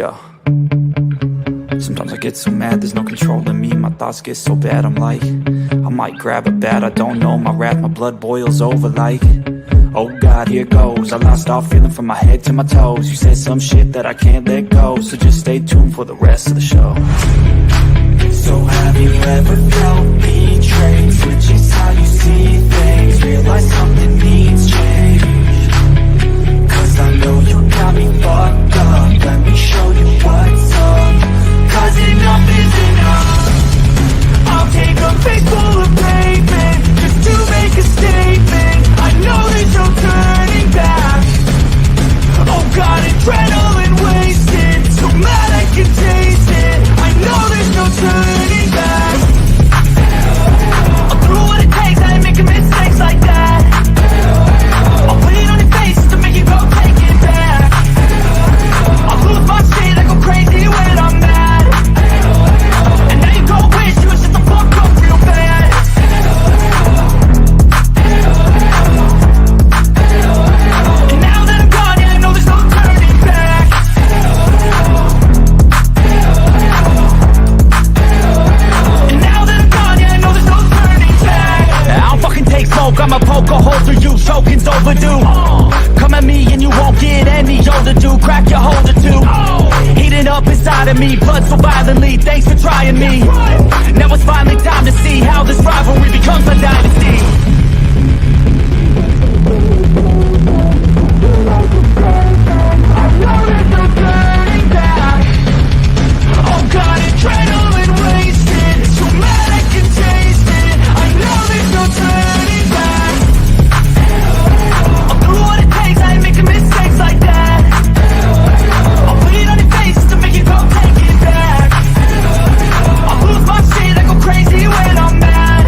Yeah. Sometimes I get so mad, there's no controlling me. My thoughts get so bad, I'm like, I might grab a bat, I don't know. My wrath, my blood boils over like, oh God, here goes. I lost all feeling from my head to my toes. You said some shit that I can't let go, so just stay tuned for the rest of the show. So have you ever felt betrayed? Switches how you see things, realize something needs change. Cause I know you got me fucked up, let me show you what's up. Cause enough is enough. I'll take a face full of pavement just to make a statement. I know there's no turning back. Oh God, adrenaline wasted, so mad I can taste it. I know there's no turning back. I'll do what it takes, I ain't making mistakes like that. I'll put it on your face to make you go take it back. I'll lose my shit, I go crazy when I'm mad. And now you go wish you would shut the fuck up real bad. And now that I'm gone, yeah, I know there's no turning back. And now that I'm gone, yeah, I know there's no turning back. I don't fucking take smoke, I'ma poke a hole through you, choking's overdue. Come at me and you won't get any older, dude. Crack your holder too. Heating up inside of me, blood so violently. Thanks for trying me. Now it's finally time to see how this rivalry becomes a dynasty. Oh God, adrenaline wasted, so mad I can taste it. I know there's no turning back. I'll do what it takes, I ain't making mistakes like that. I'll put it on your face to make you go take it back. I'll lose my shit, I go crazy when I'm mad.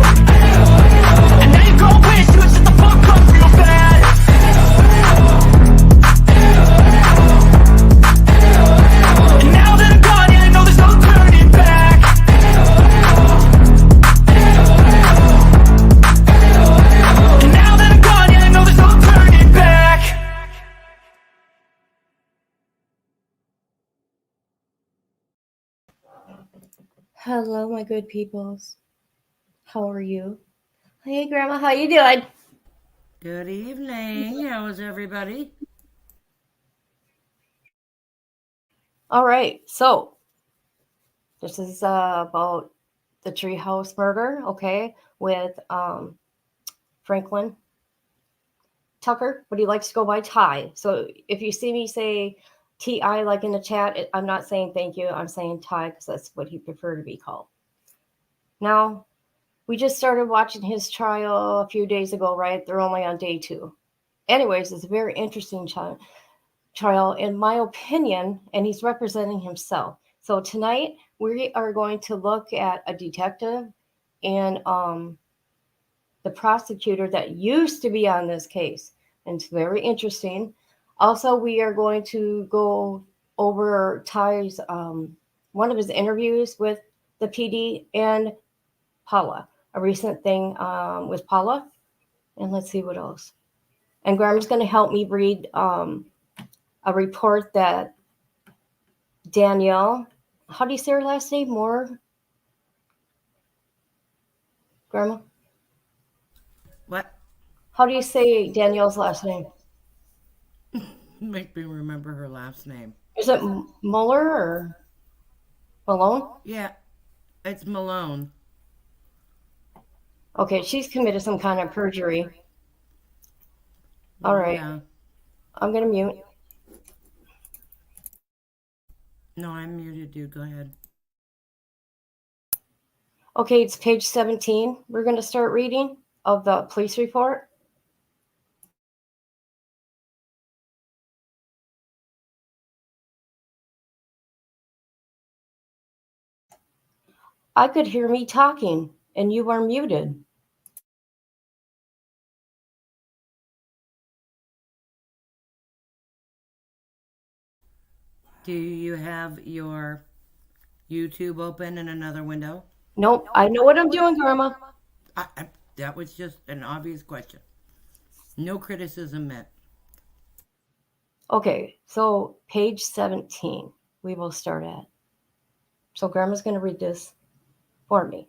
And now you go wish you would shut the fuck up real bad. And now that I'm gone, yeah, I know there's no turning back. And now that I'm gone, yeah, I know there's no turning back. Hello, my good peoples. How are you? Hey, Grandma, how you doing? Good evening. How is everybody? All right, so this is about the treehouse murder, okay, with Franklin Tucker, but he likes to go by Ty. So if you see me say T.I. like in the chat, I'm not saying thank you. I'm saying Ty because that's what he preferred to be called. Now, we just started watching his trial a few days ago, right? They're only on day 2. Anyways, it's a very interesting trial, in my opinion, and he's representing himself. So tonight, we are going to look at a detective and the prosecutor that used to be on this case. And it's very interesting. Also, we are going to go over Ty's one of his interviews with the PD and Paula, a recent thing with Paula. And let's see what else. And Grandma's going to help me read a report that Danielle, how do you say her last name? Moore? Grandma? What? How do you say Danielle's last name? Make me remember her last name. Is it Mueller or Malone? Yeah, it's Malone. Okay, she's committed some kind of perjury. All right. Yeah. I'm going to mute. No, I'm muted, dude. Go ahead. Okay, it's page 17. We're going to start reading of the police report. I could hear me talking, and you are muted. Do you have your YouTube open in another window? Nope, I know what I'm doing, Grandma. That was just an obvious question. No criticism meant. Okay, so page 17. we will start at. So Grandma's going to read this for me.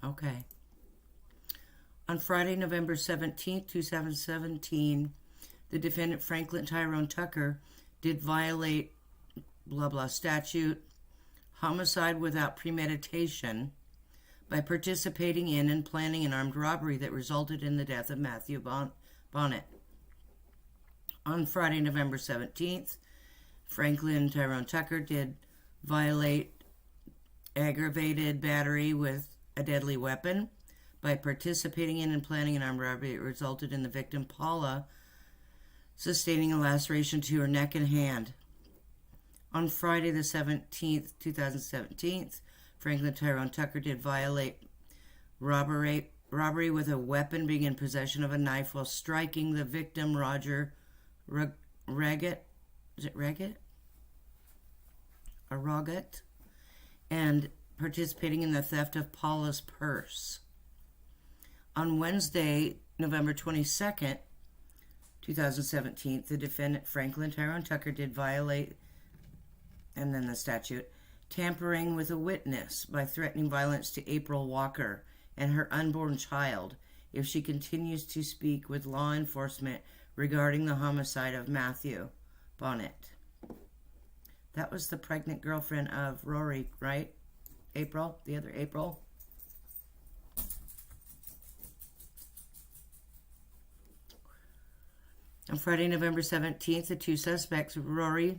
Okay. On Friday, November 17th, 2017, the defendant Franklin Tyrone Tucker did violate blah blah statute, homicide without premeditation, by participating in and planning an armed robbery that resulted in the death of Matthew Bonnet. On Friday, November 17th, Franklin Tyrone Tucker did violate aggravated battery with a deadly weapon by participating in and planning an armed robbery that resulted in the victim, Paula, sustaining a laceration to her neck and hand. On Friday the 17th, 2017, Franklin Tyrone Tucker did violate robbery with a weapon, being in possession of a knife while striking the victim, Roger Reggett. Is it Reggett? Or Roggett? And participating in the theft of Paula's purse. On Wednesday, November 22nd, 2017, the defendant Franklin Tyrone Tucker did violate, and then the statute, tampering with a witness by threatening violence to April Walker and her unborn child if she continues to speak with law enforcement regarding the homicide of Matthew Bonnet. That was the pregnant girlfriend of Rory, right? April, the other April. On Friday, November 17th, the two suspects, Rory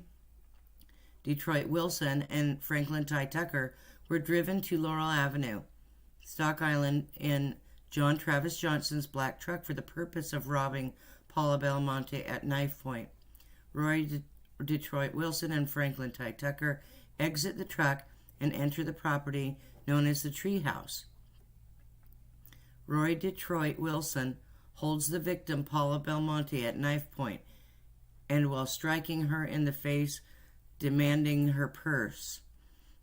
Detroit Wilson and Franklin Ty Tucker, were driven to Laurel Avenue, Stock Island, in John Travis Johnson's black truck for the purpose of robbing Paula Belmonte at knife point. Rory Detroit Wilson and Franklin Ty Tucker exit the truck and enter the property known as the Tree House. Rory Detroit Wilson holds the victim, Paula Belmonte, at knife point, and while striking her in the face, demanding her purse.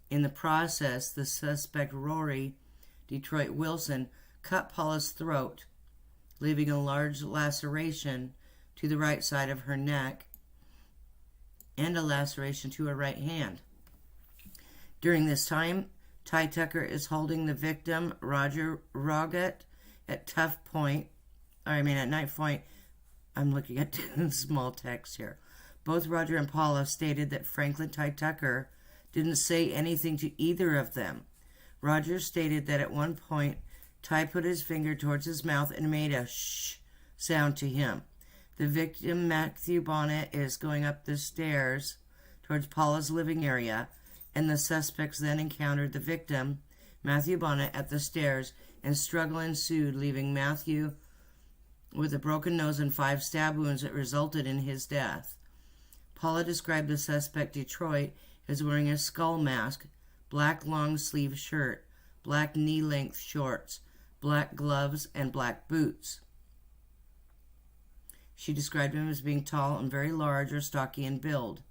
In the process, the suspect, Rory Detroit Wilson, cut Paula's throat, leaving a large laceration to the right side of her neck and a laceration to her right hand. During this time, Ty Tucker is holding the victim, Roger Roggett, at knife point. I'm looking at small text here. Both Roger and Paula stated that Franklin Ty Tucker didn't say anything to either of them. Roger stated that at one point, Ty put his finger towards his mouth and made a shh sound to him. The victim, Matthew Bonnet, is going up the stairs towards Paula's living area, and the suspects then encountered the victim, Matthew Bonnet, at the stairs, and struggle ensued, leaving Matthew with a broken nose and 5 stab wounds that resulted in his death. Paula described the suspect, Detroit, as wearing a skull mask, black long-sleeve shirt, black knee-length shorts, black gloves, and black boots. She described him as being tall and very large or stocky in build.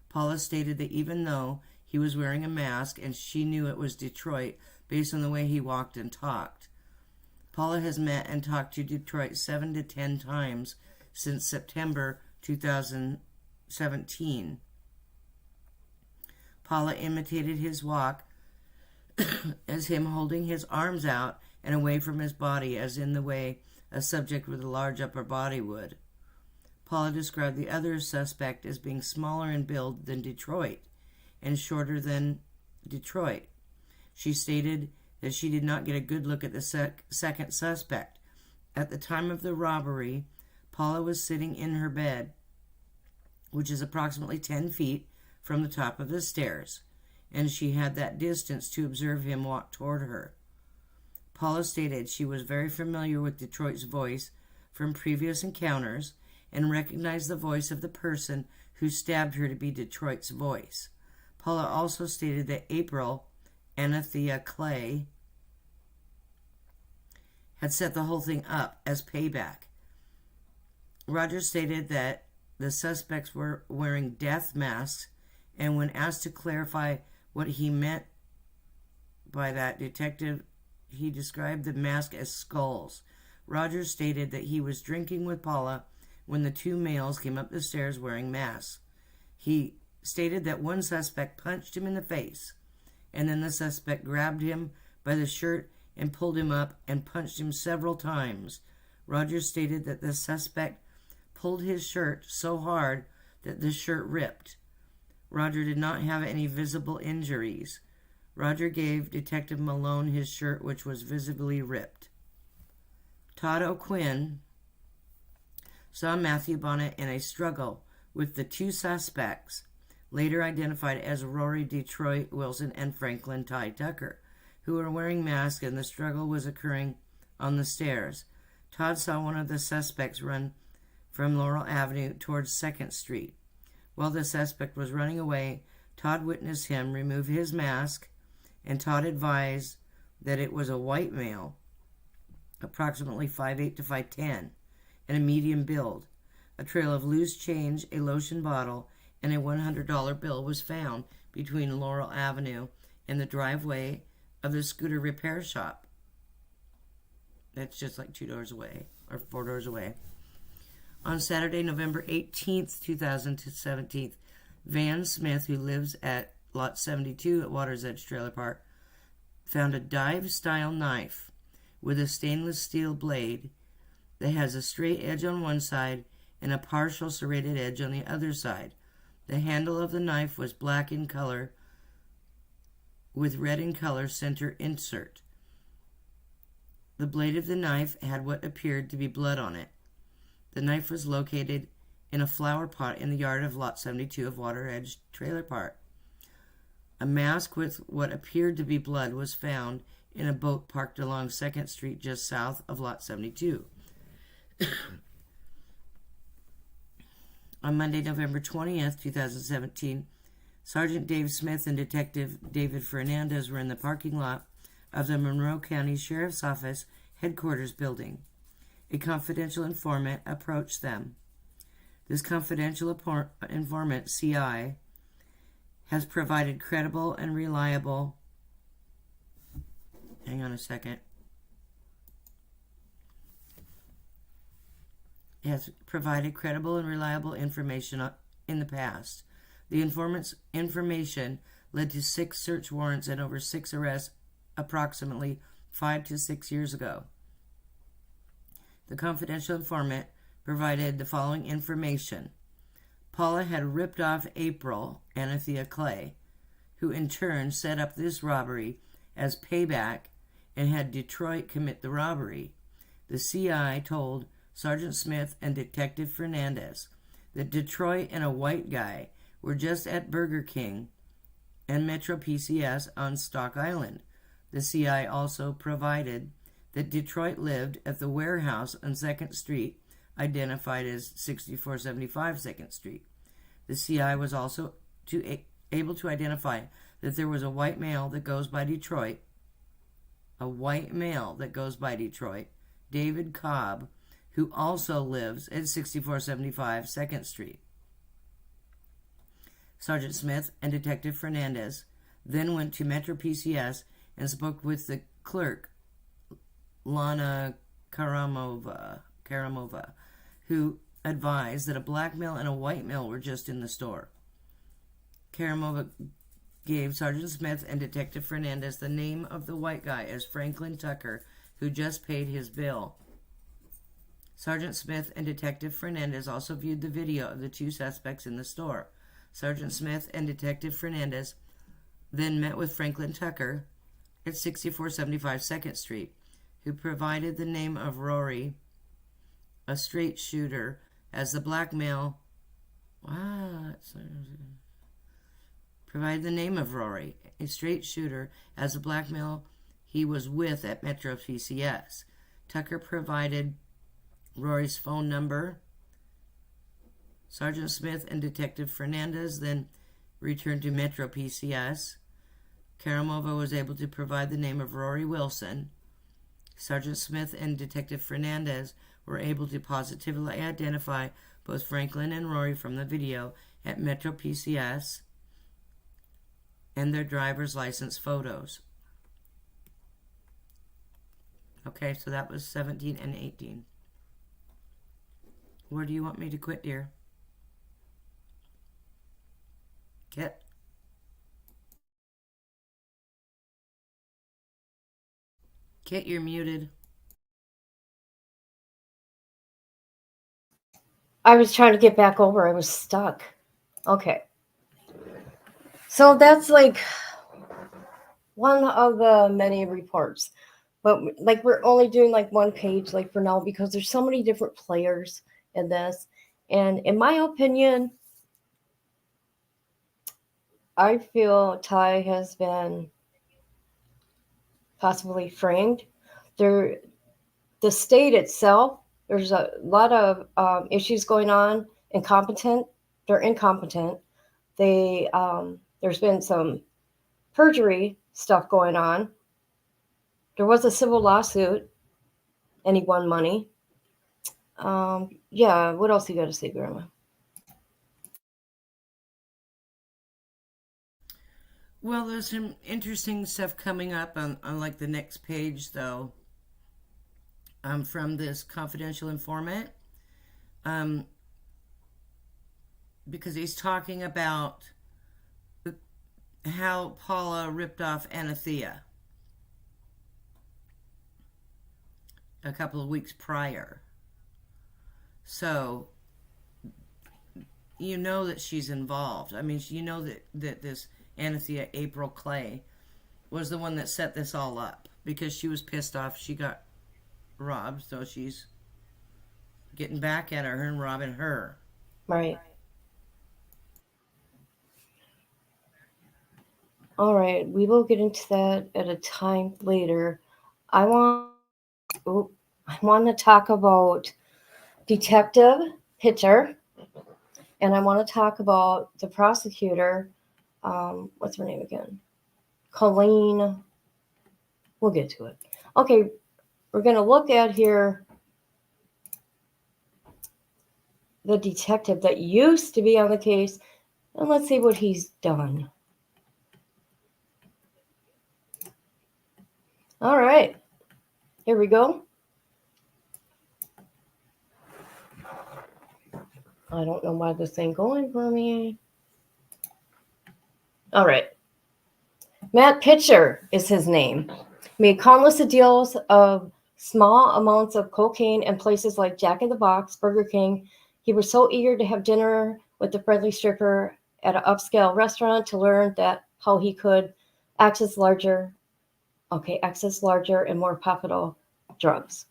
Paula stated that even though he was wearing a mask and she knew it was Detroit based on the way he walked and talked. Paula has met and talked to Detroit 7 to 10 times since September 2017. Paula imitated his walk as him holding his arms out and away from his body, as in the way a subject with a large upper body would. Paula described the other suspect as being smaller in build than Detroit and shorter than Detroit. She stated that she did not get a good look at the second suspect. At the time of the robbery, Paula was sitting in her bed, which is approximately 10 feet from the top of the stairs, and she had that distance to observe him walk toward her. Paula stated she was very familiar with Detroit's voice from previous encounters and recognized the voice of the person who stabbed her to be Detroit's voice. Paula also stated that April Anathea Clay had set the whole thing up as payback. Roger stated that the suspects were wearing death masks, and when asked to clarify what he meant by that, he described the mask as skulls. Roger stated that he was drinking with Paula when the two males came up the stairs wearing masks. He stated that one suspect punched him in the face, and then the suspect grabbed him by the shirt and pulled him up and punched him several times. Rogers stated that the suspect pulled his shirt so hard that the shirt ripped. Roger did not have any visible injuries. Roger gave Detective Malone his shirt, which was visibly ripped. Todd O'Quinn saw Matthew Bonnet in a struggle with the two suspects, later identified as Rory Detroit Wilson and Franklin Ty Tucker, who were wearing masks, and the struggle was occurring on the stairs. Todd saw one of the suspects run from Laurel Avenue towards 2nd Street. While the suspect was running away, Todd witnessed him remove his mask, and Todd advised that it was a white male, approximately 5'8" to 5'10", and a medium build. A trail of loose change, a lotion bottle, and a $100 bill was found between Laurel Avenue and the driveway of the scooter repair shop. That's just like 2 doors away, or 4 doors away. On Saturday, November 18th, 2017, Van Smith, who lives at Lot 72 at Water's Edge Trailer Park, found a dive-style knife with a stainless steel blade that has a straight edge on one side and a partial serrated edge on the other side. The handle of the knife was black in color with red in color center insert. The blade of the knife had what appeared to be blood on it. The knife was located in a flower pot in the yard of Lot 72 of Water Edge Trailer Park. A mask with what appeared to be blood was found in a boat parked along 2nd Street just south of Lot 72. On Monday, November 20th, 2017, Sergeant Dave Smith and Detective David Fernandez were in the parking lot of the Monroe County Sheriff's Office headquarters building. A confidential informant approached them. This confidential informant, CI, has provided credible and reliable... Hang on a second. Has provided credible and reliable information in the past. The informant's information led to 6 search warrants and over 6 arrests approximately 5 to 6 years ago. The confidential informant provided the following information. Paula had ripped off April, Anethea Clay, who in turn set up this robbery as payback and had Detroit commit the robbery. The CI told Sergeant Smith and Detective Fernandez that Detroit and a white guy were just at Burger King and Metro PCS on Stock Island. The CI also provided that Detroit lived at the warehouse on 2nd Street, identified as 6475 2nd Street. The CI was also able to identify that there was a white male that goes by Detroit, David Cobb, who also lives at 6475 2nd Street. Sergeant Smith and Detective Fernandez then went to Metro PCS and spoke with the clerk, Lana Karamova, who advised that a black male and a white male were just in the store. Karamova gave Sergeant Smith and Detective Fernandez the name of the white guy as Franklin Tucker, who just paid his bill. Sergeant Smith and Detective Fernandez also viewed the video of the 2 suspects in the store. Sergeant Smith and Detective Fernandez then met with Franklin Tucker at 6475 2nd Street, who provided the name of Rory, a straight shooter, as the black male. Provided the name of Rory, a straight shooter, as the black male he was with at Metro PCS. Tucker provided Rory's phone number. Sergeant Smith and Detective Fernandez then returned to Metro PCS. Karamova was able to provide the name of Rory Wilson. Sergeant Smith and Detective Fernandez were able to positively identify both Franklin and Rory from the video at Metro PCS and their driver's license photos. Okay, so that was 17 and 18. Where do you want me to quit, dear? Kit? Kit, you're muted. I was trying to get back over. I was stuck. Okay. So that's like one of the many reports. But like we're only doing like one page like for now because there's so many different players in this. And in my opinion, I feel Ty has been possibly framed. The state itself, there's a lot of issues going on. They're incompetent. There's been some perjury stuff going on. There was a civil lawsuit, and he won money. Yeah, what else you got to say, Grandma? Well, there's some interesting stuff coming up on like the next page, though, from this confidential informant, because he's talking about how Paula ripped off Anathea a couple of weeks prior. So, you know that she's involved. I mean, you know that this Anathea April Clay was the one that set this all up because she was pissed off she got robbed, so she's getting back at her and robbing her. Right. All right, we will get into that at a time later. I want to talk about Detective Pitcher, and I want to talk about the prosecutor. What's her name again? Collen. We'll get to it. Okay, we're going to look at here the detective that used to be on the case, and let's see what he's done. All right, here we go. I don't know why this ain't going for me. All right. Matt Pitcher is his name. Made countless deals of small amounts of cocaine in places like Jack in the Box, Burger King. He was so eager to have dinner with the friendly stripper at an upscale restaurant to learn that how he could access larger and more profitable drugs.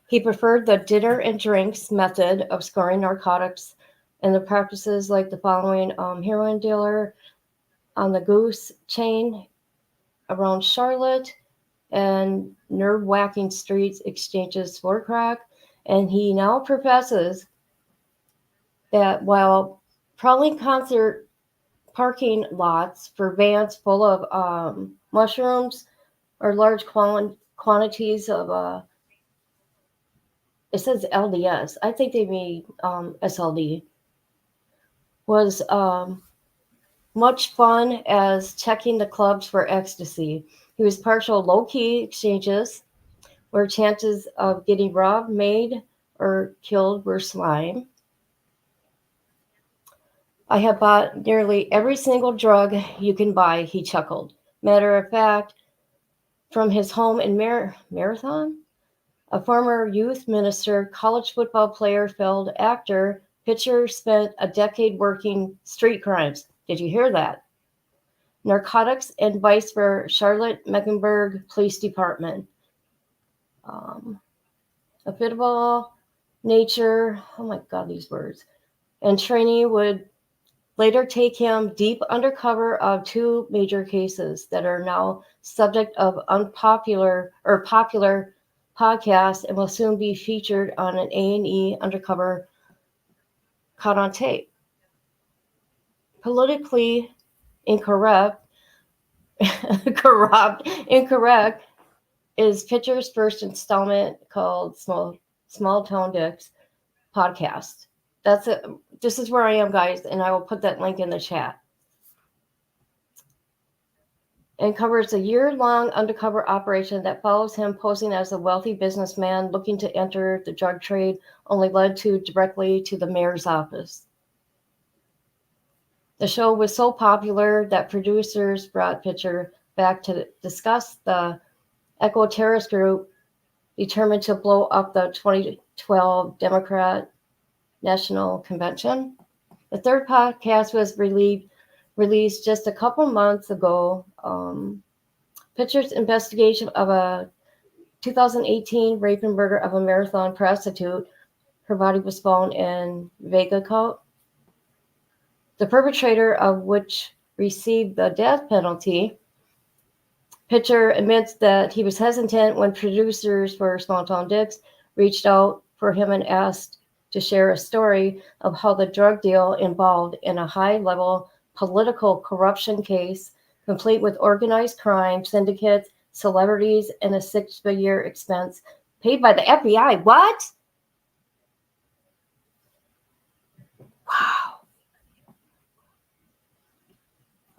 He preferred the dinner and drinks method of scoring narcotics and the practices like the following heroin dealer on the Goose chain around Charlotte and nerve-wracking streets exchanges for crack. And he now professes that while prowling concert parking lots for vans full of mushrooms or large quantities of it says LDS. I think they mean SLD. Was much fun as checking the clubs for ecstasy. He was partial low-key exchanges where chances of getting robbed, made, or killed were slim. I have bought nearly every single drug you can buy, he chuckled. Matter of fact, from his home in Marathon, a former youth minister, college football player, failed actor, Pitcher spent a decade working street crimes. Did you hear that? Narcotics and vice for Charlotte Mecklenburg Police Department. A bit of all nature, oh my God, these words, and training would later take him deep undercover of two major cases that are now subject of popular podcast and will soon be featured on an A&E undercover caught on tape. Politically incorrect is Pitcher's first installment called Small Town Dicks podcast. That's it. This is where I am, guys, and I will put that link in the chat. and covers a year-long undercover operation that follows him posing as a wealthy businessman looking to enter the drug trade, only led directly to the mayor's office. The show was so popular that producers brought Pitcher back to discuss the Echo terrorist group determined to blow up the 2012 Democrat National Convention. The third podcast was released just a couple months ago. Pitcher's investigation of a 2018 rape and murder of a marathon prostitute. Her body was found in Vega Court, the perpetrator of which received the death penalty. Pitcher admits that he was hesitant when producers for Small Town Dicks reached out for him and asked to share a story of how the drug deal involved in a high-level political corruption case, complete with organized crime, syndicates, celebrities, and a 6-figure expense paid by the FBI. What? Wow.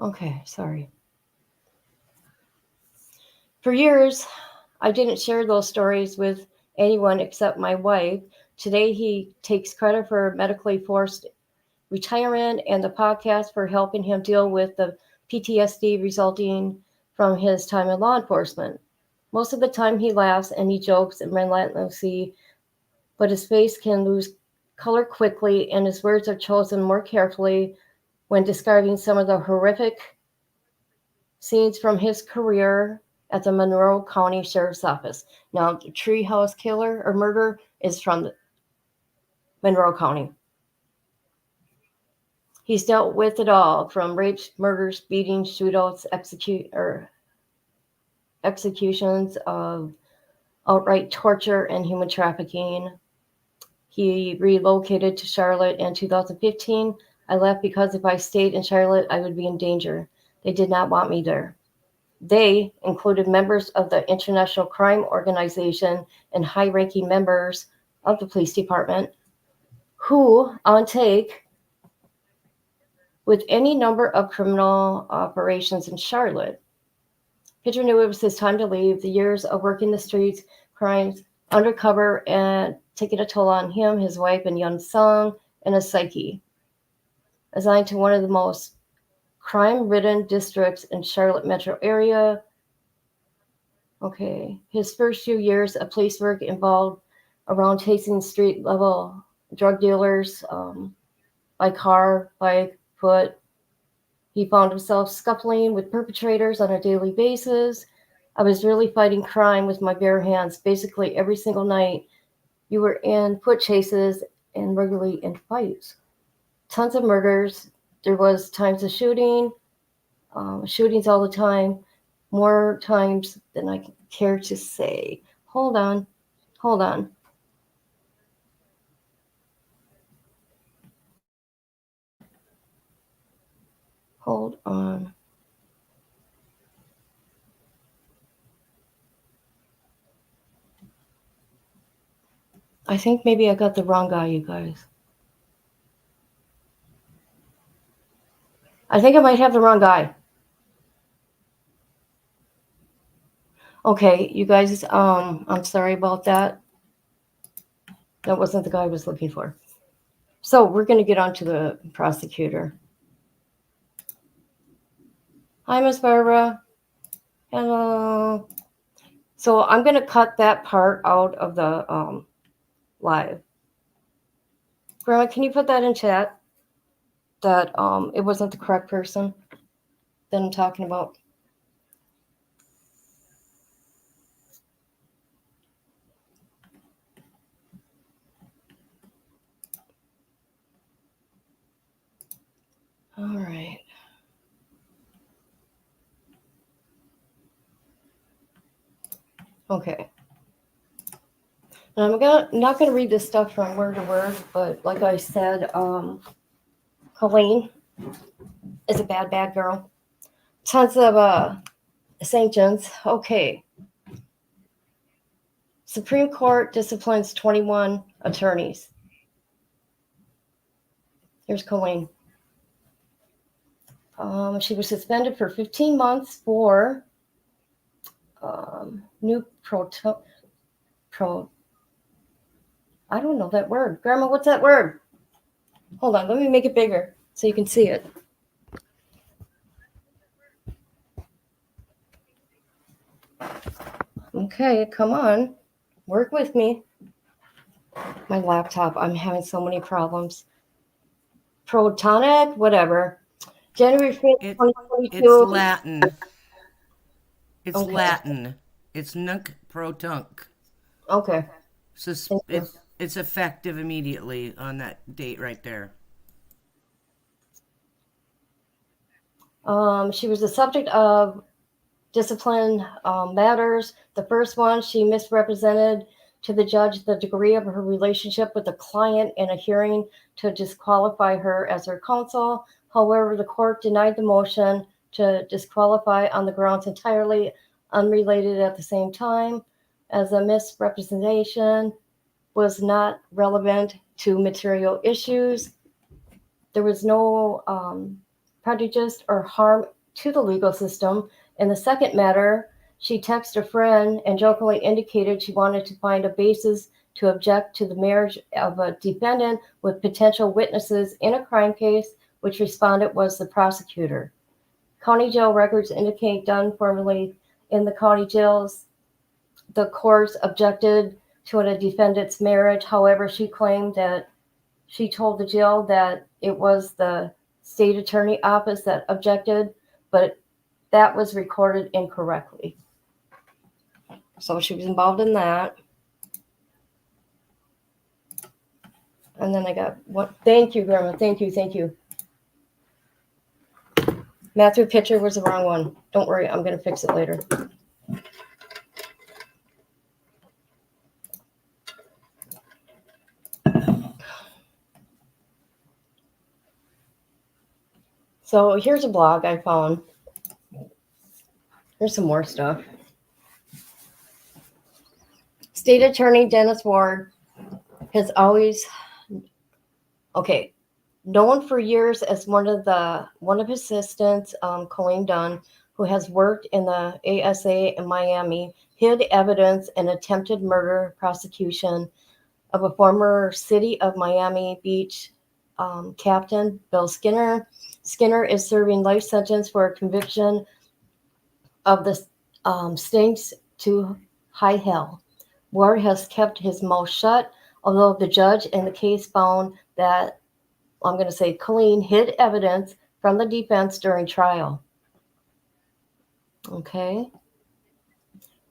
Okay, sorry. For years, I didn't share those stories with anyone except my wife. Today, he takes credit for medically forced retirement and the podcast for helping him deal with the PTSD resulting from his time in law enforcement. Most of the time, he laughs and he jokes and relentlessly, but his face can lose color quickly and his words are chosen more carefully when describing some of the horrific scenes from his career at the Monroe County Sheriff's Office. Now, the Treehouse killer or murder is from Monroe County. He's dealt with it all, from rapes, murders, beatings, shootouts, executions of outright torture and human trafficking. He relocated to Charlotte in 2015. I left because if I stayed in Charlotte, I would be in danger. They did not want me there. They included members of the International Crime Organization and high-ranking members of the police department who, on take with any number of criminal operations in Charlotte. Pitcher knew it was his time to leave. The years of working the streets, crimes, undercover, and taking a toll on him, his wife, and young son, and his psyche. Assigned to one of the most crime-ridden districts in Charlotte metro area. Okay, his first few years of police work involved around chasing street-level drug dealers by car, bike, foot. He found himself scuffling with perpetrators on a daily basis. I was really fighting crime with my bare hands basically every single night. You were in foot chases and regularly in fights. Tons of murders. There was times of shootings all the time, more times than I care to say. Hold on. I think maybe I got the wrong guy, you guys. I think I might have the wrong guy. Okay, you guys, I'm sorry about that. That wasn't the guy I was looking for. So we're going to get on to the prosecutor. Hi, Miss Barbara. Hello. So I'm going to cut that part out of the live. Grandma, can you put that in chat? That it wasn't the correct person that I'm talking about. All right. Okay. And I'm not going to read this stuff from word to word, but like I said, Collen is a bad girl. Tons of sanctions. Okay. Supreme Court disciplines 21 attorneys. Here's Collen. She was suspended for 15 months for new I don't know that word. Grandma, what's that word? Hold on, let me make it bigger so you can see it. Okay, come on. Work with me. My laptop, I'm having so many problems. Protonic, whatever. January 5th, It's 2022. Latin. It's Okay. Latin. It's nunc pro tunc. Okay. Thank you. It's effective immediately on that date right there. She was the subject of discipline matters. The first one, she misrepresented to the judge the degree of her relationship with the client in a hearing to disqualify her as her counsel. However, the court denied the motion to disqualify on the grounds entirely unrelated at the same time, as a misrepresentation was not relevant to material issues. There was no prejudice or harm to the legal system. In the second matter, she texted a friend and jokingly indicated she wanted to find a basis to object to the marriage of a defendant with potential witnesses in a crime case, which respondent was the prosecutor. County jail records indicate Dunne formerly in the county jails. The courts objected to a defendant's marriage. However, she claimed that she told the jail that it was the state attorney office that objected, but that was recorded incorrectly. So she was involved in that. And then I got what? Thank you, Grandma. Thank you. Matthew Pitcher was the wrong one. Don't worry, I'm going to fix it later. So here's a blog I found. Here's some more stuff. State Attorney Dennis Ward has always, known for years as one of his assistants, Collen Dunne, who has worked in the ASA in Miami, hid evidence in attempted murder prosecution of a former City of Miami Beach captain, Bill Skinner. Skinner is serving life sentence for a conviction of the stinks to high hell. Ward has kept his mouth shut, although the judge in the case found that, I'm going to say, Collen hid evidence from the defense during trial. Okay.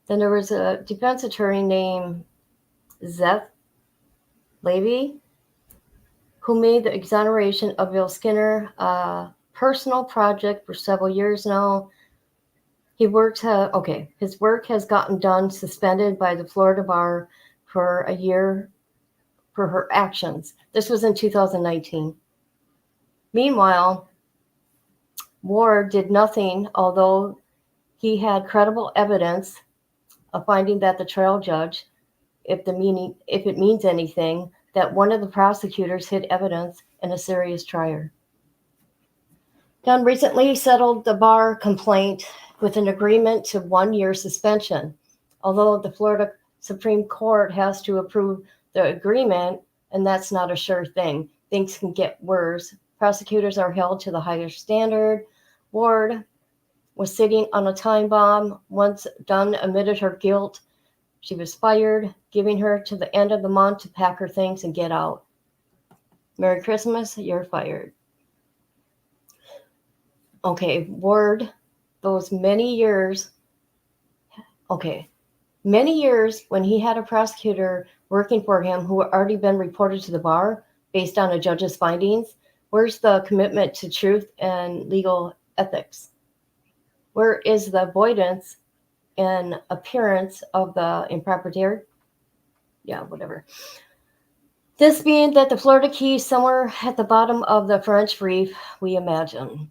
Then there was a defense attorney named Zeth Levy, who made the exoneration of Bill Skinner a personal project for several years now. His work has gotten Dunne suspended by the Florida bar for a year for her actions. This was in 2019. Meanwhile, Ward did nothing, although he had credible evidence of finding that the trial judge, if it means anything, that one of the prosecutors hid evidence in a serious trial. Dunne recently settled the bar complaint with an agreement to 1 year suspension. Although the Florida Supreme Court has to approve the agreement, and that's not a sure thing. Things can get worse. Prosecutors are held to the higher standard. Ward was sitting on a time bomb. Once Dunne admitted her guilt, she was fired, giving her to the end of the month to pack her things and get out. Merry Christmas, you're fired. Okay, Ward, those many years when he had a prosecutor working for him who had already been reported to the bar based on a judge's findings, where's the commitment to truth and legal ethics? Where is the avoidance and appearance of the improper? Yeah, whatever. This being that the Florida Keys somewhere at the bottom of the French Reef, we imagine.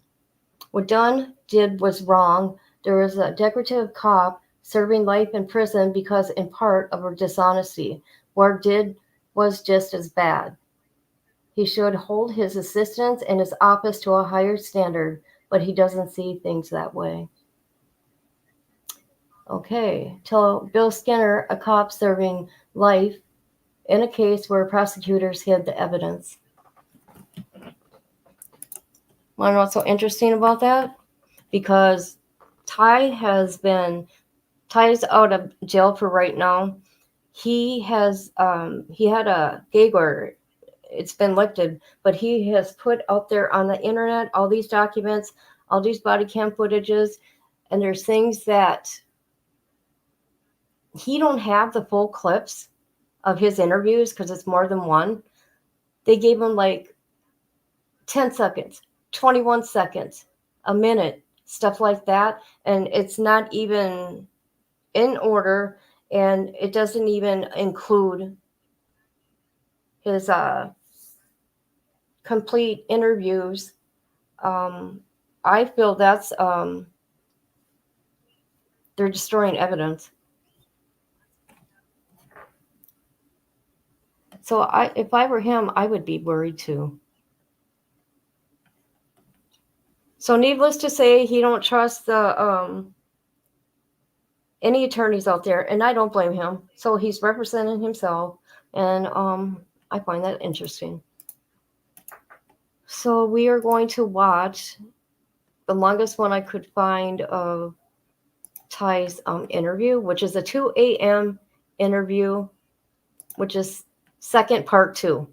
What Dunne did was wrong. There was a decorative cop serving life in prison because in part of her dishonesty. What did was just as bad. He should hold his assistants and his office to a higher standard. but he doesn't see things that way. Okay, tell Bill Skinner, a cop serving life in a case where prosecutors hid the evidence. Want to know what's so interesting about that? Because Ty's out of jail for right now. He had a gag order. It's been lifted, but he has put out there on the internet all these documents, all these body cam footages, and there's things that he don't have the full clips of his interviews because it's more than one. They gave him like 10 seconds, 21 seconds, a minute, stuff like that. And it's not even in order, and it doesn't even include his complete interviews. I feel that's they're destroying evidence. So if I were him, I would be worried too. So needless to say, he don't trust the any attorneys out there, and I don't blame him. So he's representing himself, and I find that interesting. So we are going to watch the longest one I could find of Ty's interview, which is a 2 a.m. interview, which is second part 2.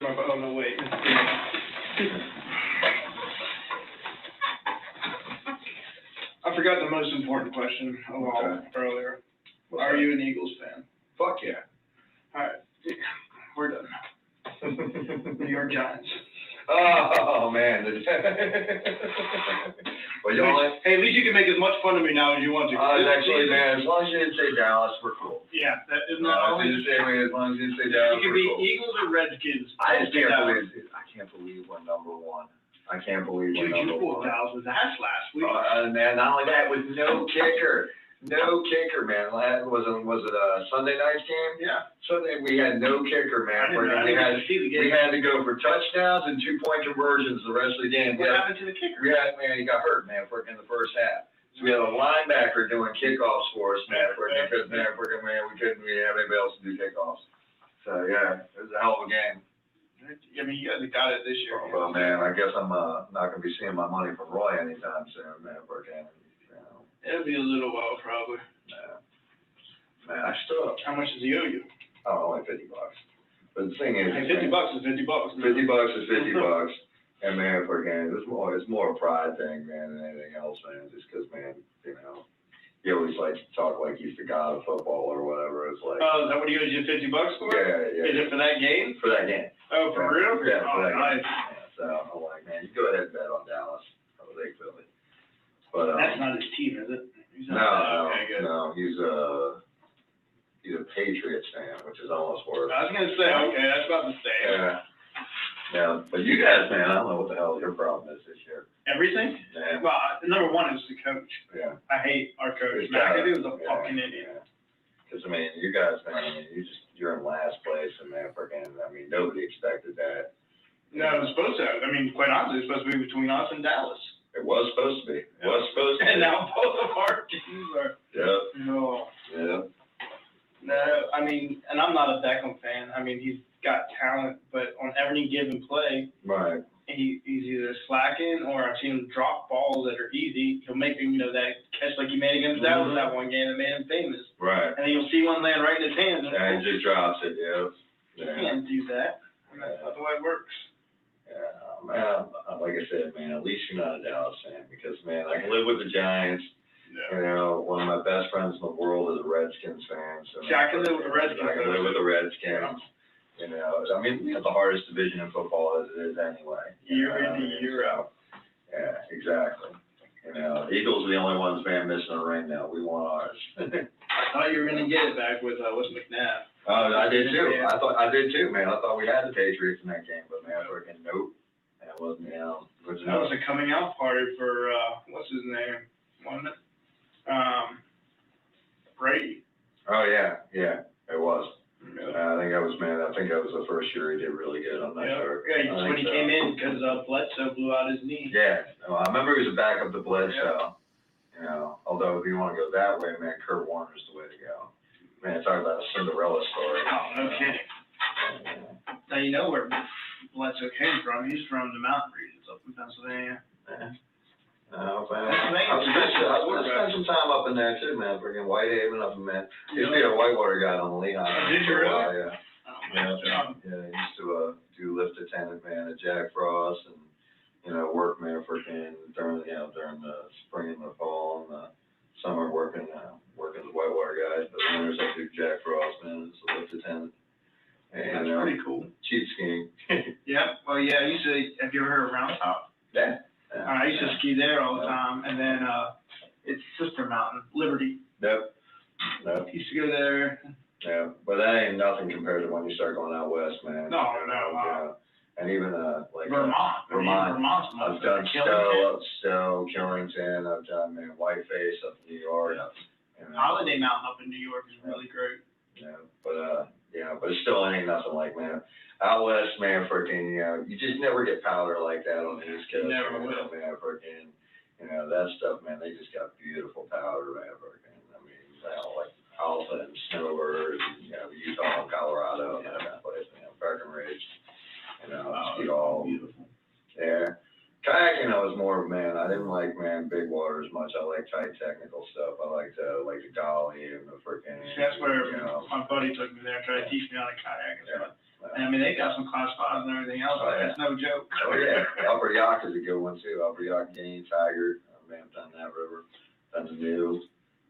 Oh, no, wait. I forgot the most important question of all earlier. Are you an Eagles fan? Fuck yeah. All right, we're done. New York Giants. Oh, man. Well, y'all like? Hey, at least you can make as much fun of me now as you want to. Actually, man, as long as you didn't say Dallas, we're cool. Yeah, that isn't No, that as always? long as you didn't say Dallas, You can we're be cool. Eagles or Redskins. I can't believe we're number one. I can't believe we're Dude, you number pulled one. Dallas' ass last week. Man, not only that, with no kicker. No kicker, man. Was it a Sunday night game? Yeah. Sunday, we had no kicker, man. I didn't get to see the game. We had to go for touchdowns and 2-point conversions the rest of the game. What happened to the kicker? Man, he got hurt, man, in the first half. So we had a linebacker doing kickoffs for us, man, because we couldn't have anybody else to do kickoffs. So yeah, it was a hell of a game. I mean, you guys got it this year. Well, man, I guess I'm not gonna be seeing my money from Roy anytime soon, man. It'll be a little while, probably. Yeah. Man, I still. How much does he owe you? Oh, only $50. But the thing is, Hey, $50 is $50. $50 is $50. And man, it's more a pride thing, man, than anything else, man. Just 'cause, man, you always like to talk like he's the god of football or whatever. It's like. Oh, is that what he owes you $50 for? Yeah. Is it for that game? For that game. Oh, for real? Yeah, Oh, nice. so I'm like, man, you go ahead and bet on Dallas. I was like, Philly. But, That's not his team, is it? No, he's a Patriots fan, which is almost worse. I was gonna say, okay, that's about the same. Yeah, but you guys, man, I don't know what the hell your problem is this year. Everything? Yeah. Well, number one is the coach. Yeah. I hate our coach. It's McAdoo is a fucking idiot. Because, I mean, you guys, man, I mean, you're in last place, and man, I mean, nobody expected that. No, it was supposed to. I mean, quite honestly, it was supposed to be between us and Dallas. It was supposed to be. It was supposed to be. And now both of our teams are. Yep. No. Yeah. No, I mean, and I'm not a Beckham fan. I mean, he's got talent, but on every given play, Right. he's either slacking or I've seen him drop balls that are easy. He'll make him, that catch like he made against Dallas that one game that made him famous. Right. And then you'll see one land right in his hand. And he just drops it, You can't do that. That's not the way it works. Yeah, man, like I said, man, at least you're not a Dallas fan because, man, I can live with the Giants. Yeah. You know, one of my best friends in the world is a Redskins fan. So See, I can live with the Redskins. I can live with the Redskins. You know, I mean, we have the hardest division in football as it is anyway. Year in, year out. Yeah, exactly. You know, Eagles are the only ones, man, missing a ring now. We want ours. I thought you were going to get it back with McNabb. Oh, I did too. Yeah. I did too, man. I thought we had the Patriots in that game, but man, freaking nope. That wasn't, That was a coming out party for, what's his name? Wasn't it? Brady. Oh, yeah, it was. Yeah. I think that was the first year he did really good. I'm not sure. Yeah, when he came in because Bledsoe blew out his knee. Yeah, I remember he was a backup to Bledsoe. You know, although if you want to go that way, man, Kurt Warner's the way to go. Man, talk about a Cinderella story. Oh, no kidding. Now you know where Bledsoe came from. He's from the mountain regions up in Pennsylvania. Yeah. I was going to spend some time up in there too, man. Freaking Whitehaven up in man. Used to be a whitewater guy on the Lehigh. Did you really? Yeah. Yeah, used to do lift attendant, man, at Jack Frost, and work, man, freaking during the spring and the fall and the summer working the whitewater guys. But winters I do Jack Frost, man, as a lift attendant. And that's pretty cool. Cheap skiing. Yeah. Well, yeah. Have you ever heard of Round Top? Yeah. I used to ski there all the time, and then it's sister mountain, Liberty. Nope. Used to go there. Yeah, but that ain't nothing compared to when you start going out west, man. No. And even like Vermont. Vermont's I've done Stowe, Killington. I've done Whiteface up in New York. Holiday Mountain up in New York is really great. Yeah, but it still ain't nothing like, man. Out west, man, freaking, you just never get powder like that on the East Coast. Never will. Man, freaking, that stuff, man, they just got beautiful powder, man, freaking. I mean, like Alpha and Snowbird, Utah and Colorado, and that place, Breckenridge, ski all. Beautiful. Yeah. Kayaking, I was more of, man, I didn't like, big water as much. I like tight technical stuff. I liked the golly and the freaking. That's where my buddy took me there, tried to teach me how to kayak and stuff. And I mean, they got some class 5s and everything else. That's no joke. Oh yeah, Upper Yacht is a good one too. Upper Yacht, Gaines, Tiger. I've done that river. Done the new.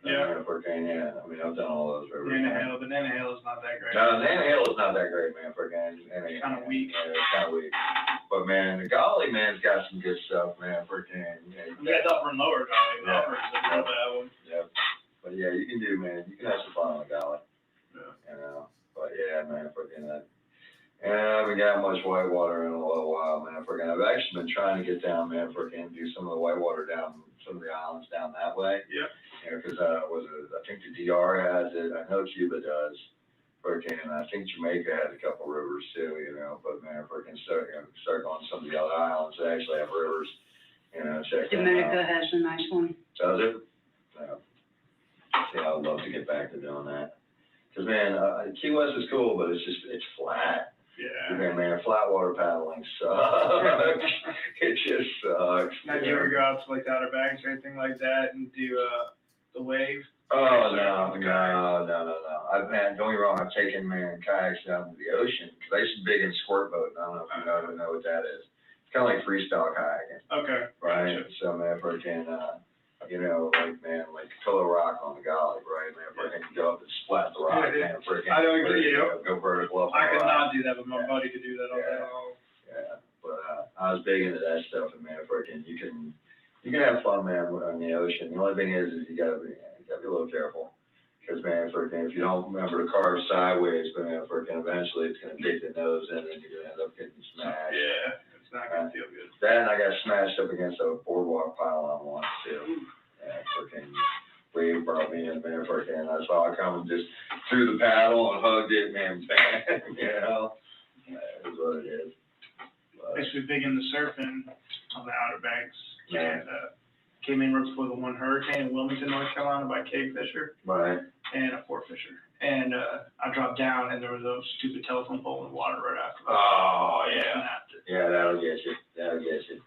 Yeah. I mean, I've done all those rivers. Nanahail, but Nanahail is not that great. No, Nanahail is not that great, man. It's kind of weak. Yeah, it's kind of weak. But man, the golly, man's got some good stuff, man. We got Upper and Lower Golly. Upper is a real bad one. Yeah. But yeah, you can have some fun on the golly. Yeah. But yeah, man, that. And I haven't got much whitewater in a little while, man. I've actually been trying to get down, man, do some of the whitewater down some of the islands down that way. Yeah. Because I think the DR has it. I know Cuba does. I think Jamaica has a couple rivers too, But man, start going to some of the other islands that actually have rivers. Check them out. Jamaica has a nice one. Does it? Yeah, I'd love to get back to doing that. Because man, Key West is cool, but it's flat. Yeah. Man, flat water paddling sucks. It just sucks. Now, do you ever go out to like the Outer Banks or anything like that and do the wave? Oh, no. Man, don't get me wrong, I've taken, kayaks down to the ocean, because I used to be big in squirt boat, and I don't know if you know what that is. It's kind of like freestyle kayaking. Okay. Right? Gotcha. So, man, like Pillow Rock on the golly, right? Man, you go up and splat the rock, man, I know, Go vertical up. I could the rock. not do that, but my Yeah. buddy could do that all day Yeah. long. Yeah, but I was big into that stuff, and man, freaking, you can have fun, man, on the ocean. The only thing is you gotta be a little careful, because man, freaking, if you don't remember to carve sideways, but man, freaking, eventually it's gonna dig the nose in, and you're gonna end up getting smashed. Yeah, it's not gonna feel good. Then I got smashed up against a boardwalk pylon once too. Yeah, freaking wave brought me in, man, freaking. I saw it coming, just threw the paddle and hugged it, man, bang, you know. That is what it is. I used to be big into surfing on the Outer Banks, and came in right before the one hurricane in Wilmington, North Carolina, by Cave Fisher Right. and a Fort Fisher. And I dropped down, and there was a stupid telephone pole in the water right after. Oh, I yeah. snapped it. Yeah, that'll get you. That'll get you.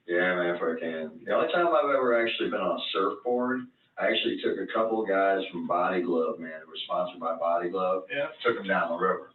Yeah, man, freaking. The only time I've ever actually been on a surfboard, I actually took a couple of guys from Body Glove, man, who were sponsored by Body Glove. Yeah. Took them down the river.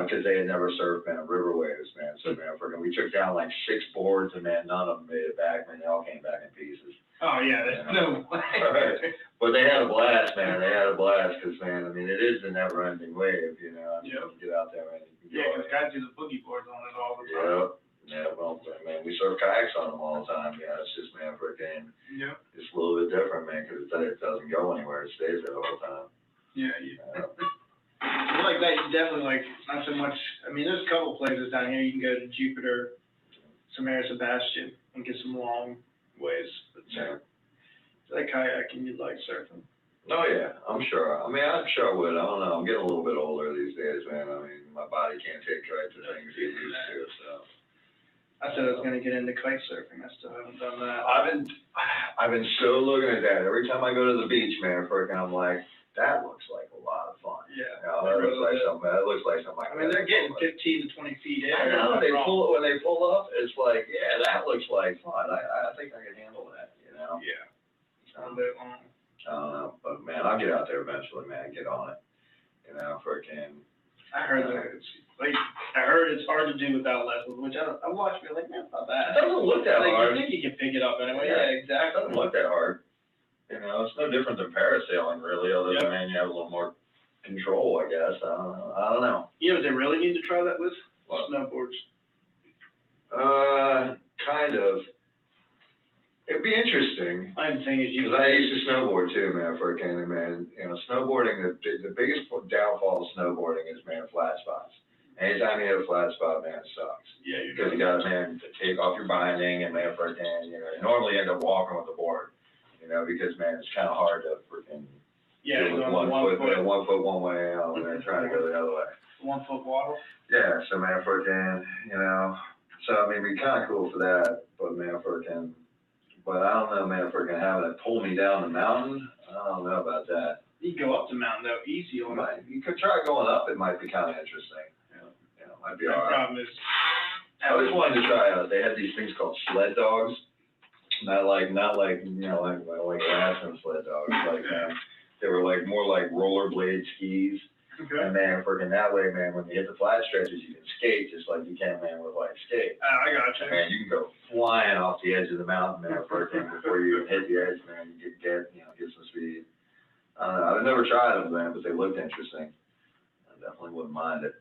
Because they had never surfed, man, river waves, man. So, man, freaking, we took down like 6 boards, and man, none of them made it back, man. They all came back in pieces. Oh, yeah, there's no way. Right. But they had a blast, man. They had a blast, because, man, I mean, it is the never-ending wave, you know. I mean, you get out there, man. Yeah, because guys do the boogie boards on it all the time. Yep. Yeah, well, man, we surf kayaks on them all the time. Yeah, it's just, man, freaking, Yeah. it's a little bit different, man, because it doesn't go anywhere. It stays there all the time. Yeah, like that, you definitely, like, not so much, I mean, there's a couple places down here, you can go to Jupiter, Samara Sebastian, and get some long ways, but like kayaking, you'd like surfing. Oh, yeah, I'm sure. I mean, I'm sure I would. I don't know. I'm getting a little bit older these days, man. I mean, my body can't take quite the things it used to, so. I said I was gonna get into kite surfing, I still haven't done that. I've been so looking at that. Every time I go to the beach, man, freaking, I'm like, that looks like a lot of fun. Yeah. You know, that looks like something. That looks like something. I mean, they're getting 15 to 20 feet in. I know. When they pull up, it's like, yeah, that looks like fun. I think I can handle that. You know. Yeah. All day long. I don't know, but man, I'll get out there eventually, man. Get on it. You know, freaking. I heard that it's like it's hard to do without lessons, which I watched me like, man, it's not bad. It doesn't look that like, hard. You think you can pick it up anyway? Yeah. Yeah, exactly. It doesn't look that hard. You know, it's no different than parasailing, really, other than, man, you have a little more control, I guess. I don't know. You know what they really need to try that with? What? Snowboards. Kind of. It'd be interesting. I'm saying is Because I used to snowboard too, man, for a cannon, man. You know, snowboarding, the biggest downfall of snowboarding is, man, flat spots. Anytime you hit a flat spot, man, it sucks. Yeah, Because you got, man, to take off your binding, and, man, for a cannon, you know, you normally end up walking with the board. You know, because, man, it's kind of hard to freaking do with one foot one way, and then trying to go the other way. 1 foot waddle. Yeah, so, man, freaking, you know, so, I mean, it'd be kind of cool for that, but, man, freaking, but I don't know, man, freaking having it pull me down the mountain, I don't know about that. You can go up the mountain, though, easy on it. You could try going up, it might be kind of interesting. You know, might be The all right. problem is, I always wanted to try out, they had these things called sled dogs. Not like, you know, like Alaskan sled dogs, like, they were like, more like rollerblade skis. okay. And man, freaking that way, man, when you hit the flat stretches, you can skate just like you can, man, with like skate. I got you. Man, you can go flying off the edge of the mountain, man, freaking, before you even hit the edge, man, you get some speed. I don't know, I've never tried them, man, but they looked interesting. I definitely wouldn't mind it.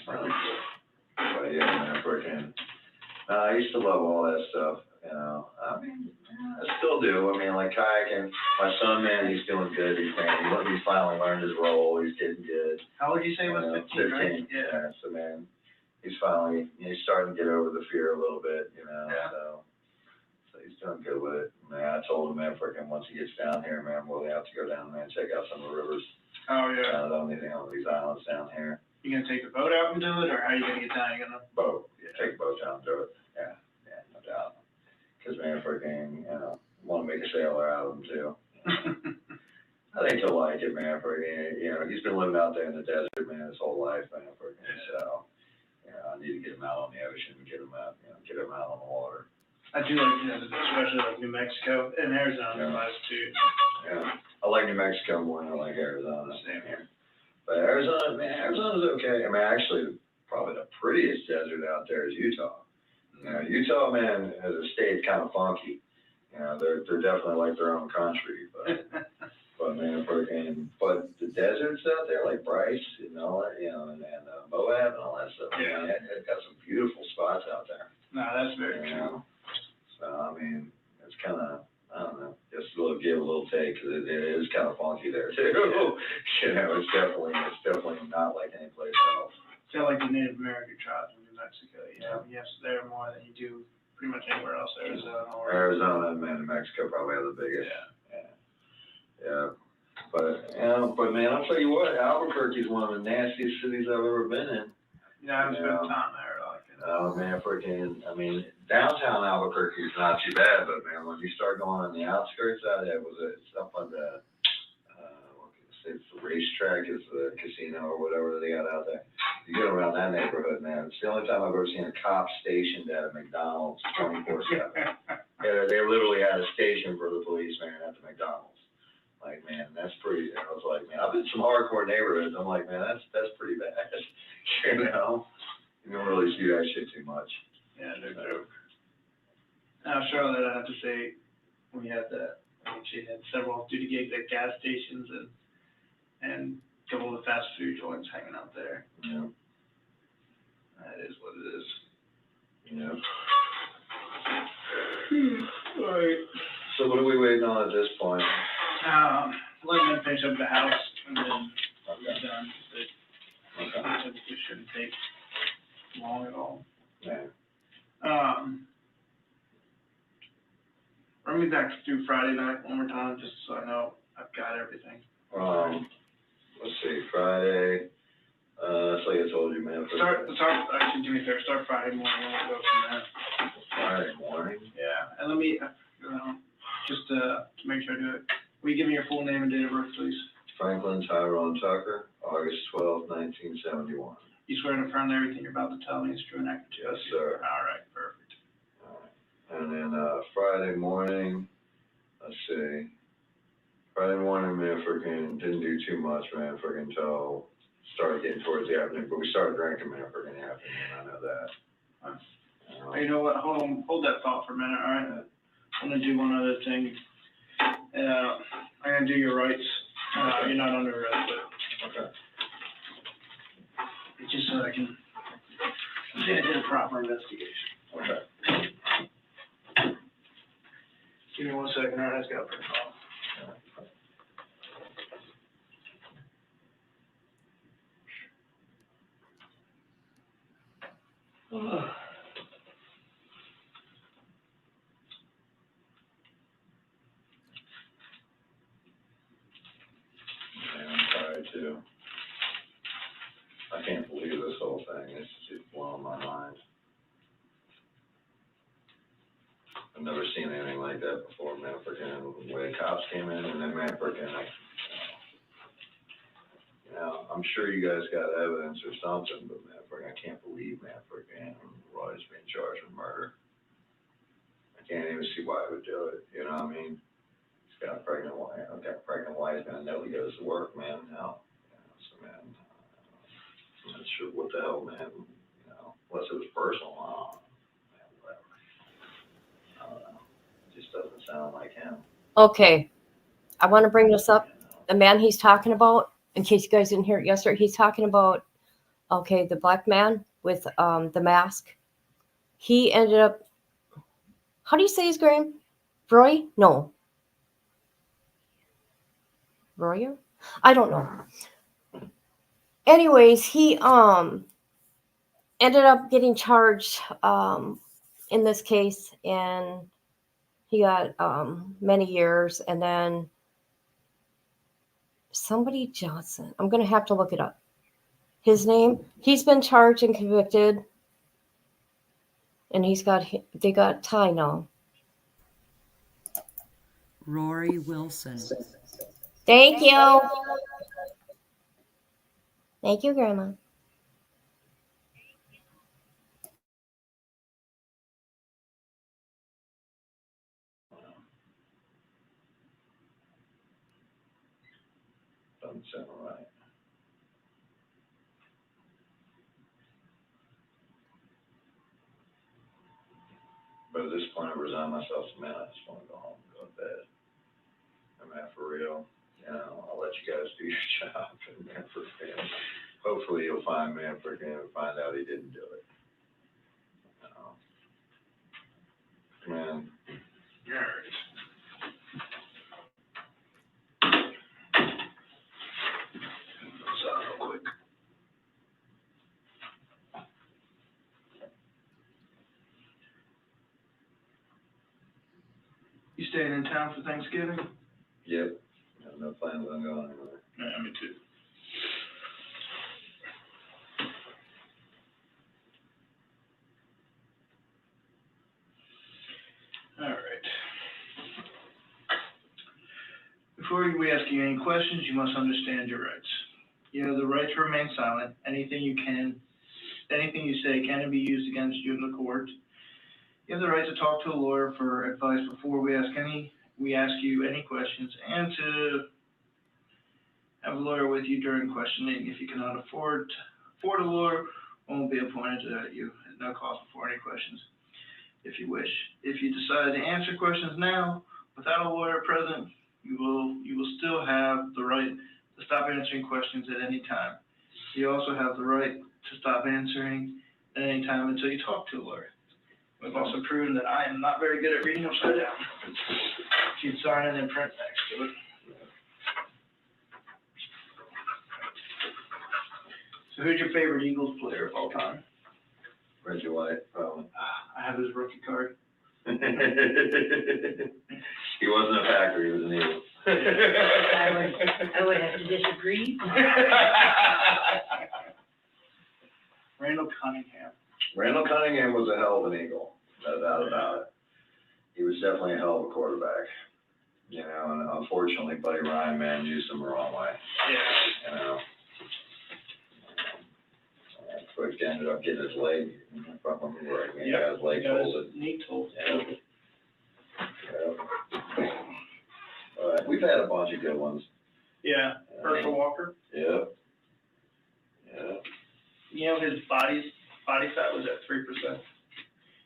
But yeah, man, freaking, I used to love all that stuff. You know, I mean, I still do. I mean, like kayaking, my son, man, he's doing good. He's finally learned his role. He's getting good. How would you say it was? 15, right? 15. Yeah. So, man, he's starting to get over the fear a little bit, you know. Yeah. So he's doing good with it. Man, I told him, man, freaking once he gets down here, man, we'll have to go down there and check out some of the rivers. Oh, yeah. I don't know anything on these islands down here. You gonna take the boat out and do it, or how you gonna get down? You gonna Boat. Yeah, take a boat down and do it. Yeah, no doubt. Because, man, freaking, you know, want to make a sailor out of him, too. I think he'll like it, man, freaking, you know, he's been living out there in the desert, man, his whole life, man, freaking, so, you know, I need to get him out on the ocean, get him out on the water. I do like, you know, especially like New Mexico and Arizona, Yeah. nice too. Yeah, I like New Mexico more than I like Arizona. Same here. But Arizona, man, Arizona's okay. I mean, actually, probably the prettiest desert out there is Utah. You know, Utah, man, as a state, kind of funky. You know, they're definitely like their own country, but But man, but the deserts out there, like Bryce and all that, and Moab and all that stuff, Yeah. man, it's got some beautiful spots out there. No, that's very You true. know? So, I mean, it's kind of, I don't know, just a little give, a little take, 'cause it is kind of funky there too. You know, it's definitely not like any place else. I feel like the Native American tribes in New Mexico, you know, yes, they're more than you do pretty much anywhere else, Arizona or. Arizona and New Mexico probably have the biggest. Yeah. But man, I'll tell you what, Albuquerque's one of the nastiest cities I've ever been in. Yeah, I haven't spent time there, like. Oh man, I mean, downtown Albuquerque is not too bad, but man, when you start going on the outskirts out there, it's up on the, what can I say, it's the racetrack, is the casino or whatever they got out there. You get around that neighborhood, man, it's the only time I've ever seen a cop stationed at a McDonald's 24/7. Yeah, they literally had a station for the policeman at the McDonald's. Like, man, that's pretty, I was like, man, I've been in some hardcore neighborhoods, I'm like, man, that's pretty bad, you know? You don't really see that shit too much. Yeah, no joke. Now, Charlotte, I have to say, we had she had several duty gigs at gas stations and a couple of fast food joints hanging out there. Yeah. That is what it is. Yeah. All right. So what are we waiting on at this point? Let them finish up the house and then we're Okay. done. Okay. It shouldn't take long at all. Yeah. Run me back through Friday night one more time, just so I know I've got everything. Let's see, Friday, it's like I told you, man. Actually, do me a favor, start Friday morning and we'll go from there. Friday morning? Yeah, and let me, just to make sure I do it, will you give me your full name and date of birth, please? Franklin Tyrone Tucker, August 12th, 1971. You swear to affirm that everything you're about to tell me is true and accurate? Yes, sir. All right, perfect. And then, Friday morning, let's see, Friday morning, man, didn't do too much, man, until started getting towards the afternoon, but we started drinking, man, in the afternoon, I know that. You know what, hold that thought for a minute, all right? I'm gonna do one other thing. I'm gonna do your rights. You're not under arrest, but Okay. it's just so I can say I did a proper investigation. Okay. Give me 1 second, all right, I just got a print off. Man, I'm tired too. I can't believe this whole thing, it's just blowing my mind. I've never seen anything like that before, man, the way cops came in and then, man, I'm sure you guys got evidence or something, but man, I can't believe, man, Roy's being charged with murder. I can't even see why he would do it, you know what I mean? He's got a pregnant wife, he's gonna know he goes to work, man, now. So, man, I'm not sure what the hell, man, unless it was personal, man, whatever. I don't know, it just doesn't sound like him. Okay, I want to bring this up. The man he's talking about, in case you guys didn't hear it yesterday, he's talking about, okay, the black man with the mask. He ended up, how do you say his name? Roy? No. Royer? I don't know. Anyways, he ended up getting charged in this case, and he got many years, and then somebody Johnson. I'm going to have to look it up. His name, he's been charged and convicted, and they got Ty now. Rory Wilson. Thank you. Thank you, Grandma. Doesn't sound right. But at this point, I resign myself to, man, I just want to go home and go to bed. I mean, for real. you know, I'll let you guys do your job. And man, hopefully you'll find find out he didn't do it. Man. All right. Real quick. You staying in town for Thanksgiving? Yep. No plans on going anywhere. Yeah, me too. All right. Before we ask you any questions, you must understand your rights. You have the right to remain silent. Anything you say can be used against you in the court. You have the right to talk to a lawyer for advice before we ask you any questions, and to have a lawyer with you during questioning. If you cannot afford a lawyer, one will be appointed to you at no cost before any questions, if you wish. If you decide to answer questions now without a lawyer present, you will still have the right to stop answering questions at any time. You also have the right to stop answering at any time until you talk to a lawyer. We've also proven that I am not very good at reading upside down. You'd sign and then print next to it. So who's your favorite Eagles player of all time? Reggie White, probably. I have his rookie card. He wasn't a Packer, he was an Eagle. I would have to disagree. Randall Cunningham. Randall Cunningham was a hell of an Eagle, no doubt about it. He was definitely a hell of a quarterback, you know, and unfortunately, Buddy Ryan, man, used him the wrong way. Yeah. You know. Quick ended up getting his leg, he got his leg folded. Knee told. Yeah. We've had a bunch of good ones. Yeah. Herschel Walker. Yep. Yeah. You know, his body fat was at 3%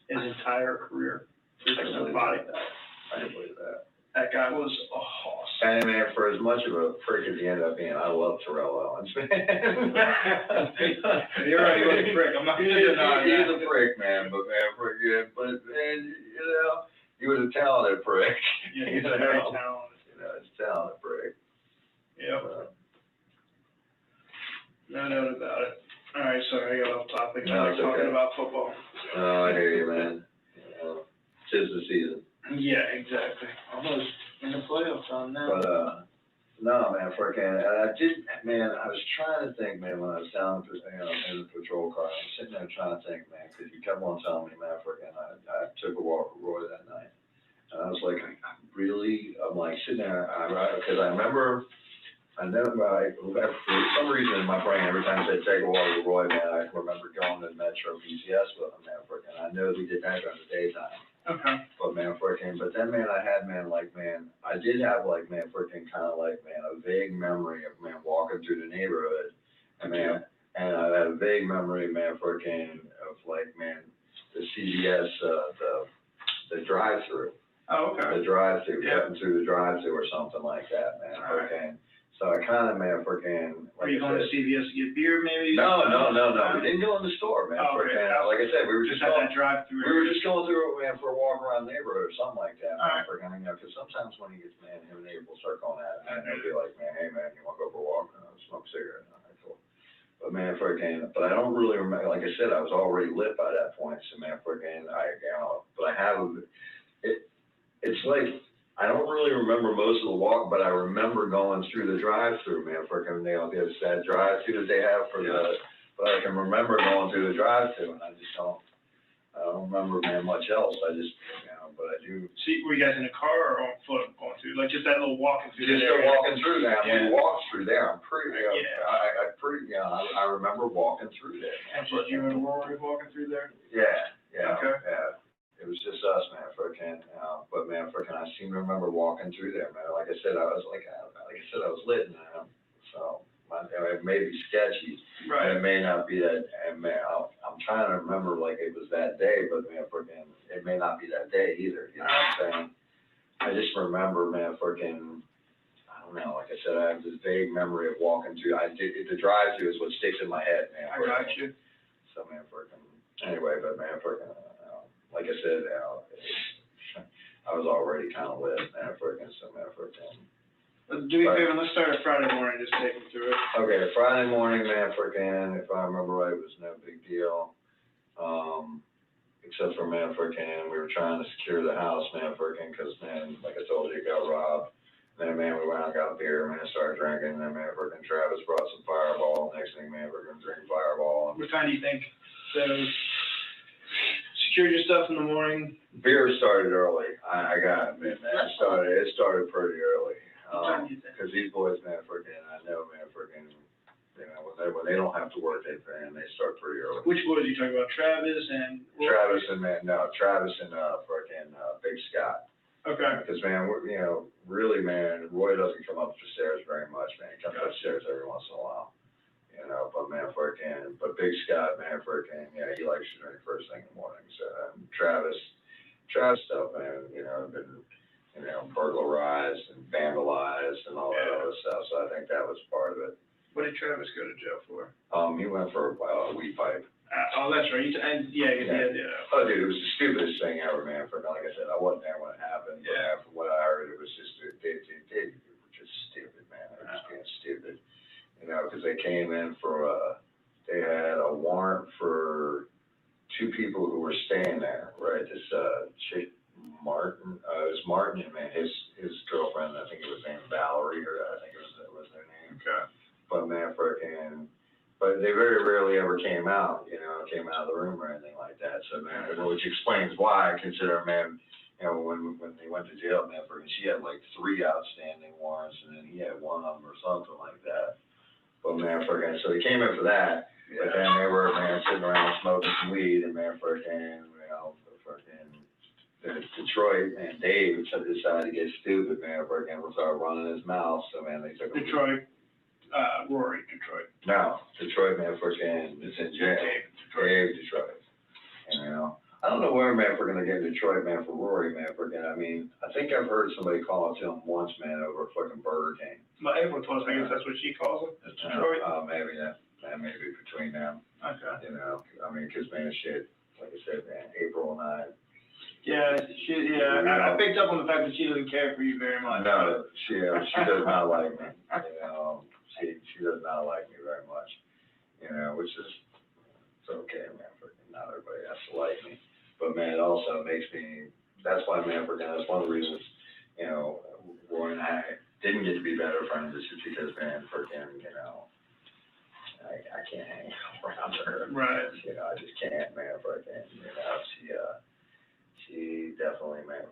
his entire career. 3% body fat. I can believe that. That guy was a hoss. Hey man, for as much of a prick as he ended up being, I love Terrell Owens, man. You're right, he was a prick. I'm not gonna deny that. He's a prick, man, but man, you know, he was a talented prick. Yeah, he's very talented. You know, he's a talented prick. Yep. No doubt about it. All right, sorry, I got off topic. No, it's talking okay. about football. Oh, I hear you, man. You know, 'tis the season. Yeah, exactly. Almost in the playoffs on now. But, no, man, I was trying to think, man, when I was down, in the patrol car, I was sitting there trying to think, man, because you kept on telling me, man, I took a walk with Roy that night. And I was like, I'm like sitting there, because I remember, for some reason in my brain, every time I said take a walk with Roy, man, I remember going to Metro PCS with him, man, and I know we did that during the daytime. Okay. But then, man, I did have, like, man, kind of like, man, a vague memory of, man, walking through the neighborhood, and I had a vague memory, man, of, like, man, the CVS, the drive-through. Oh, okay. The drive-through, Yeah. cutting through the drive-through or something like that, man, All right. So I kind of, man, Are you going to CVS to get beer, maybe? No. We didn't go in the store, man. Oh, okay. Like I said, we were just had going. that drive-through. We were just going through, man, for a walk around the neighborhood or something like that. All right. You know, because sometimes when he gets, man, him and Nate will start going at it, man, they'll be like, man, hey, man, you want to go for a walk? Smoke a cigarette. Cool. But, man, but I don't really remember, like I said, I was already lit by that point. So, man, but I have, it's like, I don't really remember most of the walk, but I remember going through the drive-through, man, there's that drive-through that they have but I can remember going through the drive-through, and I don't remember, man, much else. But I do. See, were you guys in a car or on foot going through? Like just that little walking through Just walking through there. Yeah. We walked through there. Yeah. I remember walking through there. And just you and Rory walking through there? Yeah. Okay. Yeah. It was just us, man, but man, I seem to remember walking through there, man. Like I said, I was lit, man. So it may be sketchy, Right. and it may not be that. And man, I'm trying to remember like it was that day, but man, it may not be that day either. You know what I'm saying? I just remember, man, I don't don't know, like I said, I have this vague memory of walking through, the drive-through is what sticks in my head, man. I got you. So, man, anyway, but man, like I said, I was already kind of lit, man, so, man, Let's do me a favor, let's start at Friday morning, just take me through it. Okay, Friday morning, man, if I remember right, it was no big deal. Except for, man, we were trying to secure the house, man, because, man, like I told you, it got robbed. Then, man, we went out and got a beer, man, started drinking, and then, man, Travis brought some Fireball. Next thing, man, we're gonna drink Fireball. What time do you think? So, secured your stuff in the morning? Beer started early. I got it, man. It started pretty early. What time do you think? Because these boys, man, I know, man, you know, when they don't have to work, they start pretty early. Which boys are you talking about, Travis and? Travis and Big Scott. Okay. Because, man, you know, really, man, Roy doesn't come up the stairs very much, man. He comes upstairs every once in a while. You know, but man, but Big Scott, man, yeah, he likes to drink first thing in the morning. So Travis stuff, man, you know, been, you know, burglarized and vandalized and all that other stuff. So I think that was part of it. What did Travis go to jail for? He went for a weed pipe. Oh, that's right. Yeah. Oh, dude, it was the stupidest thing ever, man. Like I said, I wasn't there when it happened. Yeah. But from what I heard, it was just they were just stupid, man. They were just being stupid. You know, because they came in they had a warrant for 2 people who were staying there, right? This chick, Martin, it was Martin, and man, his girlfriend, I think it was named Valerie, or I think it was their name. Okay. But man, but they very rarely ever came out of the room or anything like that. So man, which explains why I consider, man, you know, when they went to jail, man, she had like 3 outstanding warrants, and then he had 1 of them or something like that. But man, so they came in for that. Yeah. But then they were, man, sitting around smoking some weed, and man, you know, Detroit, man, Dave decided to get stupid, man, and started running his mouth. So man, they took him. Detroit. No, Detroit, man, it's in jail. Dave, Detroit. And, you know, I don't know where, man, if we're gonna get Detroit, man, for Rory, man, I mean, I think I've heard somebody call it to him once, man, over a fucking Burger King. My April told us, I guess that's what she calls him, Detroit. Maybe that, maybe between them. Okay. You know, I mean, cause man, shit, like I said, man, April and I. Yeah, I picked up on the fact that she doesn't care for you very much. No, she does not like me, you know. She does not like me very much, you know, which is, it's okay, man, not everybody has to like me. But man, it also makes me, that's why, man, that's one of the reasons, you know, Roy and I didn't get to be better friends, is just because, man, you know, I can't hang around her. Right. You know, I just can't, man, you know, she definitely, man,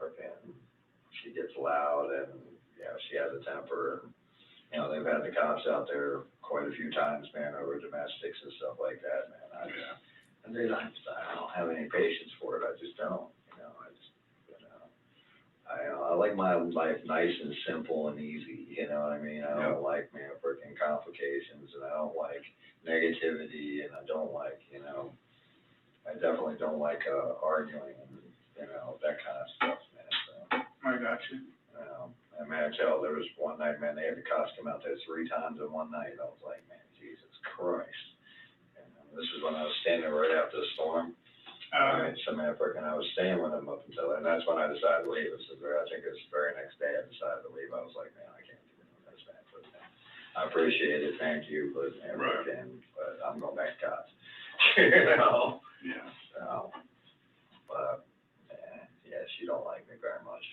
she gets loud, and, you know, she has a temper, and, you know, they've had the cops out there quite a few times, man, over domestics and stuff like that, man. I don't have any patience for it. I just don't, you know. I like my life nice and simple and easy, you know what I mean? I don't like, man, complications, and I don't like negativity, and I don't like, you know, I definitely don't like arguing and, you know, that kind of stuff, man. So, I got you. And man, there was one night, man, they had the cops come out there 3 times in one night. I was like, man, Jesus Christ. And this was when I was standing right after the storm. So man, I was staying with them up until, and that's when I decided to leave. I think it was the very next day I decided to leave. I was like, man, I can't do this, man. But, man, I appreciate it, thank you, but man, but I'm going back to cops. You know? Yeah. So, but yeah, she don't like me very much.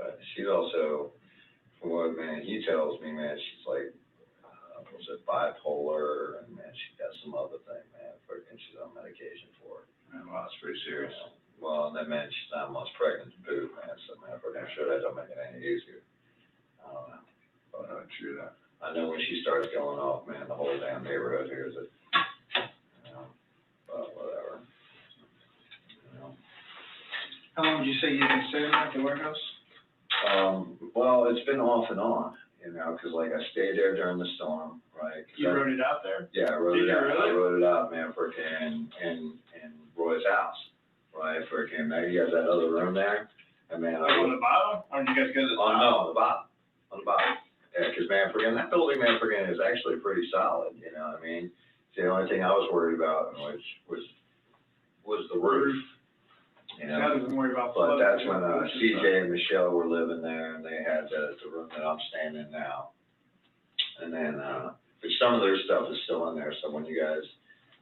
But she's also, from what, man, he tells me, man, she's like, was it bipolar, and man, she got some other thing, man, and she's on medication for it. Well, that's pretty serious. Well, and then, man, she's 9 months pregnant to boot, man, so, man, I'm sure that don't make it any easier. I don't know. But, true that. I know when she starts going off, man, the whole damn neighborhood hears it. You know, but whatever. You know. How long did you say you've been staying at the warehouse? Well, it's been off and on, you know, because like I stayed there during the storm, right? You wrote it out there? Yeah, I wrote Did it out. Really? I wrote it out, man, in Roy's house, right? Now he has that other room there, And man, Like on the bottom, or did you guys go to the top? no, on the bottom, Yeah, cause man, friggin', that building, man, friggin' is actually pretty solid, you know what I mean? See, the only thing I was worried about, was the roof. You know, I wasn't worried about but flooding. that's when, CJ and Michelle were living there, and they had the room that I'm staying in now. And then, but some of their stuff is still in there, so when you guys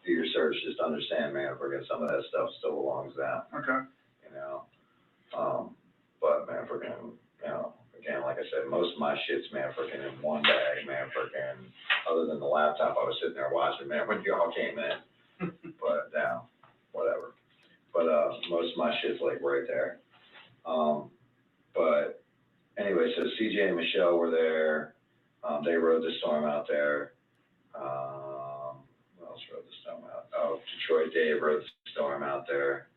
do your search, just understand, man, friggin', some of that stuff still belongs to them, Okay. you know? But man, friggin', you know, again, like I said, most of my shit's, man, friggin' in one bag, man, friggin', other than the laptop I was sitting there watching, man, when y'all came in. But, whatever. But, most of my shit's like right there. But anyway, so CJ and Michelle were there. They rode the storm out there. Who else rode the storm out? Oh, Detroit Dave rode the storm out there.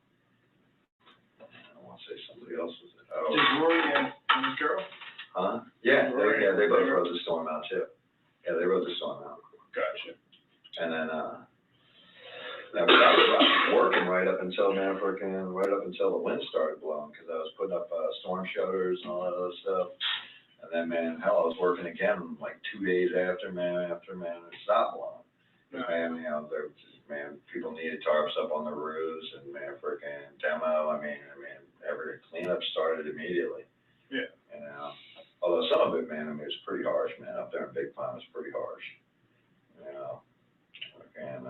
I want to say somebody else was it. Oh. Did Rory and this girl? Huh? Yeah, they both rode the storm out too. Yeah, they rode the storm out. Gotcha. And then, I was working right up until, man, right up until the wind started blowing, because I was putting up storm shutters and all that other stuff. And then, man, hell, I was working again like 2 days after, man, it stopped blowing. Man, you know, people needed tarps up on the roofs, and man, freaking demo. I mean, every cleanup started immediately. Yeah. You know, although some of it, man, it was pretty harsh, man. Up there in Big Pine, it was pretty harsh. You know, and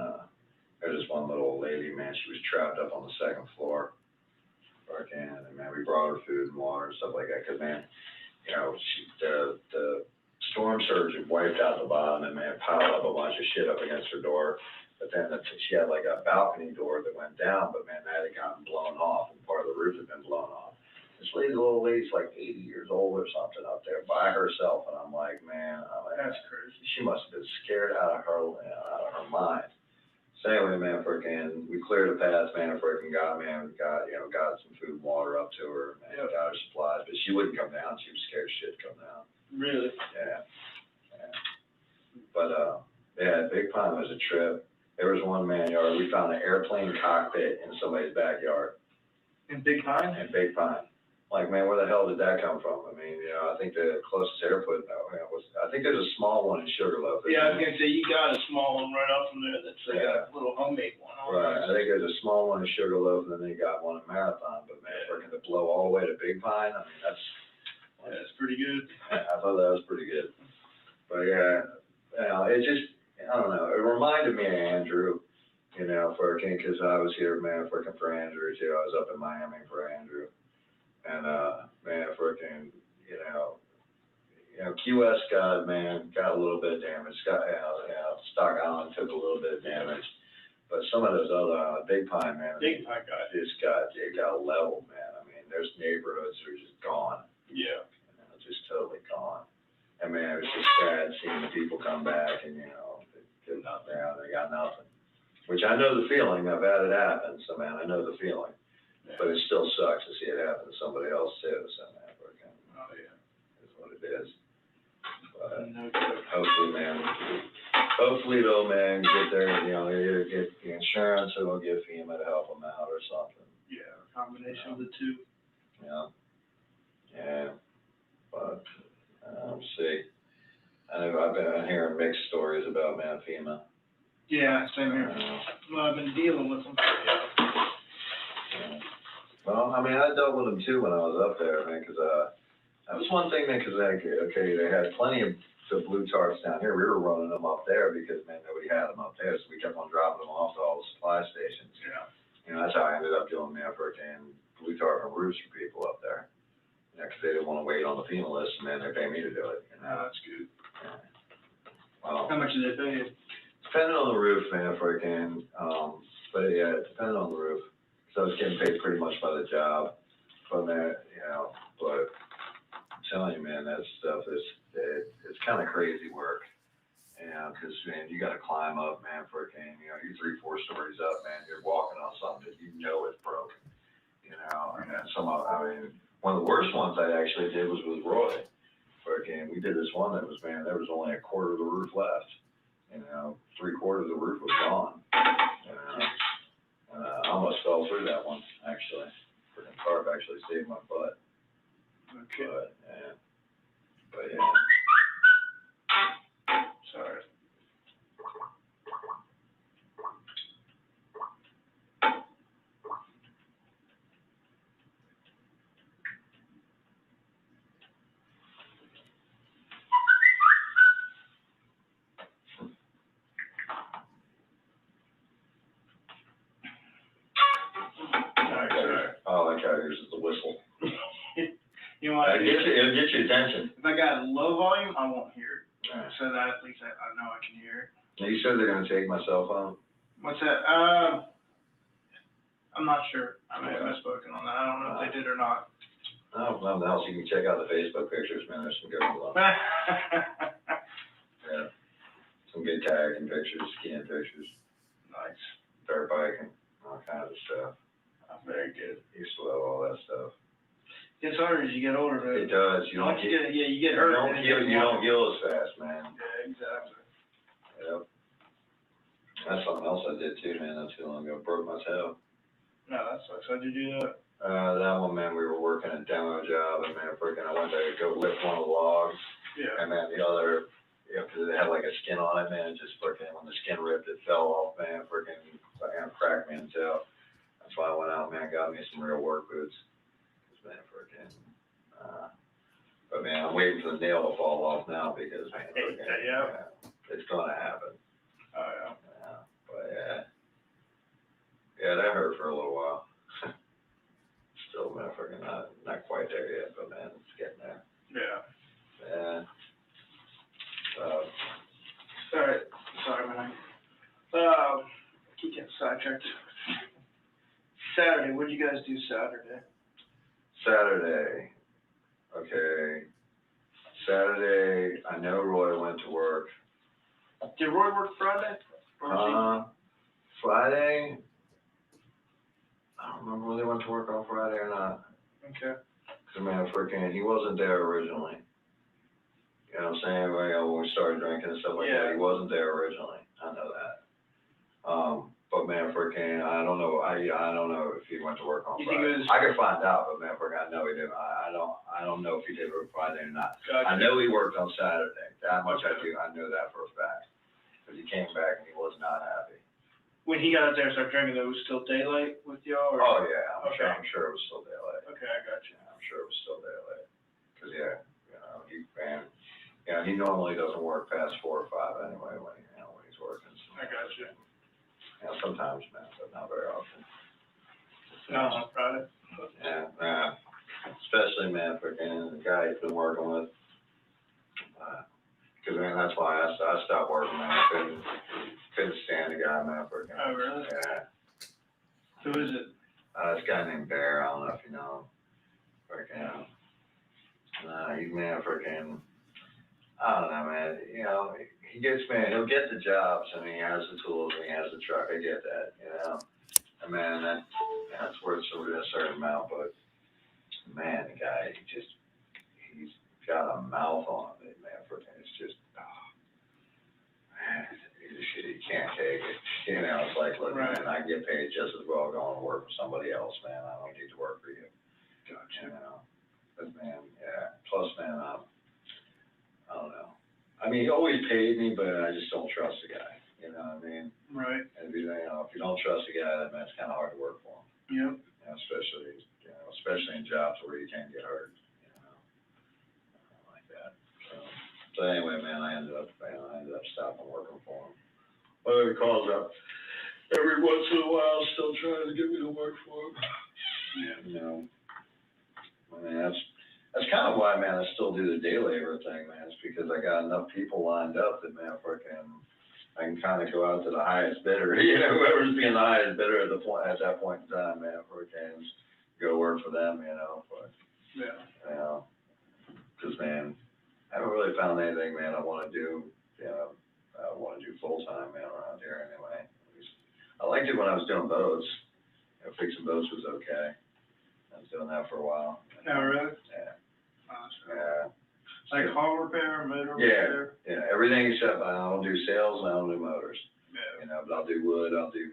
there's this one little old lady, man. She was trapped up on the second floor. And man, we brought her food and water and stuff like that. Cause man, you know, the storm surge had wiped out the bottom, and man, piled up a bunch of shit up against her door. But then she had like a balcony door that went down, but man, that had gotten blown off, and part of the roof had been blown off. This little lady's like 80 years old or something up there by herself, and I'm like, man, That's crazy. she must have been scared out of her mind. So anyway, man, freaking, we cleared a path, man, freaking got some food and water up to her, man, got her supplies, but she wouldn't come down. She was scared shit to come down. Really? Yeah. But, Big Pine was a trip. There was one man yard, we found an airplane cockpit in somebody's backyard. In Big Pine? In Big Pine. Like, man, where the hell did that come from? I mean, you know, I think the closest airport I think there's a small one in Sugarloaf. Yeah, I was gonna say, you got a small one right up from there that's like a little homemade one. Right, I think there's a small one in Sugarloaf, and then they got one in Marathon, but man, freaking to blow all the way to Big Pine, I mean, that's pretty good. I thought that was pretty good. But yeah, you know, it just, I don't know, it reminded me of Andrew, you know, cause I was here, man, freaking for Andrew too. I was up in Miami for Andrew. And, man, freaking, you know, Key West got a little bit of damage. Stock Island took a little bit of damage. But some of those other, Big Pine, man. Big Pine got it got leveled, man. I mean, there's neighborhoods that are just gone. Yeah. You know, just totally gone. And man, it was just sad seeing the people come back and, you know, they got nothing. Which I know the feeling. I've had it happen. So, man, I know the feeling. Yeah. But it still sucks to see it happen to somebody else too. So, man, is what it is. But hopefully they'll, man, get their, you know, either get the insurance or they'll get FEMA to help them out or something. Yeah, a combination of the two. Yeah. But we'll see. I know I've been hearing mixed stories about, man, FEMA. Yeah, same here. Well, I've been dealing with them. Well, I mean, I dealt with them too when I was up there, man, because that was one thing, man, because they had plenty of the blue tarps down here. We were running them up there because, man, nobody had them up there, so we kept on dropping them off to all the supply stations. Yeah. You know, that's how I ended up doing, man, freaking blue tarp and roofs for people up there. Yeah, because they didn't want to wait on the FEMA list, and man, they pay me to do it. You know? That's good. Yeah. Well, how much did they pay you? Depending on the roof, man, freaking, but yeah, depending on the roof. So I was getting paid pretty much by the job, but man, you know, but I'm telling you, man, that stuff it's kind of crazy work, you know, because, man, you got to climb up, man, freaking, you know, you're 3-4 stories up, man, you're walking on something that you know is broken, you know, and then one of the worst ones I actually did was with Roy, freaking, we did this one that was, man, there was only a quarter of the roof left, you know, 3/4 of the roof was gone, you know. I almost fell through that one, actually. Freaking tarp actually saved my butt. Okay. But yeah. Sorry. Sorry. Oh, I got yours is the whistle. You want It'll get your attention. If I got low volume, I won't hear it. Alright. So that at least I know I can hear. Now, you said they're gonna take my cell phone? What's that? I'm not sure. I may have misspoken on that. I don't know if they did or not. Oh, well, else you can check out the Facebook pictures, man, there's some good ones. Yeah. Some good tagging pictures, skiing pictures, Nice. dirt biking, all kinds of stuff. Very good. Used to love all that stuff. It's harder as you get older, though. It does, you don't Once you get, get, you get hurt. you don't heal as fast, man. Yeah, exactly. Yep. That's something else I did too, man, not too long ago, broke my toe. No, that sucks. How'd you do that? That one, man, we were working a demo job, and man, freaking, I went to go lift one of the logs, Yeah. and then the other, you know, 'cause it had like a skin on it, man, it just freaking, when the skin ripped, it fell off, man, freaking, cracked me in the toe. That's why I went out, man, got me some real work boots. 'Cause, man, freaking, but man, I'm waiting for the nail to fall off now, because, man, freaking, Yeah. it's gonna happen. Oh, yeah. Yeah, but yeah, that hurt for a little while. Still, man, freaking not quite there yet, but man, it's getting there. Yeah. Yeah. Alright, sorry, man. Keep getting sidetracked. Saturday, what'd you guys do Saturday? Saturday, okay. Saturday, I know Roy went to work. Did Roy work Friday? Or was Friday, I don't remember whether he went to work on Friday or not. he? Okay. 'Cause man, freaking, he wasn't there originally. You know what I'm saying? When we started drinking and stuff like Yeah. that, he wasn't there originally. I know that. But man, freaking, I don't know. I don't know if he went to work on You Friday. think it was- I could find out, but man, freaking, I know he did. I don't know if he did work Friday or not. Gotcha. I know he worked on Saturday. That much I Okay. do. I know that for a fact. Because he came back and he was not happy. When he got out there and started drinking, it was still daylight with y'all? Or? Oh yeah, Okay. I'm sure it was still daylight. Okay, I got you. Yeah, I'm sure it was still daylight. 'Cause yeah, he normally doesn't work past 4 or 5 anyway when he's working. So, I got you. sometimes, man, but not very often. No, on Friday. Yeah, especially, man, freaking the guy he's been working with. 'Cause man, that's why I stopped working, man. I couldn't stand the guy, man, freaking. Oh, really? Yeah. Who is it? This guy named Bear, I don't know if you know him. Freaking, he's, man, freaking, I don't know, man, you know, he gets, man, he'll get the jobs, and he has the tools, and he has the truck, I get that, you know? And man, that's worth a certain amount, but, man, the guy, he's got a mouth on it, man, freaking, it's just, man, you can't take it, you know, it's like, look, Right. man, I get paid just as well going to work for somebody else, man, I don't need to work for you. Gotcha. You know, but man, yeah, plus, man, I don't know. I mean, he always paid me, but I just don't trust the guy, you know what I mean? Right. And if you don't trust the guy, then it's kind of hard to work for him, Yep. you know, especially in jobs where you can't get hurt, you know, like that. So anyway, man, I ended up stopping working for him. Well, he calls up every once in a while, still trying to get me to work for him. Yeah. You know, I mean, that's kind of why, man, I still do the day labor thing, man. It's because I got enough people lined up that, man, I can kind of go out to the highest bidder, you know, whoever's being the highest bidder at that point in time, man, go work for them, you know, Yeah. you know, because, man, I haven't really found anything, man, I want to do, you know, I want to do full-time, man, around here anyway. I liked it when I was doing boats. You know, fixing boats was okay. I was doing that for a while. Oh, really? Yeah. Awesome. Yeah. Like hull repair, motor Yeah. repair? Yeah, everything except I don't do sales and I don't do motors. Yeah. You know, but I'll do wood, I'll do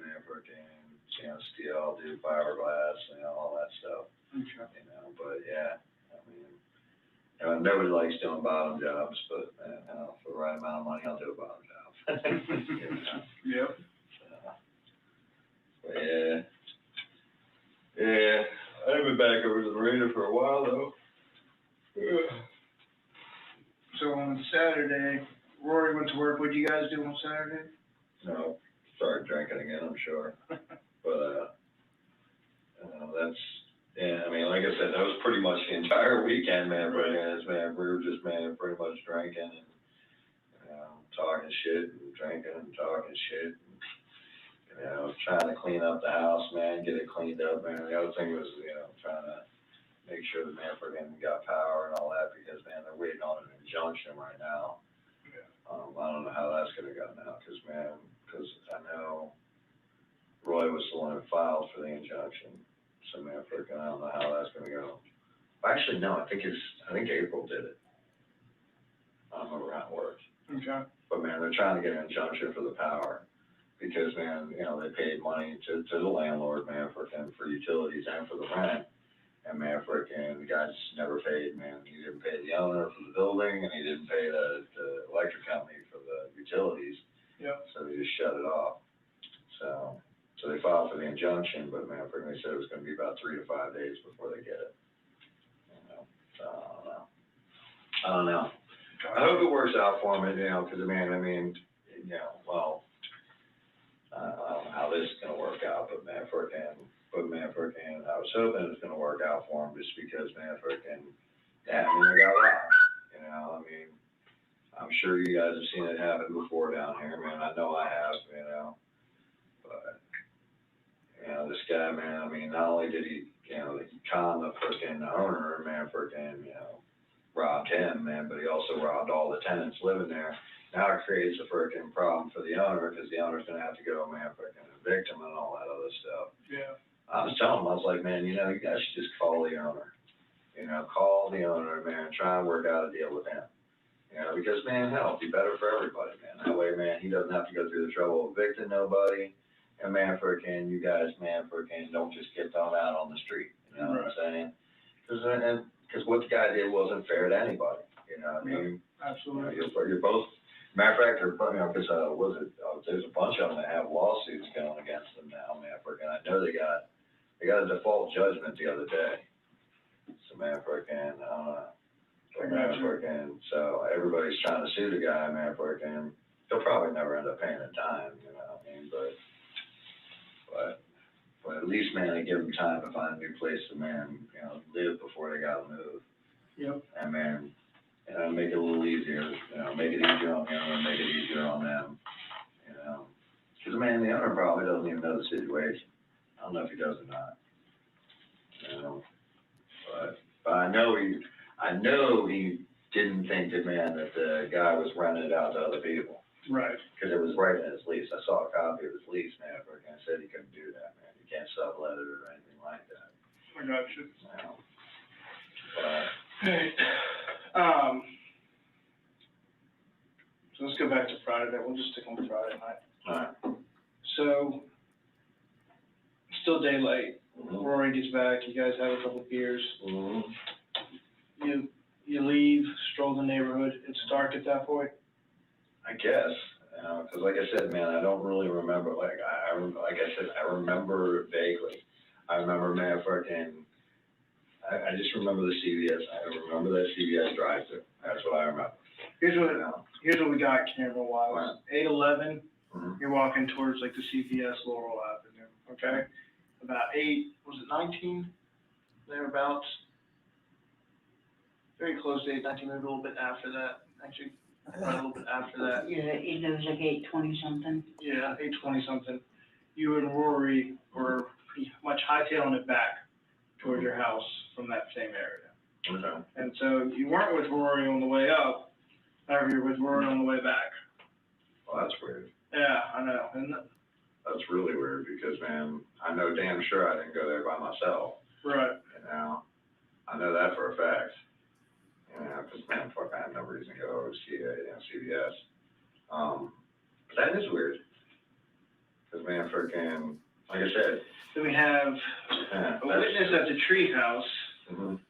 steel, I'll do fiberglass, you know, all that stuff. Okay. You know, but yeah, I mean, Nobody likes doing bottom jobs, but, for the right amount of money, I'll do a bottom job. You know? Yep. But yeah, I haven't been back over to the marina for a while though. So on Saturday, Rory went to work. What did you guys do on Saturday? No, started drinking again, I'm sure. But, that's, yeah, I mean, like I said, that was pretty much the entire weekend, man, but man, we were just, man, pretty much drinking and, talking shit and drinking and talking shit. And, trying to clean up the house, man, get it cleaned up, man. The other thing was, trying to make sure the Manford got power and all that, because, man, they're waiting on an injunction right now. I don't know how that's gonna go now, cause I know Roy was the one who filed for the injunction. So Manford, I don't know how that's gonna go. Actually, no, I think April did it. I don't remember how it worked. Okay. But, man, they're trying to get an injunction for the power. Because, man, they paid money to the landlord, man, for utilities and for the rent. And, man, the guy just never paid, man. He didn't pay the owner for the building, and he didn't pay the electric company for the utilities. Yep. So they just shut it off. So they filed for the injunction, but, man, they said it was gonna be about 3 to 5 days before they get it. So I don't know. I hope it works out for him, because, man, I don't know how this is gonna work out, but I was hoping it was gonna work out for him, just because they got robbed, I'm sure you guys have seen it happen before down here, man, I know I have, but, this guy, man, not only did he, he conned the frickin' owner, man, robbed him, man, but he also robbed all the tenants living there. Now it creates a frickin' problem for the owner, because the owner's gonna have to go, man, evict him and all that other stuff. Yeah. I was telling him, I was like, man, you guys should just call the owner. Call the owner, man, try and work out a deal with him. Because, man, hell, it'd be better for everybody, man. That way, man, he doesn't have to go through the trouble of evicting nobody. And, man, you guys, man, don't just get thrown out on the street. You know what I'm saying? Because what the guy did wasn't fair to anybody. You know what I mean? Absolutely. You're both. Matter of fact, there's a bunch of them that have lawsuits going against them now, man. And I know they got a default judgment the other day. So, man, so everybody's trying to sue the guy, man, he'll probably never end up paying a dime, you know what I mean? But at least, man, they give them time to find a new place to, man, live before they gotta move. Yep. And, man, make it a little easier, make it easier on the owner, make it easier on them, Because, man, the owner probably doesn't even know the situation. I don't know if he does or not, But I know he didn't think that, man, that the guy was renting it out to other people. Right. Because it was right in his lease. I saw a copy of his lease, man, but I said he couldn't do that, man. You can't sublet it or anything like that. I got you. But, Hey, so let's go back to Friday night. We'll just stick on Friday night. alright. So, still daylight. Mhm. Rory gets back. You guys have a couple beers. Mhm. You leave, stroll the neighborhood. It's dark at that point. I guess, because like I said, man, I don't really remember, like I remember vaguely. I remember, man, I just remember the CVS. I remember that CVS drive-thru. That's what I remember. Here's what we got camera-wise. 8:11. Mhm. You're walking towards like the CVS Laurel Avenue. Okay. About 19? Thereabouts. Very close to 8:19, maybe a little bit after that. Actually, right a little bit after that. Yeah, it was like 8:20 something. Yeah, 8:20 something. You and Rory were pretty much hightailing it back towards your house from that same area. Okay. And so you weren't with Rory on the way up, however, you're with Rory on the way back. Well, that's weird. Yeah, I know, isn't it? That's really weird because, man, I know damn sure I didn't go there by myself. Right. I know that for a fact. Because, man, fuck, I have no reason to go over to CVS. But that is weird. Because, man, like I said. Then we have a witness at the treehouse Mhm.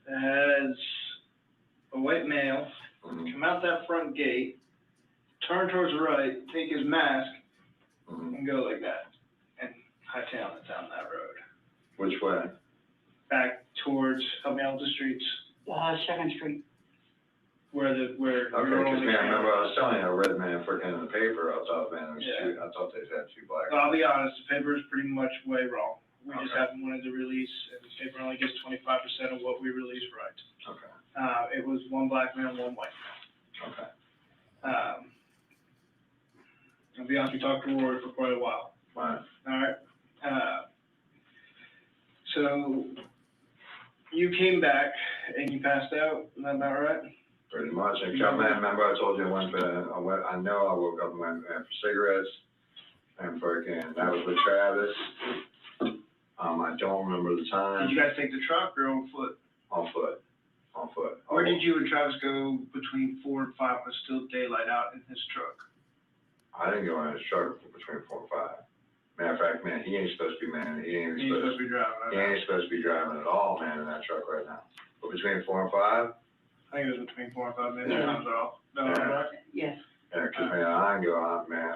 that has a white male, come out that front gate, turn towards the right, take his mask, and go like that, and hightail it down that road. Which way? Back towards, help me out with the streets, Second Street. where. Okay, because man, I remember I was telling you, I read man freaking in the paper, I thought, man, it was two, I thought they had two black. I'll be honest, the paper is pretty much way wrong. We just Okay. haven't wanted to release, and the paper only gets 25% of what we release right. Okay, It was one black man, one white man. okay. I'll be honest, we talked to Rory for quite a while. Fine. Alright, so you came back and you passed out, is that about right? Pretty much. And man, remember I told you I know I woke up and went for cigarettes and freaking, that was with Travis. I don't remember the time. Did you guys take the truck or on foot? On foot. Where did you and Travis go between 4 and 5 when it's still daylight out in his truck? I didn't go in his truck between 4 and 5. Matter of fact, man, he ain't supposed to be, man, he ain't He's supposed to be driving, he ain't supposed to be driving at all, man, in that truck right now. But between 4 and 5, I think it was between 4 and 5, maybe times are off. No, Yeah. right? Yes. yeah, 'cause man, I go out, man,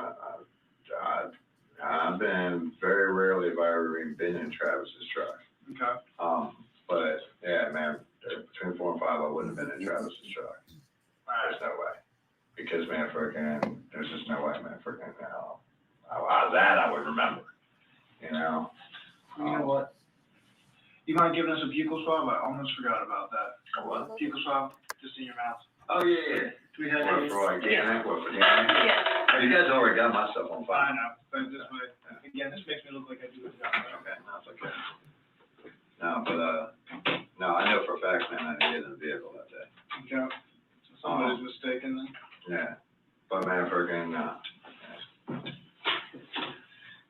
I've been very rarely have I ever even been in Travis's truck. Okay. But yeah, man, between 4 and 5, I wouldn't have been in Travis's truck. There's no way. Because man, freaking, there's just no way, man, freaking, that I would remember, you know? You know what? You mind giving us a buccal swab? I almost forgot about that. What? Buccal swab, just in your mouth. Oh, yeah. Do we have For any? like DNA, what, for DNA? Yeah. Oh, you guys already got my stuff on I file. know, but this way, again, this makes me look like I do a job. Okay, no, it's okay. No, but, no, I know for a fact, man, I didn't get in the vehicle that day. Okay. Somebody's mistaken then. Yeah, but man, freaking,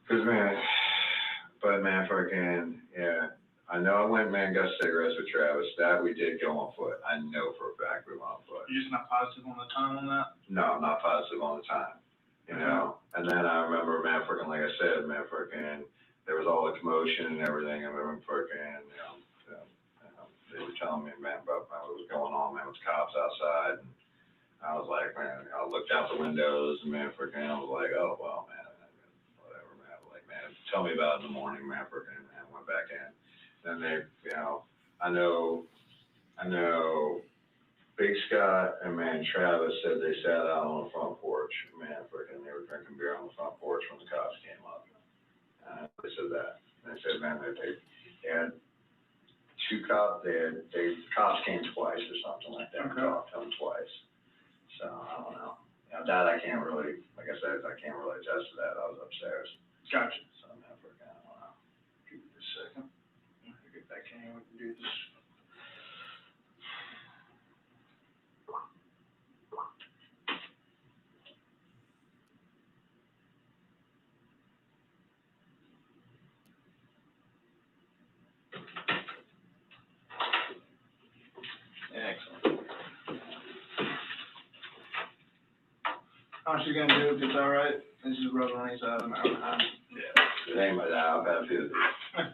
cause man, freaking, yeah, I know I went, man, got cigarettes with Travis, that we did go on foot, I know for a fact we went on foot. You're just not positive on the time on that? No, I'm not positive on the time, you know, and then I remember, man, freaking, like I said, man, freaking, there was all the commotion and everything, I remember freaking, they were telling me, man, about what was going on, man, with the cops outside, and I was like, man, I looked out the windows, and man, freaking, I was like, oh, well, man, whatever, man, like, man, tell me about it in the morning, man, freaking, and went back in. Then they, I know Big Scott and man, Travis said they sat out on the front porch, man, freaking, they were drinking beer on the front porch when the cops came up. They said that. And they said, man, they had two cops, cops came twice or something like that, Okay. talked to them twice. So, I don't know. That I can't really, like I said, I can't really attest to that, I was upstairs. Gotcha. So, man, freaking, I don't know. Give me a second. I'll get back in here, we can do this. Excellent. How much you gonna do if it's all right? This is rubbing on his side of the mouth. Yeah. It ain't my, I've had a few of these.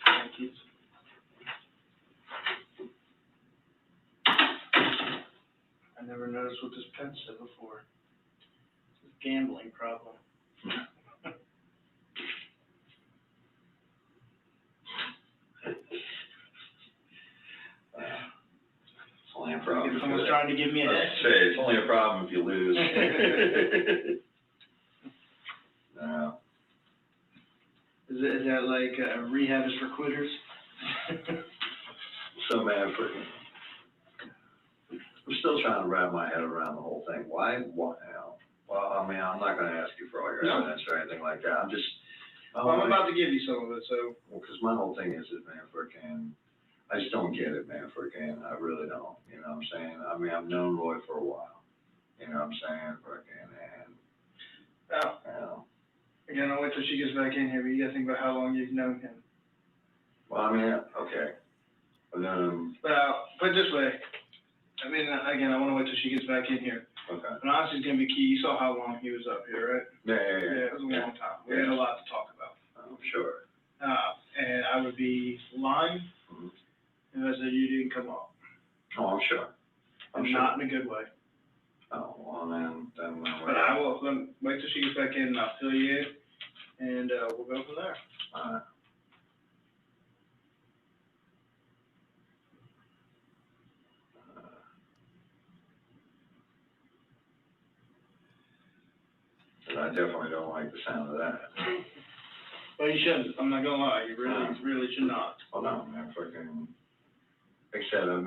Thank you. I never noticed what this pen said before. It's a gambling problem. It's only a problem. If someone's trying to give me a head. Say, it's only a problem if you lose. No. Is that like rehab is for quitters? So man, I'm still trying to wrap my head around the whole thing. Why, well, I mean, I'm not gonna ask you for all your No. evidence or anything like that. I'm just. Well, I'm about to give you some of it, so. Well, cause my whole thing is that, man, freaking, I just don't get it, man, freaking, I really don't, you know what I'm saying? I mean, I've known Roy for a while, you know what I'm saying, freaking, and, Now, you know. again, I'll wait till she gets back in here, but you gotta think about how long you've known him. Well, I mean, okay, Put it this way, I mean, again, I wanna wait till she gets back in here. Okay. And honestly, it's gonna be key, you saw how long he was up here, right? Yeah. It was a long time, we had a lot to talk about. I'm sure. And I would be lying Mhm. if I said you didn't come up, Oh, I'm sure. I'm and sure. not in a good way. Oh, well, then. But I will, wait till she gets back in and I'll fill you in, and, we'll go from there. Alright. I definitely don't like the sound of that. Well, you shouldn't, I'm not gonna lie, you really should not. Oh, no, man, freaking, like I said, I've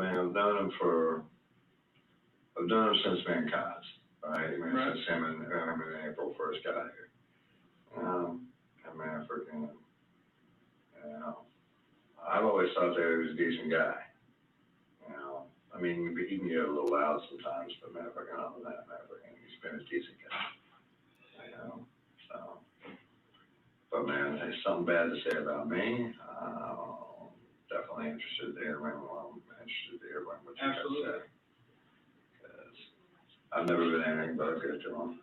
known him since mankind, right? I mean, Right. since him and April first got here. And man, freaking, you know, I've always thought that he was a decent guy. You know, I mean, he can get a little loud sometimes, but man, freaking other than that, man, freaking, he's been a decent guy. You know, so. But man, there's something bad to say about me. Definitely interested to hear what you got to say. Because I've never been anything but good to him.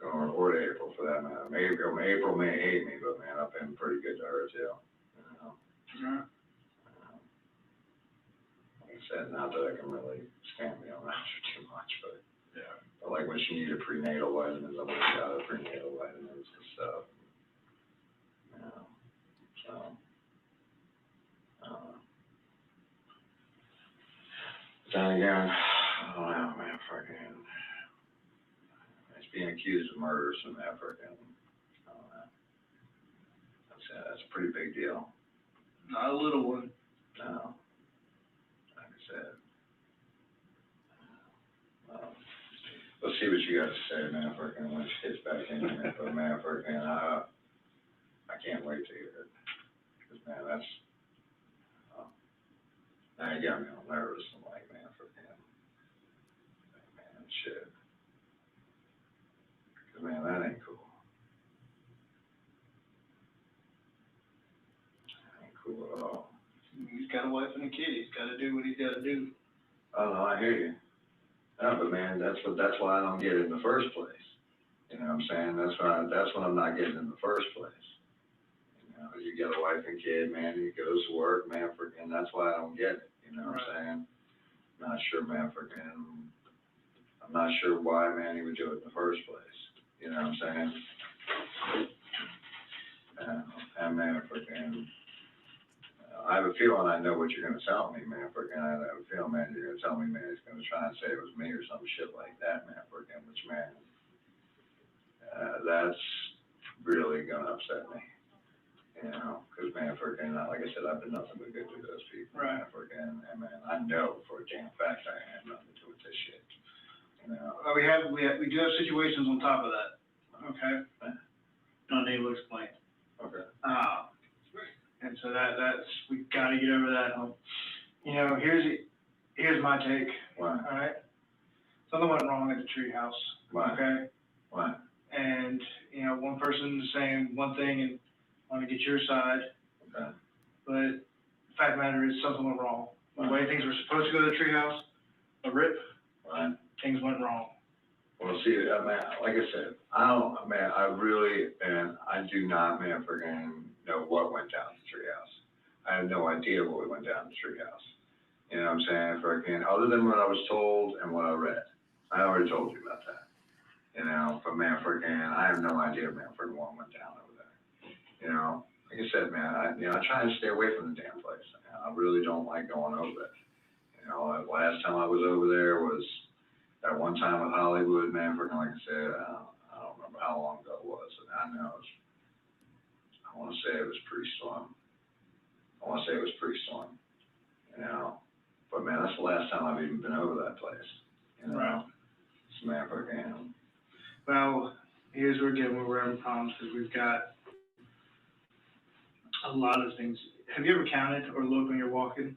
Or to April for that matter. April may hate me, but man, I've been pretty good to her too. You know? Right. Like I said, not that I can really stand me around her too much, but Yeah. but like when she needed prenatal vitamins, I went and got her prenatal vitamins and stuff. You know, so, then again, I don't know, man, freaking, he's being accused of murder, some that freaking, I don't know. That's a pretty big deal. Not a little one. No, like I said. Let's see what you got to say, man, freaking, when she gets back in here, but man, freaking, I can't wait to hear it. Because, man, that's, now you got me all nervous. I'm like, man, freaking, man, shit. Because, man, that ain't cool. That ain't cool at all. He's got a wife and a kid, he's gotta do what he's gotta do. Oh, no, I hear you. No, but man, that's why I don't get it in the first place. You know what I'm saying? That's what I'm not getting in the first place. You know, you get a wife and kid, man, he goes to work, man, freaking, that's why I don't get it. You know what I'm saying? Not sure, man, freaking, I'm not sure why, man, he would do it in the first place. You know what I'm saying? And man, freaking, I have a feeling I know what you're gonna tell me, man, freaking, I have a feeling, man, you're gonna tell me, man, he's gonna try and say it was me or some shit like that, man, freaking, which, man, that's really gonna upset me. You know, because, man, freaking, like I said, I've been nothing but good to those people. Right. Man, freaking, and man, I know for a damn fact I have nothing to do with this shit. You know. We do have situations on top of that, okay? Not able to explain. Okay. And so that's, we gotta get over that hump. You know, here's my take, Why? all right? Something went wrong at the treehouse, Why? okay? Why? And, you know, one person is saying one thing and want to get your side, Okay. but the fact of the matter is something went wrong. The way things were supposed to go to the treehouse, a rip, Why? things went wrong. Well, see, man, like I said, I really, and I do not, man, freaking know what went down the treehouse. I have no idea what went down the treehouse. You know what I'm saying? Freaking, other than what I was told and what I read. I already told you about that. You know, but man, freaking, I have no idea, man, freaking what went down over there. You know, like I said, man, I try and stay away from the damn place. I really don't like going over there. You know, the last time I was over there was that one time with Hollywood, man, freaking, like I said, I don't remember how long ago it was. And I know I want to say it was pre-storm. You know, but man, that's the last time I've even been over that place. You know, Right. It's man, freaking. Well, here's where again we're having problems because we've got a lot of things. Have you ever counted or looked when you're walking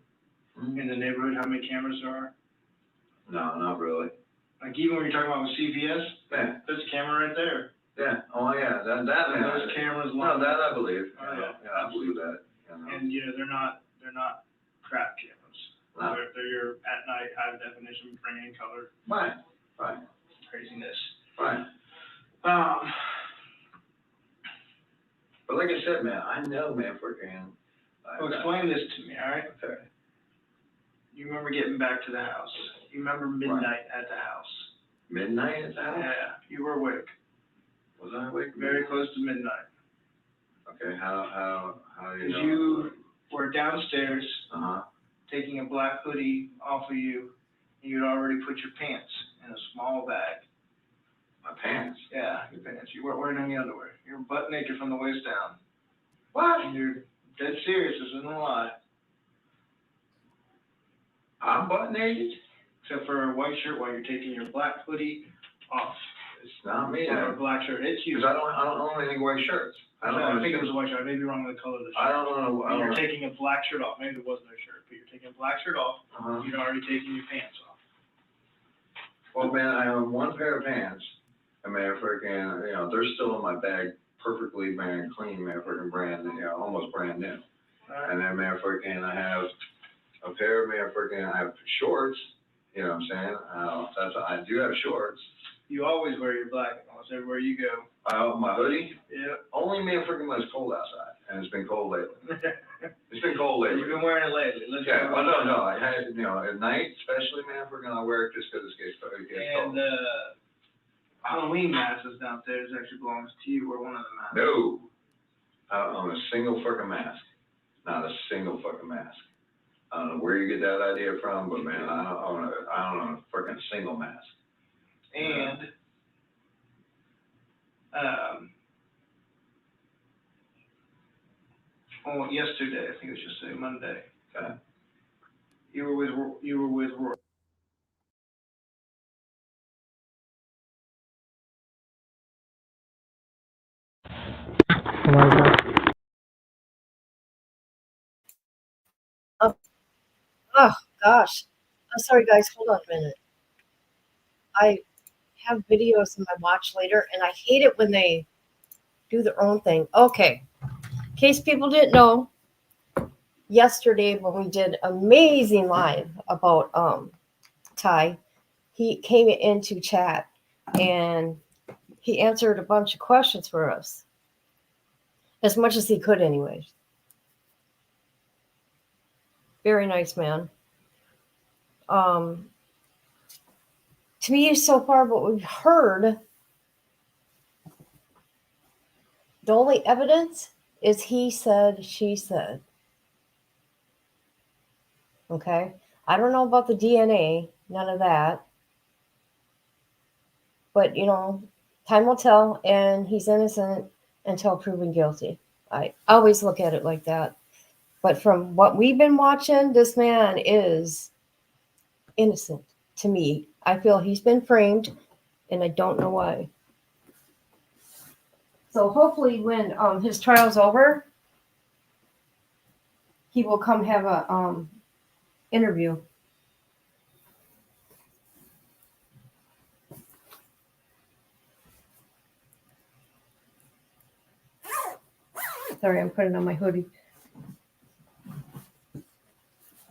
in the neighborhood how many cameras there are? No, not really. Like even when you're talking about with CVS, Yeah. there's a camera right there. Yeah. Oh yeah. That man. Those cameras. No, that I believe. Oh, yeah. Yeah, I believe that. You know. And you know they're not crap cameras. No. They're your at night, high definition, bring in color Fine. craziness. But like I said, man, I know, man, freaking. Well, explain this to me, all right? Okay. You remember getting back to the house. You remember midnight at the house. Midnight at the house? Yeah, you were awake. Was I awake? Very close to midnight. Okay, how do you Because know? you were downstairs Uh-huh. taking a black hoodie off of you, and you'd already put your pants in a small bag. My pants? Yeah, your pants. You weren't wearing any underwear. You were butt naked from the waist down. What? And you're dead serious, this isn't a lie. I'm butt naked? Except for a white shirt while you're taking your black hoodie off. It's not me. Or a black shirt. It's you. Because I don't own any white shirts. I think it was a white shirt. I may be wrong with the color of the shirt. I don't know. But you're taking a black shirt off. Maybe it wasn't a shirt, but you're taking a black shirt off. Uh-huh. You'd already taken your pants off. Well, man, I own one pair of pants. And man, freaking, they're still in my bag, perfectly, man, clean, man, freaking brand, almost brand new. Alright. And then, man, freaking, I have a pair of, man, freaking, I have shorts. You know what I'm saying? I do have shorts. You always wear your black almost everywhere you go. I have my hoodie. Yeah. Only, man, freaking when it's cold outside. And it's been cold lately. It's been cold lately. You've been wearing it lately. Yeah, well, no, I had, at night, especially, man, freaking, I wear it just because it gets cold. And Halloween masks downstairs actually belongs to you, or one of the masks. No. I don't own a single freaking mask. Not a single fucking mask. I don't know where you get that idea from, but man, I don't own a freaking single mask. And, yesterday, I think it was yesterday, Monday. Okay. You were with Roy. Oh gosh. I'm sorry guys, hold on a minute. I have videos in my watch later and I hate it when they do their own thing. Okay. In case people didn't know, yesterday when we did amazing live about Ty, he came into chat and he answered a bunch of questions for us. As much as he could anyways. Very nice man. To me, so far, what we've heard, the only evidence is he said, she said. Okay? I don't know about the DNA, none of that. But, time will tell, and he's innocent until proven guilty. I always look at it like that. But from what we've been watching, this man is innocent to me. I feel he's been framed, and I don't know why. So hopefully when his trial's over, he will come have a interview. Sorry, I'm putting on my hoodie.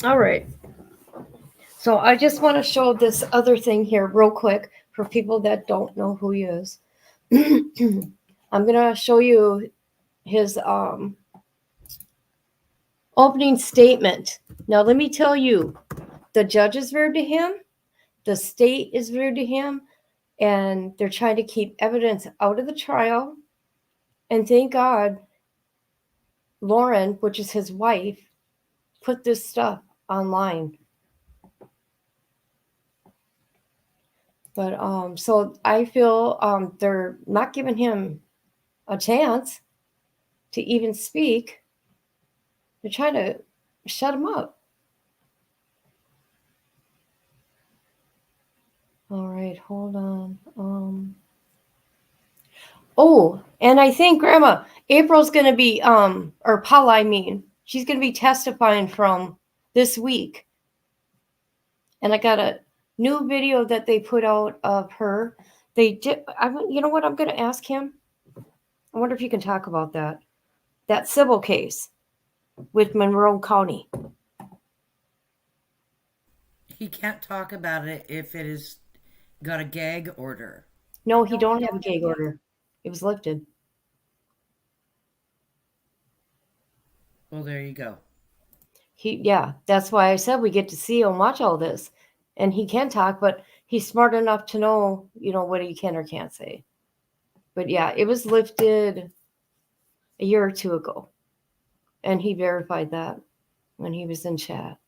All right. So I just want to show this other thing here real quick for people that don't know who he is. I'm going to show you his opening statement. Now, let me tell you, the judge is rude to him. The state is rude to him. And they're trying to keep evidence out of the trial. And thank God, Lauren, which is his wife, put this stuff online. But so I feel they're not giving him a chance to even speak. They're trying to shut him up. All right, hold on. Oh, and I think Grandma April's going to be or Paula, I mean, she's going to be testifying from this week. And I got a new video that they put out of her. They did. You know what? I'm going to ask him. I wonder if you can talk about that civil case with Monroe County. He can't talk about it if it has got a gag order. No, he don't have a gag order. It was lifted. Well, there you go. Yeah, that's why I said we get to see and watch all this. And he can talk, but he's smart enough to know, what he can or can't say. But yeah, it was lifted a year or two ago. And he verified that when he was in chat.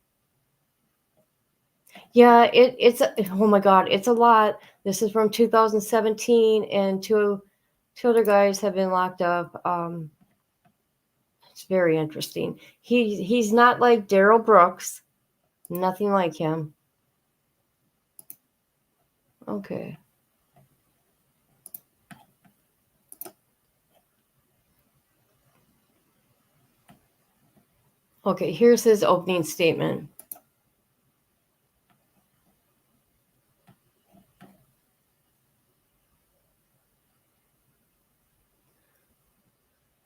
Yeah, oh my God, it's a lot. This is from 2017, and two other guys have been locked up. It's very interesting. He's not like Daryl Brooks, nothing like him. Okay. Okay, here's his opening statement.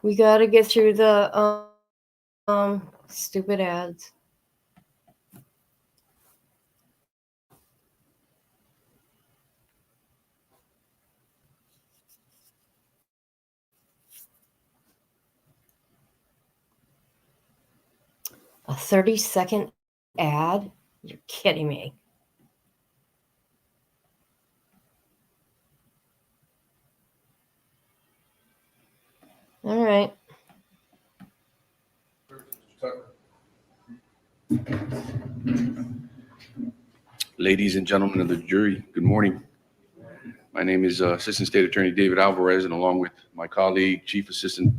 We got to get through the stupid ads. A 30-second ad? You're kidding me. All right. Ladies and gentlemen of the jury, good morning. My name is Assistant State Attorney David Alvarez, and along with my colleague, Chief Assistant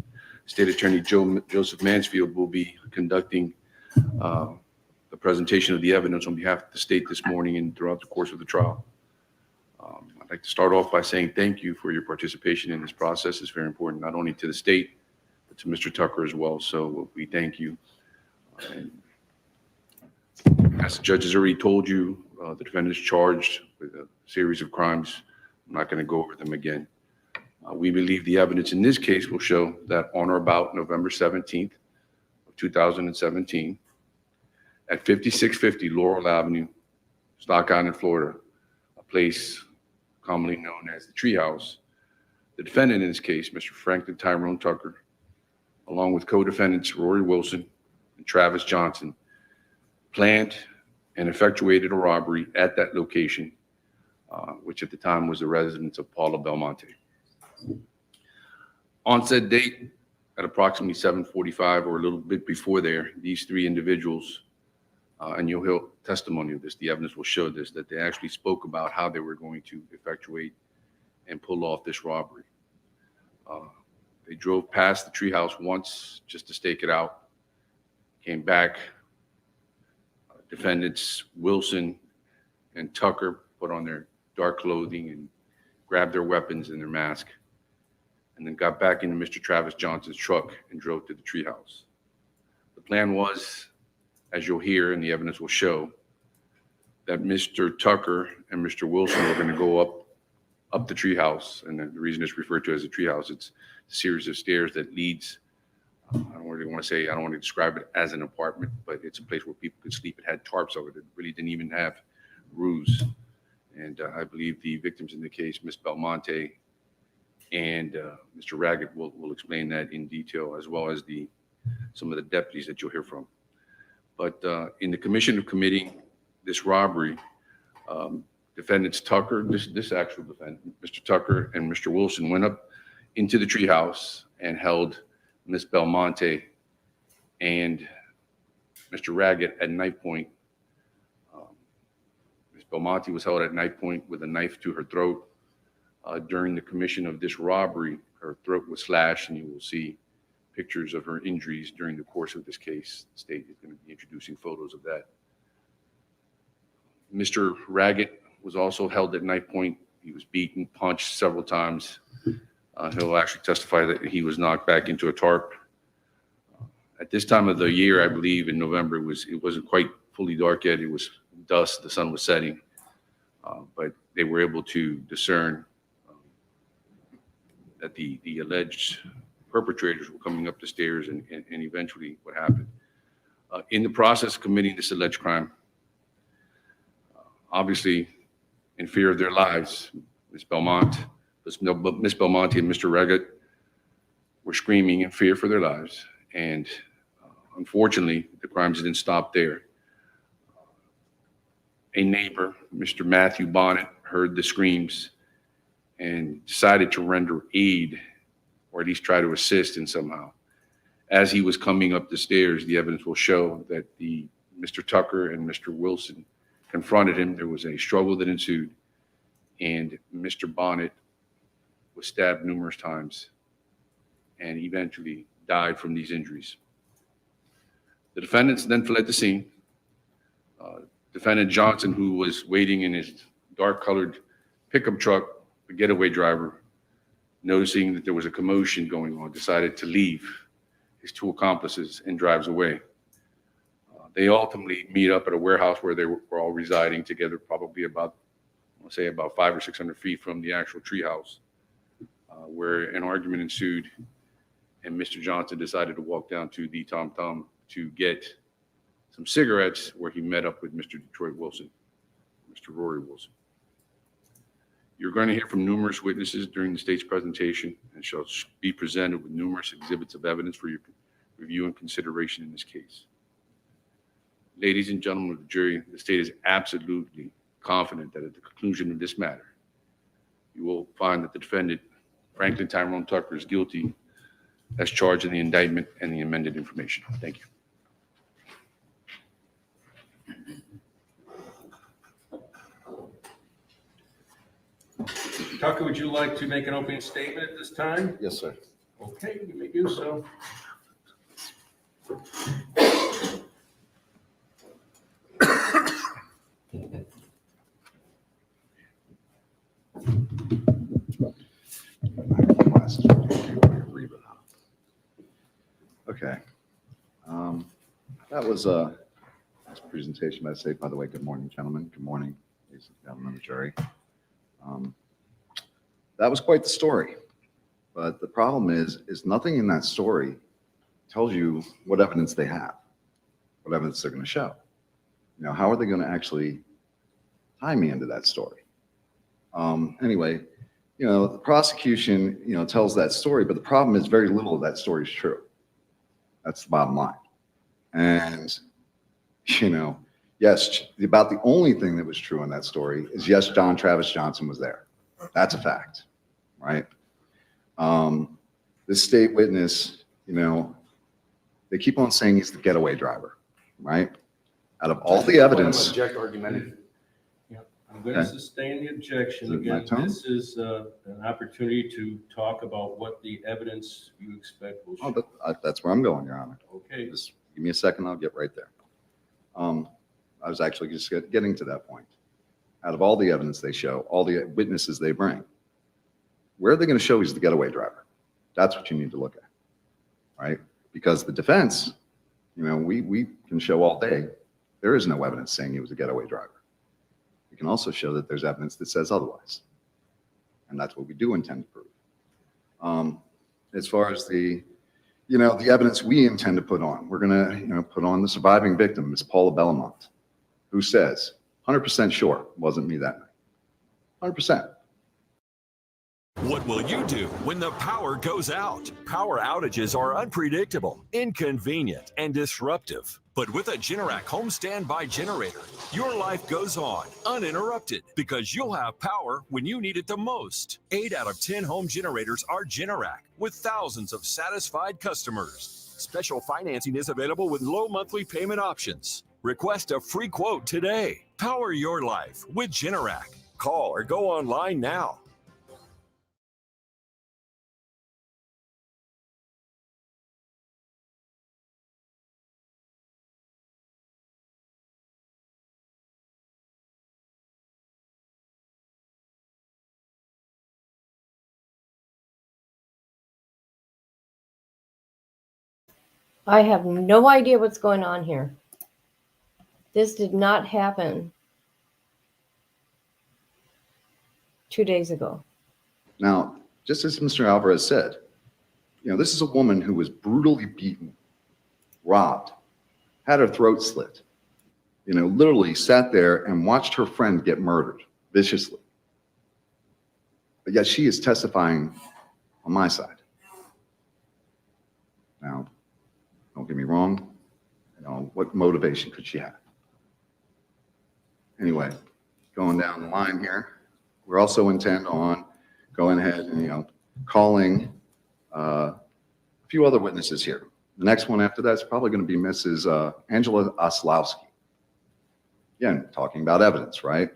State Attorney Joseph Mansfield, will be conducting the presentation of the evidence on behalf of the state this morning and throughout the course of the trial. I'd like to start off by saying thank you for your participation in this process. It's very important, not only to the state, but to Mr. Tucker as well. So we thank you. And as the judge has already told you, the defendant is charged with a series of crimes. I'm not going to go over them again. We believe the evidence in this case will show that on or about November 17th of 2017, at 5650 Laurel Avenue, Stock Island, Florida, a place commonly known as the Treehouse, the defendant in this case, Mr. Franklin Tyrone Tucker, along with co-defendants Rory Wilson and Travis Johnson, planned and effectuated a robbery at that location, which at the time was the residence of Paula Belmonte. On said date, at approximately 7:45 or a little bit before there, these three individuals, and you'll hear testimony of this, the evidence will show this, that they actually spoke about how they were going to effectuate and pull off this robbery. They drove past the treehouse once just to stake it out, came back. Defendants Wilson and Tucker put on their dark clothing and grabbed their weapons and their mask, and then got back into Mr. Travis Johnson's truck and drove to the treehouse. The plan was, as you'll hear and the evidence will show, that Mr. Tucker and Mr. Wilson were going to go up the treehouse, and the reason it's referred to as a treehouse, it's a series of stairs that leads. I don't want to describe it as an apartment, but it's a place where people could sleep. It had tarps over it. It really didn't even have roofs. And I believe the victims in the case, Ms. Belmonte and Mr. Raggett, will explain that in detail, as well as some of the deputies that you'll hear from. But in the commission of committing this robbery, defendants Tucker, this actual defendant, Mr. Tucker and Mr. Wilson, went up into the treehouse and held Ms. Belmonte and Mr. Raggett at knife point. Ms. Belmonte was held at knife point with a knife to her throat. During the commission of this robbery, her throat was slashed, and you will see pictures of her injuries during the course of this case. The state is going to be introducing photos of that. Mr. Raggett was also held at knife point. He was beaten, punched several times. He'll actually testify that he was knocked back into a tarp. At this time of the year, I believe in November, it wasn't quite fully dark yet. It was dusk, the sun was setting, but they were able to discern that the alleged perpetrators were coming up the stairs, and eventually what happened. In the process of committing this alleged crime, obviously in fear of their lives. Miss Belmonte and Mr. Reggett were screaming in fear for their lives. And unfortunately, the crimes didn't stop there. A neighbor, Mr. Matthew Bonnet, heard the screams and decided to render aid, or at least try to assist in somehow. As he was coming up the stairs, the evidence will show that Mr. Tucker and Mr. Wilson confronted him. There was a struggle that ensued, and Mr. Bonnet was stabbed numerous times and eventually died from these injuries. The defendants then fled the scene. Defendant Johnson, who was waiting in his dark-colored pickup truck, the getaway driver, noticing that there was a commotion going on, decided to leave his two accomplices and drives away. They ultimately meet up at a warehouse where they were all residing together, probably about, I'll say about 500 or 600 feet from the actual treehouse, where an argument ensued, and Mr. Johnson decided to walk down to the Tom Tom to get some cigarettes, where he met up with Mr. Detroit Wilson, Mr. Rory Wilson. You're going to hear from numerous witnesses during the state's presentation and shall be presented with numerous exhibits of evidence for your review and consideration in this case. Ladies and gentlemen of the jury, the state is absolutely confident that at the conclusion of this matter, you will find that the defendant, Franklin Tyrone Tucker, is guilty as charged in the indictment and the amended information. Thank you. Tucker, would you like to make an opening statement at this time? Yes, sir. Okay, you may do so. Okay. That was a nice presentation. I'd say, by the way, good morning, gentlemen. Good morning, ladies and gentlemen of the jury. That was quite the story. But the problem is nothing in that story tells you what evidence they have, what evidence they're going to show. You know, how are they going to actually tie me into that story? Anyway, you know, the prosecution, you know, tells that story, but the problem is very little of that story is true. That's the bottom line. And, you know, yes, about the only thing that was true in that story is, yes, John Travis Johnson was there. That's a fact, right? This state witness, you know, they keep on saying he's the getaway driver, right? Out of all the evidence. Object argumentative. Yeah, I'm going to sustain the objection. Again, this is an opportunity to talk about what the evidence you expect will show. Oh, that's where I'm going, Your Honor. Okay. Just give me a second, I'll get right there. I was actually just getting to that point. Out of all the evidence they show, all the witnesses they bring, where are they going to show he's the getaway driver? That's what you need to look at, right? Because the defense, you know, we can show all day, there is no evidence saying he was a getaway driver. We can also show that there's evidence that says otherwise. And that's what we do intend to prove. As far as the, you know, the evidence we intend to put on, we're going to, you know, put on the surviving victim, Ms. Paula Bellamont, who says, 100% sure it wasn't me that night. 100%. What will you do when the power goes out? Power outages are unpredictable, inconvenient, and disruptive. But with a Generac home standby generator, your life goes on uninterrupted because you'll have power when you need it the most. 8 out of 10 home generators are Generac, with thousands of satisfied customers. Special financing is available with low monthly payment options. Request a free quote today. Power your life with Generac. Call or go online now. I have no idea what's going on here. This did not happen 2 days ago. Now, just as Mr. Alvarez said, you know, this is a woman who was brutally beaten, robbed, had her throat slit. literally sat there and watched her friend get murdered viciously. But yet she is testifying on my side. Now, don't get me wrong, what motivation could she have? Anyway, going down the line here, we're also intent on going ahead and, calling a few other witnesses here. The next one after that is probably going to be Mrs. Angela Oslowski. Again, talking about evidence, right?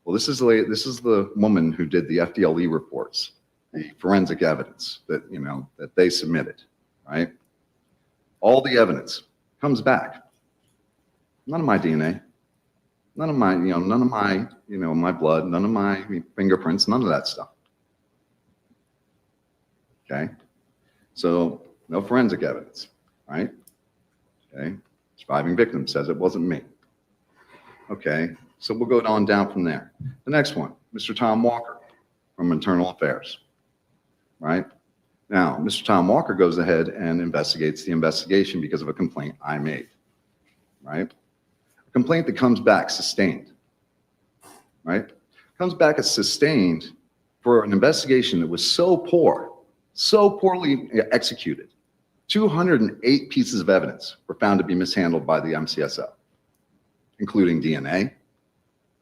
Well, this is the woman who did the FDLE reports, the forensic evidence that, that they submitted, right? All the evidence comes back. None of my DNA, none of my, my blood, none of my fingerprints, none of that stuff. Okay? So no forensic evidence, right? Okay? Surviving victim says it wasn't me. Okay, so we'll go on down from there. The next one, Mr. Tom Walker from Internal Affairs, right? Now, Mr. Tom Walker goes ahead and investigates the investigation because of a complaint I made, right? A complaint that comes back sustained, right? Comes back as sustained for an investigation that was so poor, so poorly executed. 208 pieces of evidence were found to be mishandled by the MCSO, including DNA,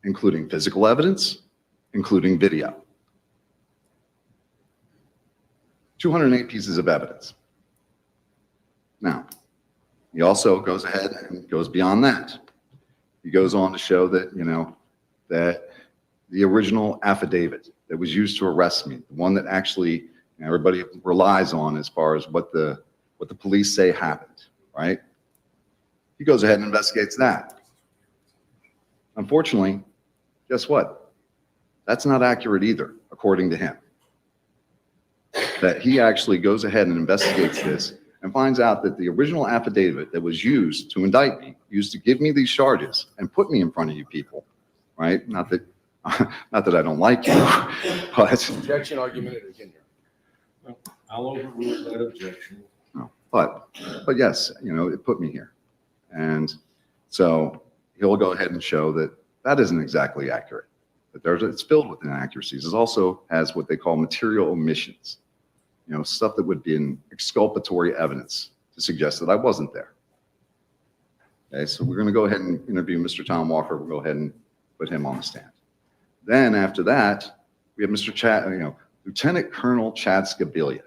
including physical evidence, including video. 208 pieces of evidence. Now, he also goes ahead and goes beyond that. He goes on to show that, that the original affidavit that was used to arrest me, the one that actually everybody relies on as far as what the police say happened, right? He goes ahead and investigates that. Unfortunately, guess what? That's not accurate either, according to him. That he actually goes ahead and investigates this and finds out that the original affidavit that was used to indict me, used to give me these charges and put me in front of you people, right? Not that I don't like you, but Objection, argumentative again. I'll overrule that objection. no, but yes, it put me here. And so he'll go ahead and show that that isn't exactly accurate, that it's filled with inaccuracies. It also has what they call material omissions, stuff that would be an exculpatory evidence to suggest that I wasn't there. Okay, so we're going to go ahead and interview Mr. Tom Walker. We'll go ahead and put him on the stand. Then after that, we have Lieutenant Colonel Chad Scabilia,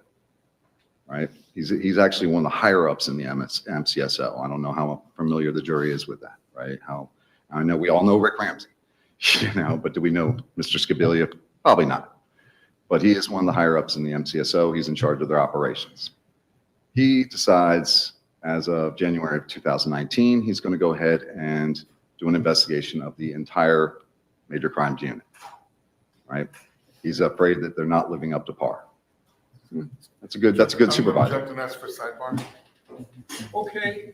right? He's actually one of the higher ups in the MCSO. I don't know how familiar the jury is with that, right? I know we all know Rick Ramsey, but do we know Mr. Scabilia? Probably not. But he is one of the higher ups in the MCSO. He's in charge of their operations. He decides, as of January of 2019, he's going to go ahead and do an investigation of the entire major crimes unit, right? He's afraid that they're not living up to par. That's a good supervisor. Object and ask for sidebar. Okay.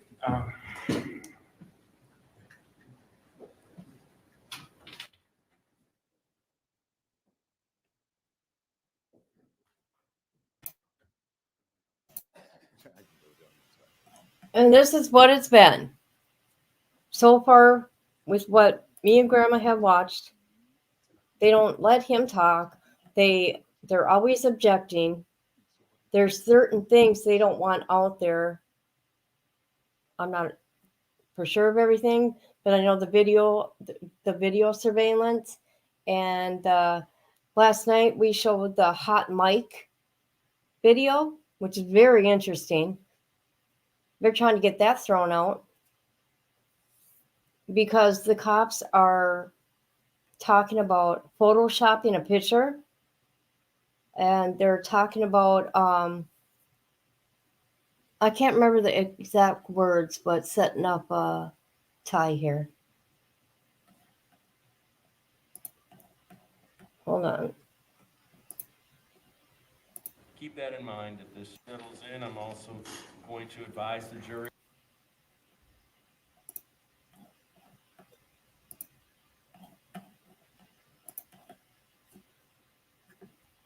And this is what it's been so far with what me and Grandma have watched. They don't let him talk. They're always objecting. There's certain things they don't want out there. I'm not for sure of everything, but I know the video surveillance. And last night we showed the hot mic video, which is very interesting. They're trying to get that thrown out because the cops are talking about photoshopping a picture, and they're talking about I can't remember the exact words, but setting up a tie here. Hold on. Keep that in mind. If this settles in, I'm also going to advise the jury.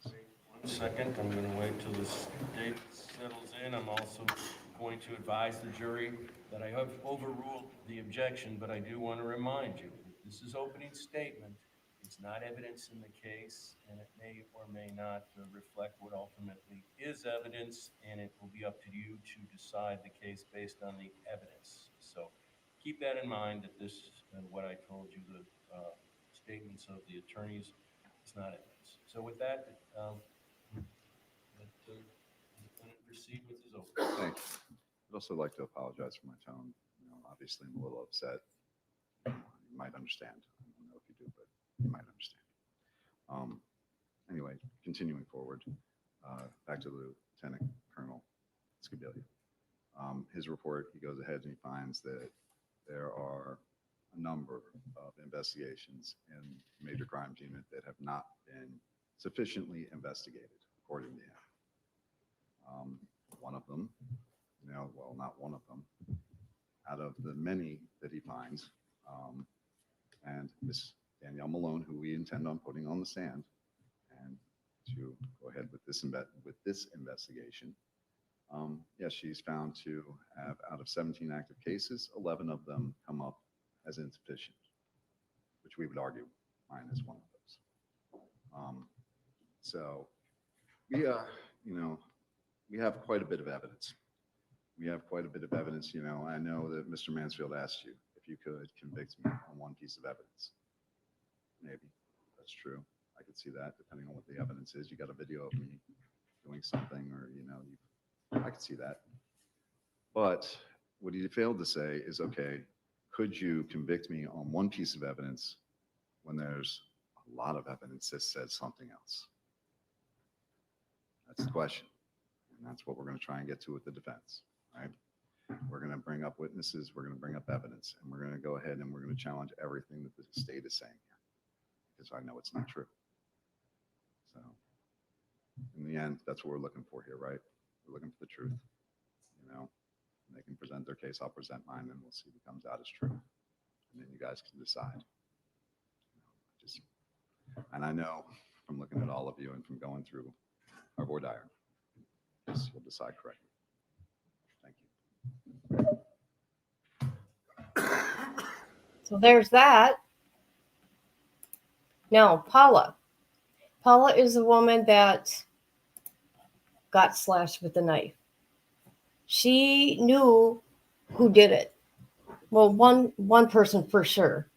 Wait 1 second. I'm going to wait till this date settles in. I'm also going to advise the jury that I have overruled the objection, but I do want to remind you, this is opening statement. It's not evidence in the case, and it may or may not reflect what ultimately is evidence, and it will be up to you to decide the case based on the evidence. So keep that in mind, that this, and what I told you, the statements of the attorneys, is not evidence. So with that, let the defendant proceed with his opening. Thanks. I'd also like to apologize for my tone. Obviously, I'm a little upset. You might understand. I don't know if you do, but you might understand. Anyway, continuing forward, back to Lieutenant Colonel Scabilia. His report, he goes ahead and he finds that there are a number of investigations in major crimes unit that have not been sufficiently investigated, according to him. One of them, well, not one of them, out of the many that he finds, and Miss Danielle Malone, who we intend on putting on the stand, and to go ahead with this investigation. Yes, she's found to have, out of 17 active cases, 11 of them come up as insufficient, which we would argue mine is one of those. So we, we have quite a bit of evidence. We have quite a bit of evidence. I know that Mr. Mansfield asked you if you could convict me on one piece of evidence. Maybe that's true. I could see that, depending on what the evidence is. You got a video of me doing something, or I could see that. But what he failed to say is, okay, could you convict me on one piece of evidence when there's a lot of evidence that says something else? That's the question, and that's what we're going to try and get to with the defense. Right? We're going to bring up witnesses, we're going to bring up evidence, and we're going to go ahead and we're going to challenge everything that the state is saying here, because I know it's not true. So in the end, that's what we're looking for here, right? We're looking for the truth. They can present their case, I'll present mine, and we'll see what comes out as true. And then you guys can decide. And I know from looking at all of you and from going through our board iron, you'll decide correctly. Thank you. So there's that. Now, Paula. Paula is the woman that got slashed with the knife. She knew who did it. Well, one person for sure.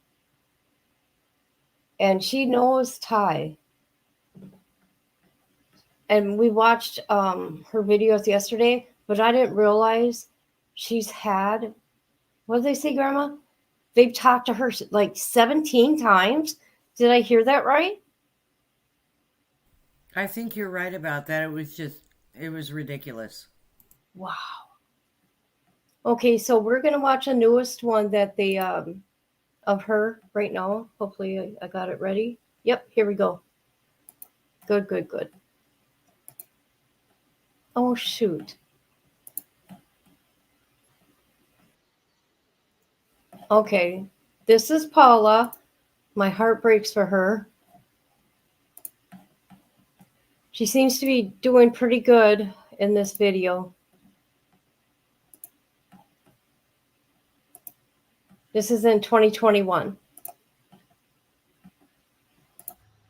And she knows Ty. And we watched her videos yesterday, but I didn't realize she's had, what did they say, Grandma? They've talked to her like 17 times. Did I hear that right? I think you're right about that. It was ridiculous. Wow. Okay, so we're going to watch a newest one that they, of her right now. Hopefully I got it ready. Yep, here we go. Good. Oh, shoot. Okay, this is Paula. My heart breaks for her. She seems to be doing pretty good in this video. This is in 2021.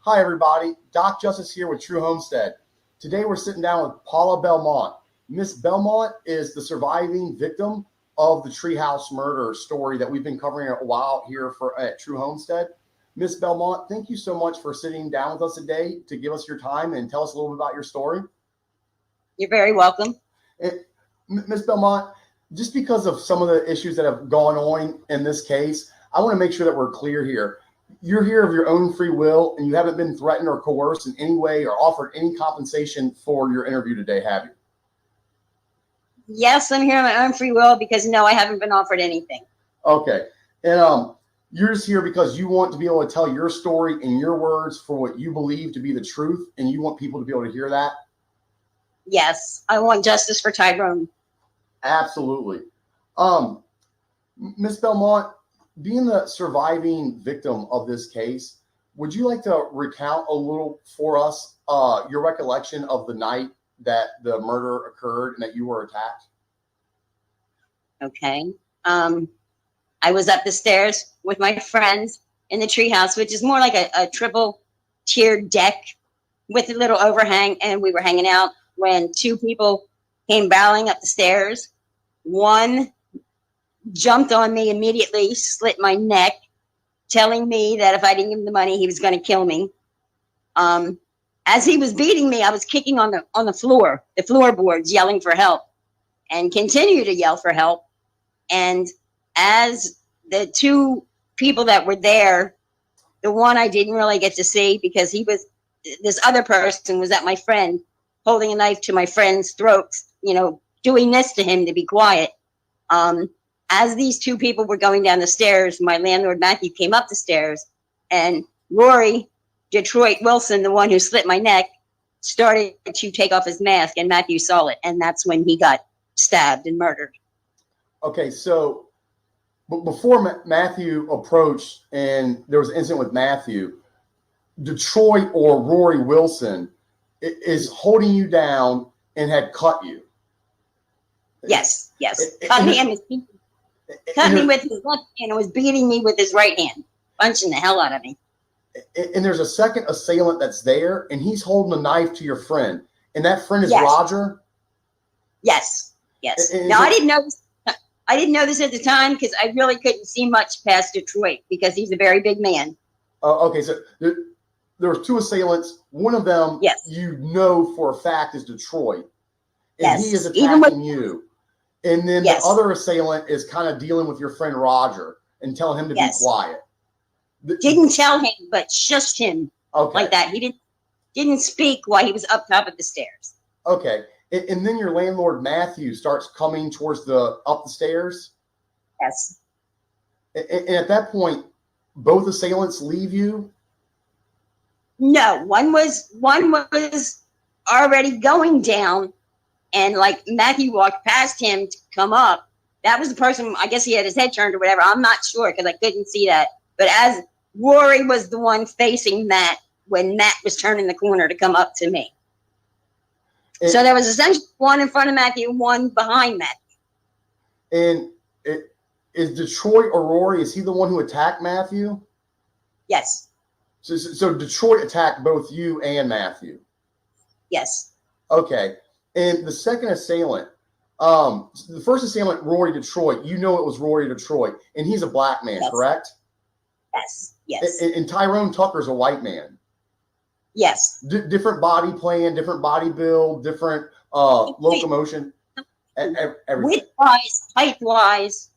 Hi, everybody. Doc Justice here with True Homestead. Today, we're sitting down with Paula Belmont. Miss Belmont is the surviving victim of the Treehouse murder story that we've been covering a while here at True Homestead. Miss Belmont, thank you so much for sitting down with us today to give us your time and tell us a little bit about your story. You're very welcome. Miss Belmont, just because of some of the issues that have gone on in this case, I want to make sure that we're clear here. You're here of your own free will, and you haven't been threatened or coerced in any way or offered any compensation for your interview today, have you? Yes, I'm here on my own free will because no, I haven't been offered anything. Okay. And you're just here because you want to be able to tell your story in your words for what you believe to be the truth, and you want people to be able to hear that? Yes, I want justice for Tyrone. Absolutely. Miss Belmont, being the surviving victim of this case, would you like to recount a little for us your recollection of the night that the murder occurred and that you were attacked? Okay. I was up the stairs with my friends in the treehouse, which is more like a triple tiered deck with a little overhang, and we were hanging out when two people came barreling up the stairs. One jumped on me immediately, slit my neck, telling me that if I didn't give him the money, he was going to kill me. As he was beating me, I was kicking on the floor, the floorboards, yelling for help, and continue to yell for help. And as the two people that were there, the one I didn't really get to see because this other person was at my friend, holding a knife to my friend's throat, doing this to him to be quiet. As these two people were going down the stairs, my landlord, Matthew, came up the stairs, and Rory, Detroit Wilson, the one who slit my neck, started to take off his mask, and Matthew saw it, and that's when he got stabbed and murdered. Okay, so before Matthew approached and there was an incident with Matthew, Detroit or Rory Wilson is holding you down and had cut you. Yes. Cut me with his left hand and was beating me with his right hand, punching the hell out of me. And there's a second assailant that's there, and he's holding a knife to your friend. And that friend is Yes. Roger? Yes. Now, I didn't know this at the time because I really couldn't see much past Detroit because he's a very big man. Okay, so there were two assailants. One of them, Yes. you know for a fact, is Detroit. And Yes. he is Even attacking you. And then Yes. the other assailant is kind of dealing with your friend Roger and telling him to Yes. be quiet. Didn't tell him, but shushed him Okay. like that. He didn't speak while he was up top of the stairs. Okay. And then your landlord, Matthew, starts coming towards up the stairs. Yes. And at that point, both assailants leave you. No, one was already going down, and like Matthew walked past him to come up. That was the person. I guess he had his head turned or whatever. I'm not sure because I couldn't see that. But as Rory was the one facing Matt when Matt was turning the corner to come up to me. So there was essentially one in front of Matthew, one behind Matthew. And is Detroit or Rory, is he the one who attacked Matthew? Yes. So Detroit attacked both you and Matthew. Yes. Okay. And the second assailant, the first assailant, Rory Detroit, you know it was Rory Detroit, and he's a black man, Yes. correct? Yes. And Tyrone Tucker's a white man. Yes. Different body plan, different body build, different locomotion, everything. Width-wise, height-wise,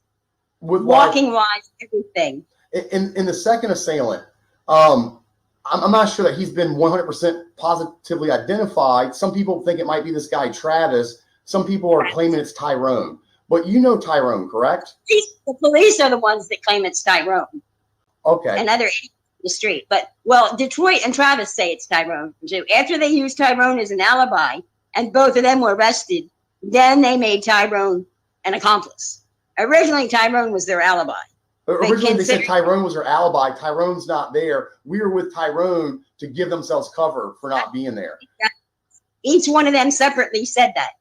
walking-wise, everything. In the second assailant, I'm not sure that he's been 100% positively identified. Some people think it might be this guy, Travis. Some people are claiming it's Tyrone. But you know Tyrone, correct? The police are the ones that claim it's Tyrone. Okay. And other idiots in the street. But, well, Detroit and Travis say it's Tyrone. After they used Tyrone as an alibi, and both of them were arrested, then they made Tyrone an accomplice. Originally, Tyrone was their alibi. Originally, they said Tyrone was their alibi. Tyrone's not there. We were with Tyrone to give themselves cover for not being there. Each one of them separately said that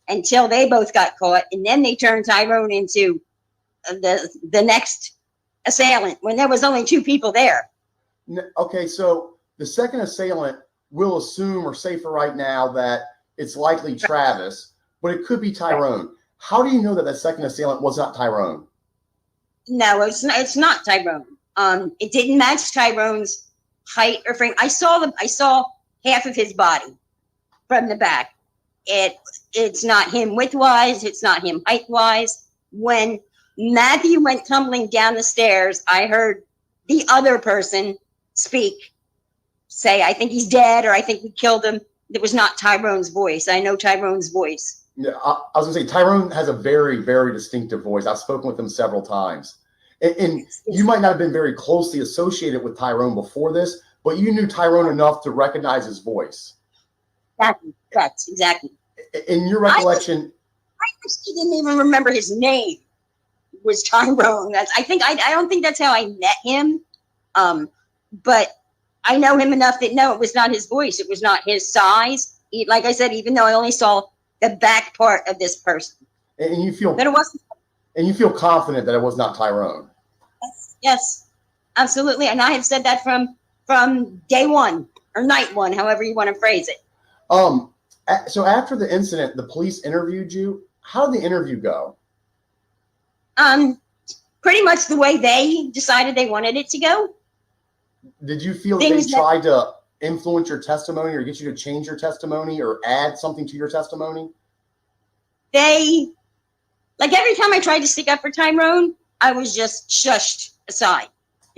until they both got caught, and then they turned Tyrone into the next assailant when there was only two people there. Okay, so the second assailant will assume or say for right now that it's likely Travis, but it could be Tyrone. How do you know that second assailant was not Tyrone? No, it's not Tyrone. It didn't match Tyrone's height or frame. I saw half of his body from the back. It's not him width-wise. It's not him height-wise. When Matthew went tumbling down the stairs, I heard the other person say, I think he's dead, or I think we killed him. It was not Tyrone's voice. I know Tyrone's voice. Yeah, I was going to say, Tyrone has a very, very distinctive voice. I've spoken with him several times. And you might not have been very closely associated with Tyrone before this, but you knew Tyrone enough to recognize his voice. Exactly. In your recollection, I actually didn't even remember his name. Was Tyrone? I don't think that's how I met him. But I know him enough that no, it was not his voice. It was not his size. Like I said, even though I only saw the back part of this person, and you feel that it wasn't. And you feel confident that it was not Tyrone? Yes, absolutely. And I have said that from day one or night one, however you want to phrase it. So after the incident, the police interviewed you. How did the interview go? Pretty much the way they decided they wanted it to go. Did you feel that they tried to influence your testimony or get you to change your testimony or add something to your testimony? They, like every time I tried to stick up for Tyrone, I was just shushed aside.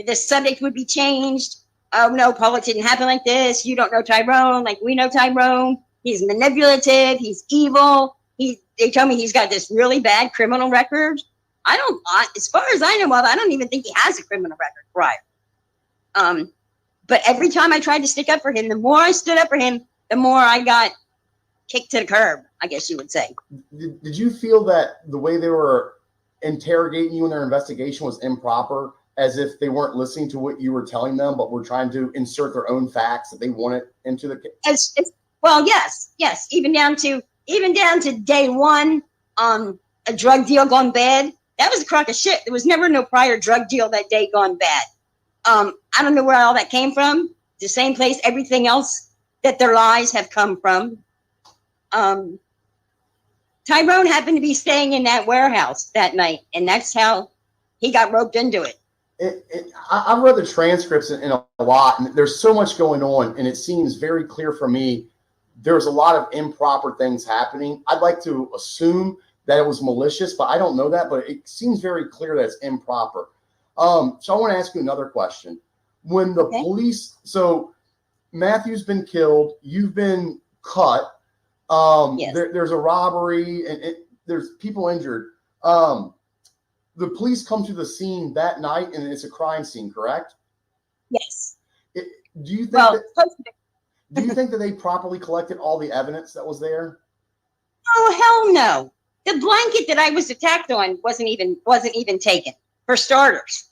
The subject would be changed. Oh no, Paula, it didn't happen like this. You don't know Tyrone like we know Tyrone. He's manipulative. He's evil. They told me he's got this really bad criminal record. As far as I know of, I don't even think he has a criminal record prior. But every time I tried to stick up for him, the more I stood up for him, the more I got kicked to the curb, I guess you would say. Did you feel that the way they were interrogating you in their investigation was improper, as if they weren't listening to what you were telling them, but were trying to insert their own facts that they wanted into the case? Well, yes. Even down to day one, a drug deal gone bad. That was a crock of shit. There was never no prior drug deal that day gone bad. I don't know where all that came from. The same place everything else that their lies have come from. Tyrone happened to be staying in that warehouse that night, and that's how he got roped into it. I've read the transcripts in a lot, and there's so much going on, and it seems very clear for me there's a lot of improper things happening. I'd like to assume that it was malicious, but I don't know that, but it seems very clear that it's improper. So I want to ask you another question. When the police, so Matthew's been killed, you've been cut, Yes. there's a robbery, and there's people injured. The police come to the scene that night, and it's a crime scene, correct? Yes. Do you think do you think that they properly collected all the evidence that was there? Oh, hell no. The blanket that I was attacked on wasn't even taken, for starters.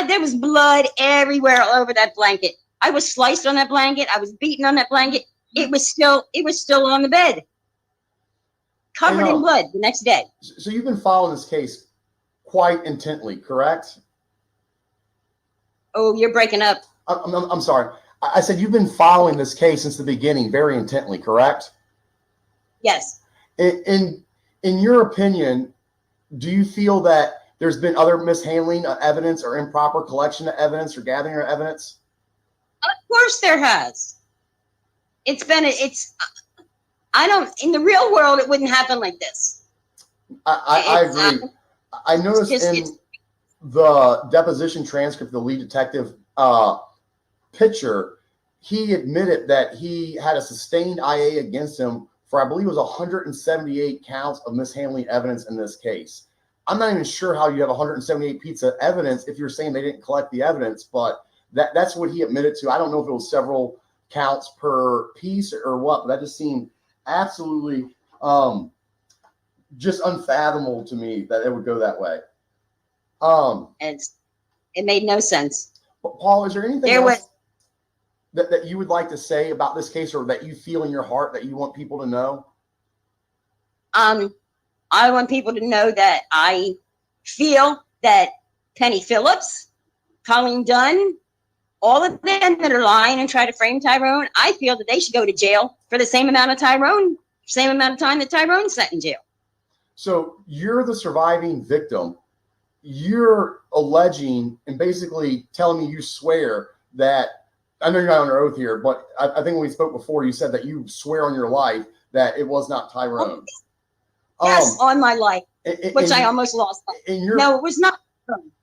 There was blood everywhere all over that blanket. I was sliced on that blanket. I was beaten on that blanket. It was still on the bed, covered in blood the next day. So you've been following this case quite intently, correct? Oh, you're breaking up. I'm sorry. I said you've been following this case since the beginning very intently, correct? Yes. In your opinion, do you feel that there's been other mishandling of evidence or improper collection of evidence or gathering of evidence? Of course there has. In the real world, it wouldn't happen like this. I agree. I noticed in the deposition transcript, the lead detective picture, he admitted that he had a sustained IA against him for, I believe it was 178 counts of mishandling evidence in this case. I'm not even sure how you have 178 pieces of evidence if you're saying they didn't collect the evidence, but that's what he admitted to. I don't know if it was several counts per piece or what, but that just seemed absolutely just unfathomable to me that it would go that way. It made no sense. But Paul, is there anything else that you would like to say about this case, or that you feel in your heart that you want people to know? I want people to know that I feel that Penny Phillips, Collen Dunne, all of them that are lying and try to frame Tyrone, I feel that they should go to jail for the same amount of time that Tyrone sat in jail. So you're the surviving victim. You're alleging and basically telling me you swear that, I know you're not under oath here, but I think when we spoke before, you said that you swear on your life that it was not Tyrone. Yes, on my life, which I almost lost. No, it was not.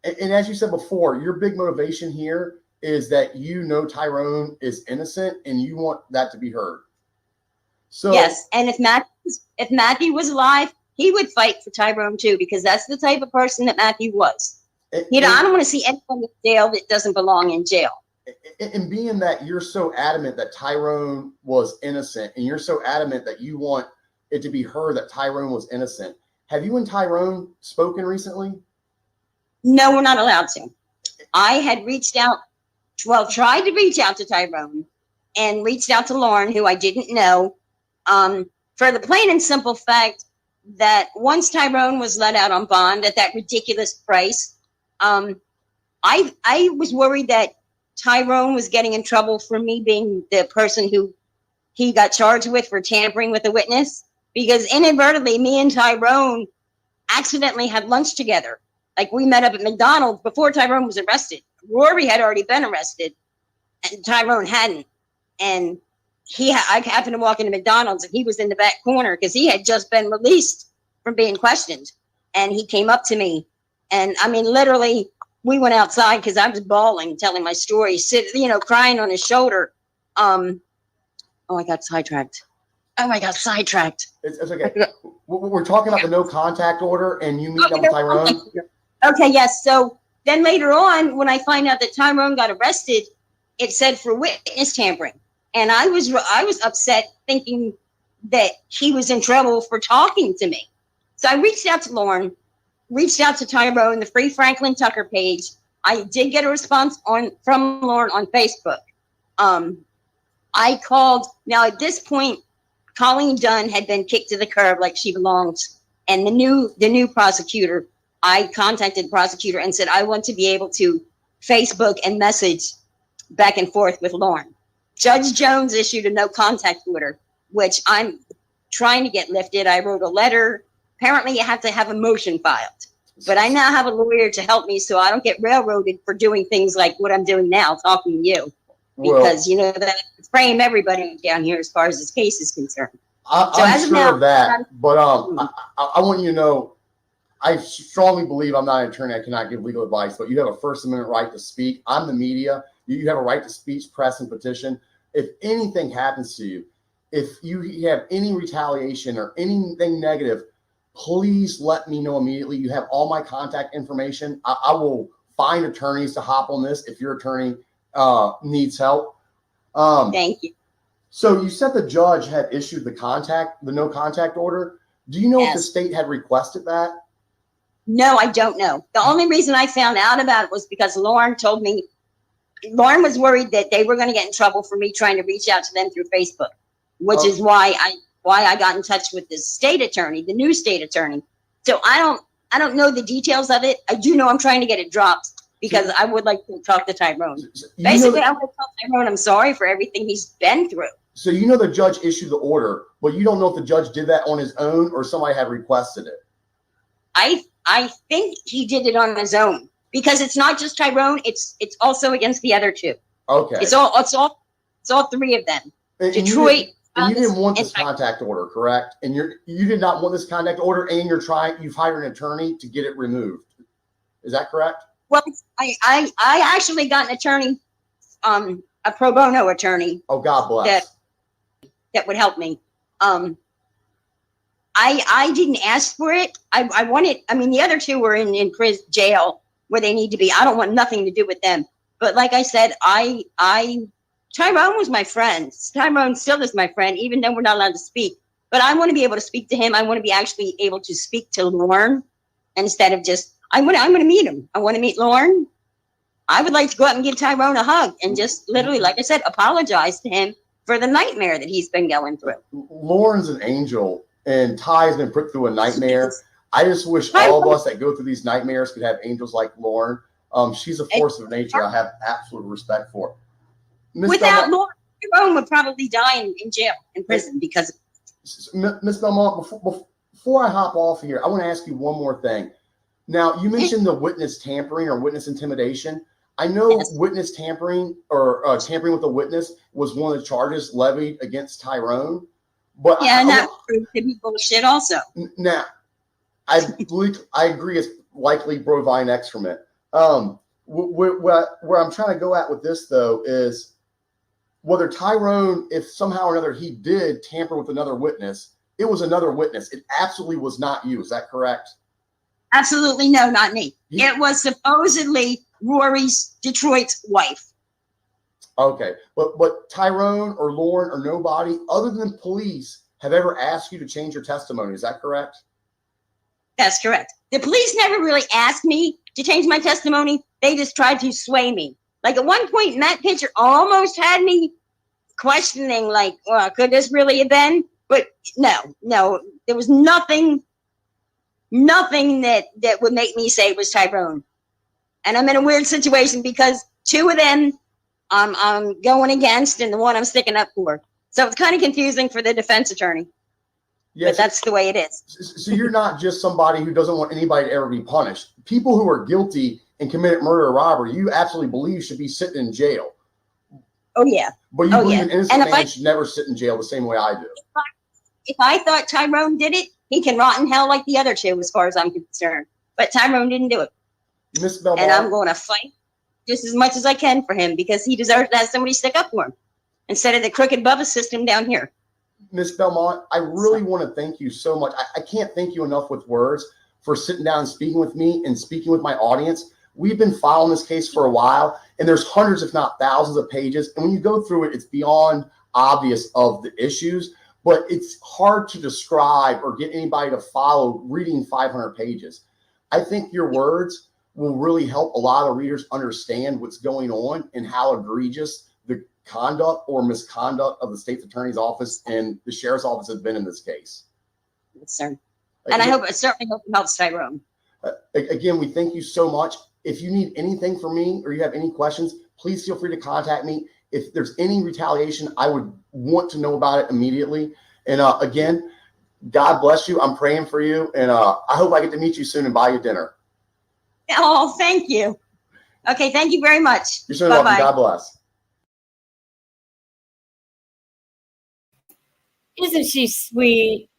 And as you said before, your big motivation here is that you know Tyrone is innocent and you want that to be heard. So yes, and if Matthew was alive, he would fight for Tyrone too, because that's the type of person that Matthew was. I don't want to see anyone in jail that doesn't belong in jail. And being that you're so adamant that Tyrone was innocent, and you're so adamant that you want it to be heard that Tyrone was innocent, have you and Tyrone spoken recently? No, we're not allowed to. I had tried to reach out to Tyrone and reached out to Lauren, who I didn't know, for the plain and simple fact that once Tyrone was let out on bond at that ridiculous price, I was worried that Tyrone was getting in trouble for me being the person who he got charged with for tampering with a witness, because inadvertently me and Tyrone accidentally had lunch together. Like, we met up at McDonald's before Tyrone was arrested. Rory had already been arrested and Tyrone hadn't. And I happened to walk into McDonald's and he was in the back corner because he had just been released from being questioned. And he came up to me, and I mean, literally, we went outside because I was bawling, telling my story, crying on his shoulder. Oh, I got sidetracked. It's okay. We're talking about the no contact order, and you meet up with Tyrone. Okay, yes. So then later on, when I find out that Tyrone got arrested, it said for witness tampering. And I was upset, thinking that he was in trouble for talking to me. So I reached out to Lauren, reached out to Tyrone, the Free Franklin Tucker page. I did get a response from Lauren on Facebook. I called. Now at this point, Collen Dunne had been kicked to the curb like she belongs. And the new prosecutor, I contacted the prosecutor and said, I want to be able to Facebook and message back and forth with Lauren. Judge Jones issued a no contact order, which I'm trying to get lifted. I wrote a letter. Apparently you have to have a motion filed, but I now have a lawyer to help me so I don't get railroaded for doing things like what I'm doing now, talking to you, because that frame everybody down here as far as this case is concerned. I'm sure of that, but I want you to know, I strongly believe, I'm not an attorney, I cannot give legal advice, but you have a First Amendment right to speak. I'm the media. You have a right to speech, press, and petition. If anything happens to you, if you have any retaliation or anything negative, please let me know immediately. You have all my contact information. I will find attorneys to hop on this if your attorney needs help. Thank you. So you said the judge had issued the no contact order. Do you know if the Yes. state had requested that? No, I don't know. The only reason I found out about it was because Lauren told me. Lauren was worried that they were going to get in trouble for me trying to reach out to them through Facebook, which is why I got in touch with the state attorney, the new state attorney. So I don't know the details of it. I do know I'm trying to get it dropped because I would like to talk to Tyrone. Basically, I want to tell Tyrone I'm sorry for everything he's been through. So you know the judge issued the order, but you don't know if the judge did that on his own or somebody had requested it. I think he did it on his own, because it's not just Tyrone. It's also against the other two. Okay. It's all three of them. And Detroit. And you didn't want this contact order, correct? And you did not want this contact order, and you've hired an attorney to get it removed. Is that correct? Well, I actually got an attorney, a pro bono attorney. Oh, God bless. That would help me. I didn't ask for it. I wanted. I mean, the other two were in prison jail where they need to be. I don't want nothing to do with them. But like I said, Tyrone was my friend. Tyrone still is my friend, even though we're not allowed to speak. But I want to be able to speak to him. I want to be actually able to speak to Lauren instead of just, I'm going to meet him. I want to meet Lauren. I would like to go out and give Tyrone a hug and just literally, like I said, apologize to him for the nightmare that he's been going through. Lauren's an angel, and Ty's been put through a nightmare. I just wish all of us that go through these nightmares could have angels like Lauren. She's a force of nature I have absolute respect for. Without Lauren, Tyrone would probably die in jail, in prison, because. Ms. Belmont, before I hop off here, I want to ask you one more thing. Now, you mentioned the witness tampering or witness intimidation. I know witness tampering or tampering with a witness was one of the charges levied against Tyrone. But yeah, and that proved to be bullshit also. Now, I agree it's likely bovine excrement. Where I'm trying to go at with this, though, is whether Tyrone, if somehow or another he did tamper with another witness, it was another witness. It absolutely was not you. Is that correct? Absolutely no, not me. It was supposedly Rory's Detroit's wife. Okay, but Tyrone or Lauren or nobody other than police have ever asked you to change your testimony. Is that correct? That's correct. The police never really asked me to change my testimony. They just tried to sway me. Like at one point, Matt Pitcher almost had me questioning, like, well, could this really have been? But no, there was nothing nothing that would make me say it was Tyrone. And I'm in a weird situation because two of them I'm going against and the one I'm sticking up for. So it's kind of confusing for the defense attorney. Yes. But that's the way it is. So you're not just somebody who doesn't want anybody to ever be punished. People who are guilty and committed murder or robbery, you absolutely believe should be sitting in jail. Oh, yeah. But you believe an innocent man should never sit in jail the same way I do. If I thought Tyrone did it, he can rot in hell like the other two, as far as I'm concerned. But Tyrone didn't do it. Miss Belmont. And I'm going to fight just as much as I can for him because he deserves to have somebody stick up for him instead of the crooked Bubba system down here. Miss Belmont, I really want to thank you so much. I can't thank you enough with words for sitting down and speaking with me and speaking with my audience. We've been following this case for a while, and there's hundreds, if not thousands, of pages. And when you go through it, it's beyond obvious of the issues, but it's hard to describe or get anybody to follow reading 500 pages. I think your words will really help a lot of readers understand what's going on and how egregious the conduct or misconduct of the state's attorney's office and the sheriff's office has been in this case. Yes, sir. And I certainly hope it helps Tyrone. Again, we thank you so much. If you need anything from me or you have any questions, please feel free to contact me. If there's any retaliation, I would want to know about it immediately. And again, God bless you. I'm praying for you. And I hope I get to meet you soon and buy you dinner. Oh, thank you. Okay, thank you very much. You're so welcome. God bless. Isn't she sweet?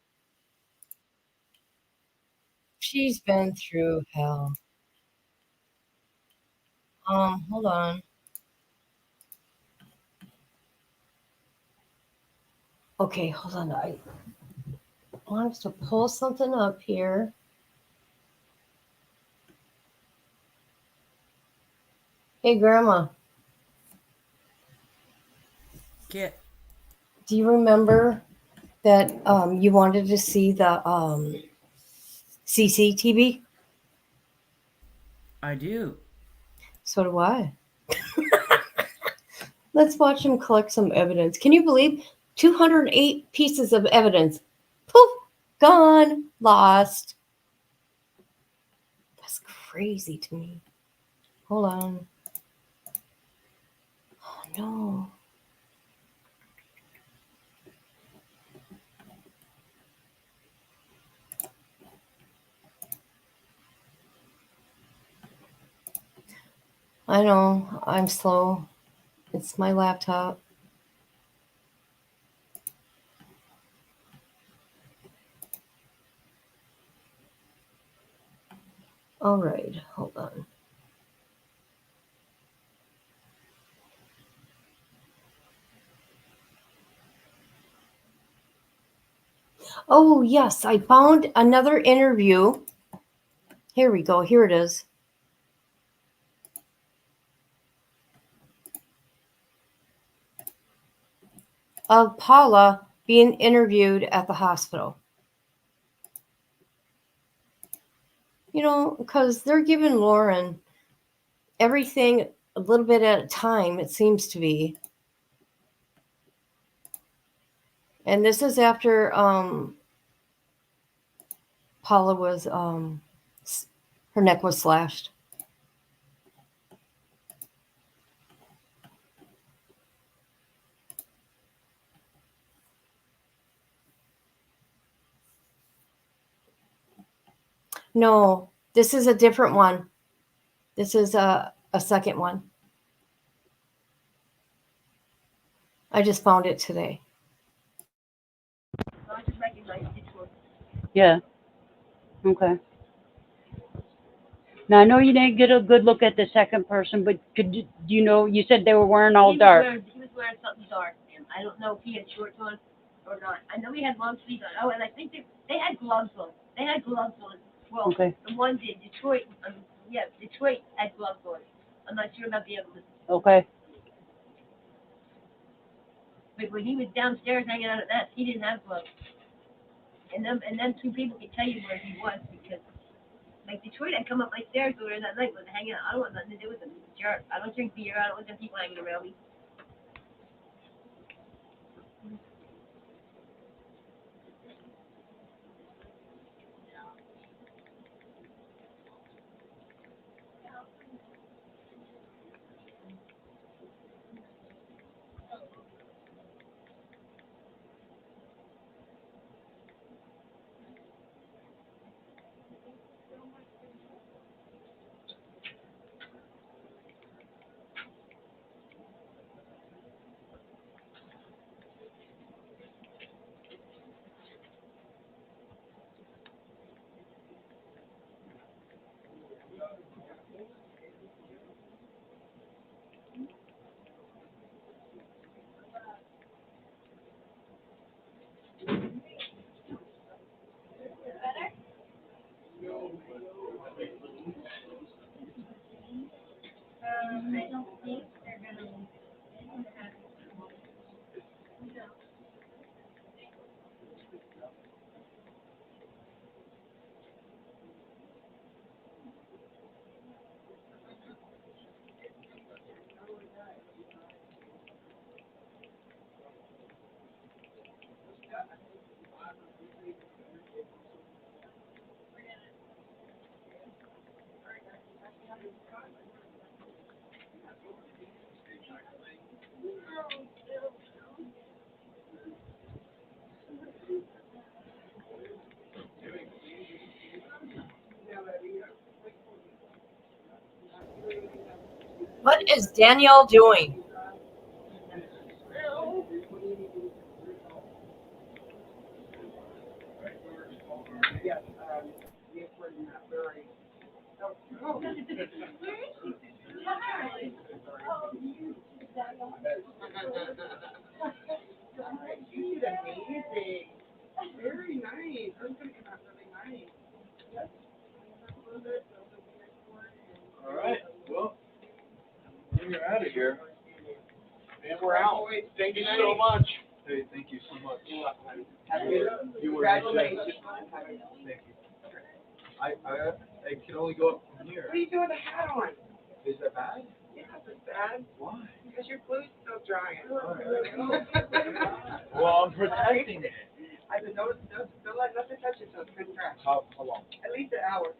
She's been through hell. Hold on. Okay, hold on. I want to pull something up here. Hey, Grandma. Get. Do you remember that you wanted to see the CCTV? I do. So do I. Let's watch him collect some evidence. Can you believe 208 pieces of evidence? Poof, gone, lost. That's crazy to me. Hold on. Oh, no. I know, I'm slow. It's my laptop. All right, hold on. Oh, yes, I found another interview. Here we go. Here it is. Of Paula being interviewed at the hospital. You know, because they're giving Lauren everything a little bit at a time, it seems to be. And this is after Paula was, her neck was slashed. No, this is a different one. This is a second one. I just found it today. Yeah. Okay. Now I know you didn't get a good look at the second person, but you know, you said they were wearing all dark. He was wearing something dark, and I don't know if he had shorts on or not. I know he had long sleeves on. Oh, and I think they had gloves on. They had gloves on. Well, Okay. the one did. Detroit had gloves on. I'm not sure about the other one. Okay. But when he was downstairs hanging out at that, he didn't have gloves. And them two people can tell you where he was because, like, Detroit had come up my stairs earlier that night, was hanging out. I don't want nothing to do with them. Jerk. I don't drink beer. I don't want them people hanging around me. What is Danielle doing? Very nice. That's gonna come out really nice. All right, well, you're out of here. And we're out. Thank you so much. Hey, thank you so much. You were Congratulations. Thank you. I can only go up from here. What are you doing with the hat on? Is that bad? Yes, it's bad. Why? Because your glue's still drying. Well, I'm protecting it. I said, don't let nothing touch it so it's good and dry. How long? At least an hour.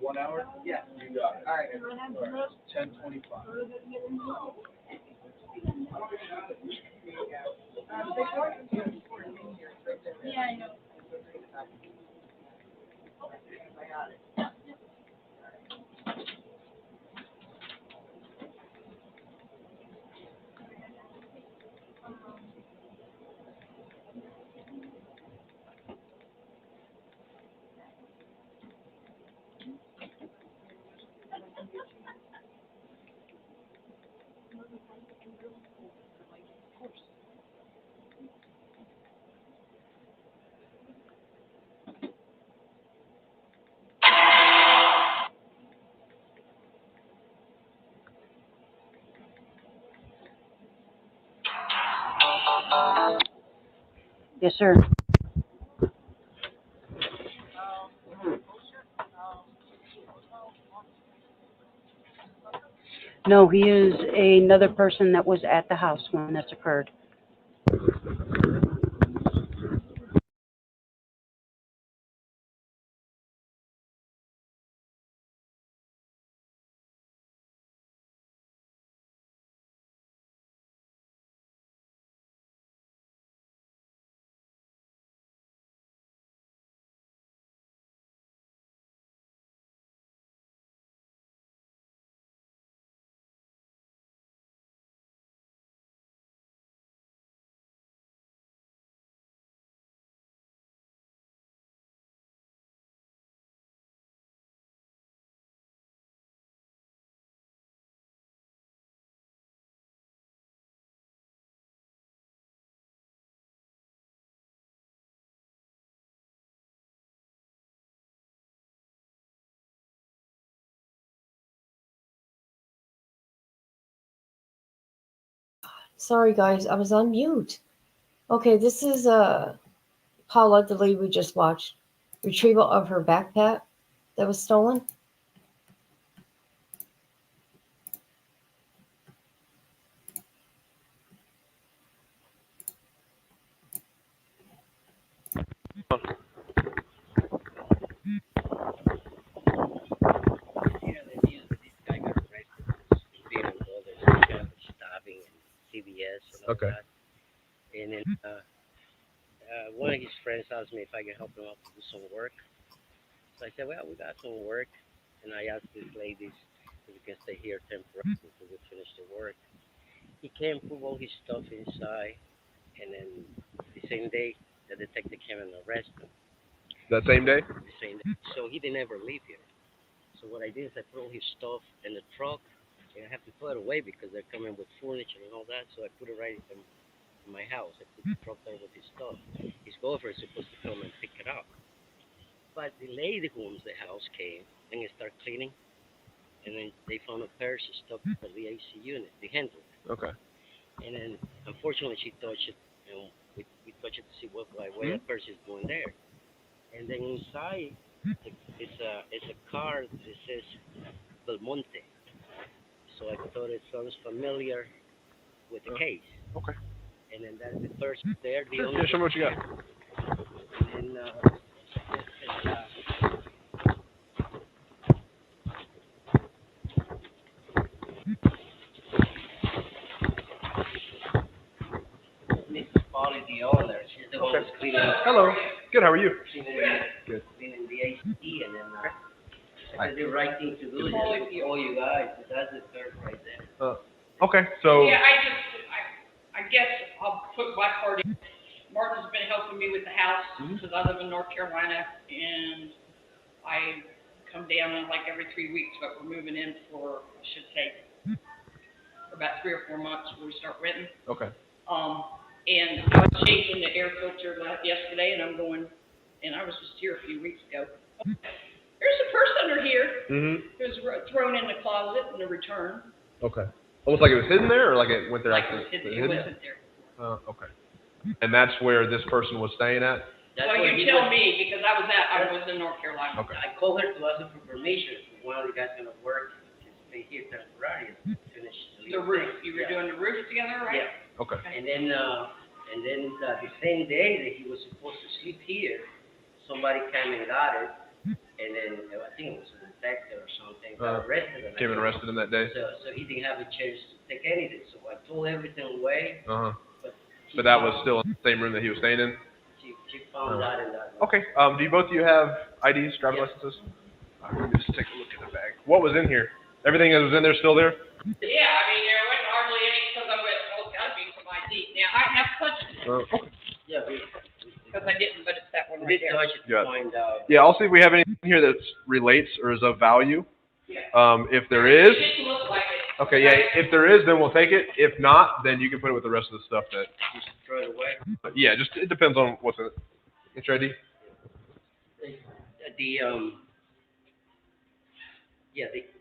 1 hour? Yeah. You got it. All right. 10:25. There you go. They go into the yeah, I know. I got it. Yes, sir. No, he is another person that was at the house when this occurred. Sorry, guys, I was on mute. Okay, this is Paula, the lady we just watched. Retrieval of her backpack that was stolen. Okay. And then one of his friends asked me if I can help him out to do some work. So I said, well, we got some work. And I asked these ladies if we can stay here temporarily until we finish the work. He came, put all his stuff inside, and then the same day, the detective came and arrested him. That same day? The same day. So he didn't ever leave here. So what I did is I put all his stuff in the truck, and I have to put it away because they're coming with furniture and all that. So I put it right in my house. I put the truck there with his stuff. His girlfriend is supposed to come and pick it up. But the lady who owns the house came and started cleaning, and then they found a purse stuck for the AC unit, the handle. Okay. And then, unfortunately, she touched it, and we touched it to see what way that purse is going there. And then inside, it's a card that says Belmonte. So I thought it sounds familiar with the case. Okay. And then that's the purse there. The Sure, only yeah, show me what you got. And Mrs. Polly, the owner, she's the one who's cleaning. Hello. Good, how are you? Good. Cleaning the AC, and then I said the right thing to do is just call you guys. That's the purse right there. Okay, so. Yeah, I guess I'll put my part in. Martin's been helping me with the house because I live in North Carolina and I come down in like every 3 weeks, but we're moving in for, I should say, for about 3 or 4 months before we start renting. Okay. And I was changing the air filter yesterday, and I'm going, and I was just here a few weeks ago. There's a purse under here. It was thrown in the closet in the return. Okay. Almost like it was hidden there, or like it went there Like after? it wasn't there. Okay. And that's where this person was staying at? Well, you tell me, because I was in North Carolina. Okay. I called her to ask her for permission. One of the guys gonna work to stay here temporarily and finish The roof. You were doing the roof together, right? Yeah. Okay. And then the same day that he was supposed to sleep here, somebody came and got it. And then I think it was a detective or something got arrested. Came and arrested him that day? So he didn't have a chance to take anything. So I threw everything away. But that was still in the same room that he was staying in? She found that in that room. Okay. Do both of you have IDs, driving licenses? All right, let me just take a look at the bag. What was in here? Everything that was in there still there? Yeah, I mean, there wasn't hardly any because I went, oh, it's gotta be some ID. Now, I have touched it. Yeah, Because I didn't, but it's that one we right did there. touch it to find out. Yeah, I'll see if we have anything here that relates or is of value. If there is, It didn't look like it. okay, yeah, if there is, then we'll take it. If not, then you can put it with the rest of the stuff that, Just throw it away. yeah, just, it depends on what's in it. It's ready?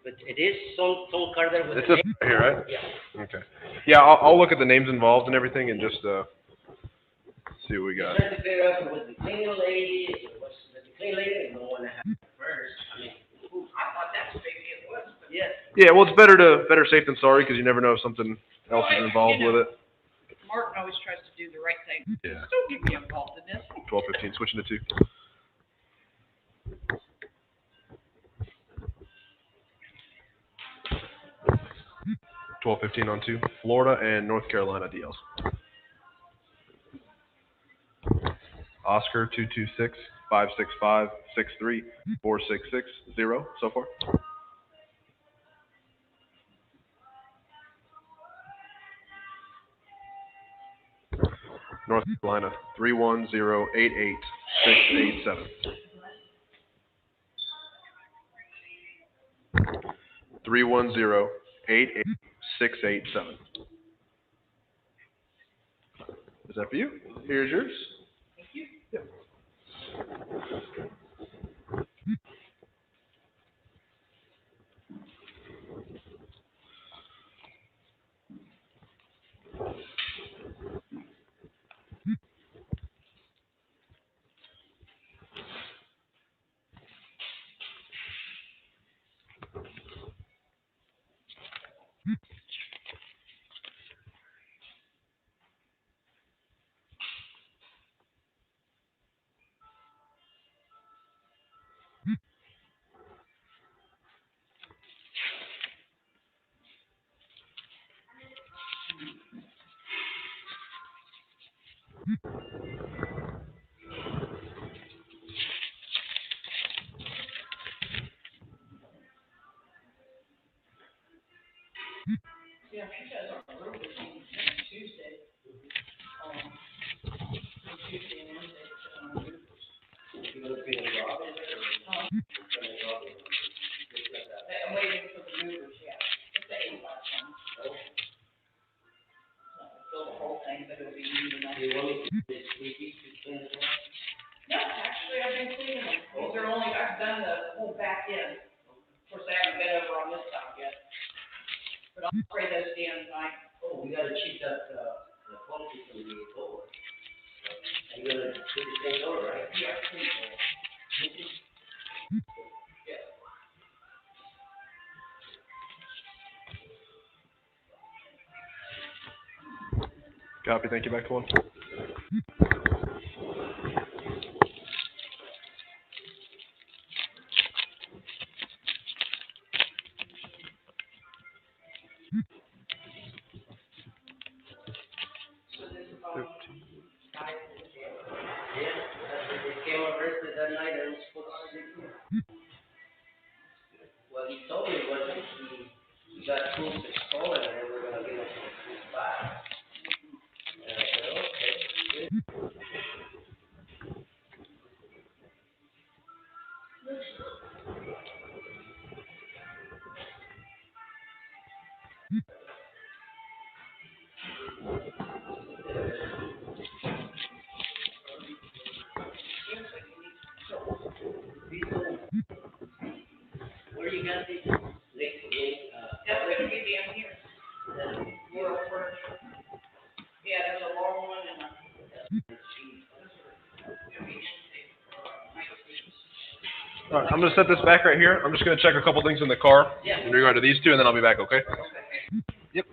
But it is some card that was. It's just here, right? Yeah. Okay. Yeah, I'll look at the names involved and everything and just, see what we got. Trying to figure out if it was the cleaning lady, if it was the cleaning lady, and no one that had it first. I mean, I thought that's maybe it was. But yeah. Yeah, well, it's better safe than sorry because you never know if something else is involved with it. Martin always tries to do the right thing. Yeah. Don't get me involved in this. 12:15, switching to 2. $12.15 on 2. Florida and North Carolina DLs. Oscar 226-565-63-4660 so far. North Carolina 310-88687. 310-88687. Is that for you? Here's yours. Thank you. Yep. Yeah, she says our room is Tuesday. Tuesday and Wednesday. You're gonna be in the office or? I'm waiting for the movers, yeah. It's the 8 o'clock one. Fill the whole thing, but it'll be easy enough. Do you want me to do this squeaky to clean it up? No, actually, I've been cleaning them. These are only, I've done the whole back end. Of course, I haven't been over on this side yet. But I'll spray those down tonight. Oh, we gotta check that, the funky from the door. Are you gonna do the same door, right? Yeah, clean. Copy. Thank you. Back to 1. They came arrested that night and was supposed to sleep here. What he told me was that he got proof it's stolen and they were gonna give That's gonna be down here. World first. Yeah, there's a long one and a. All right, I'm gonna set this back right here. I'm just gonna check a couple things in the car in regard to these two, and then I'll be back. Okay? Yep.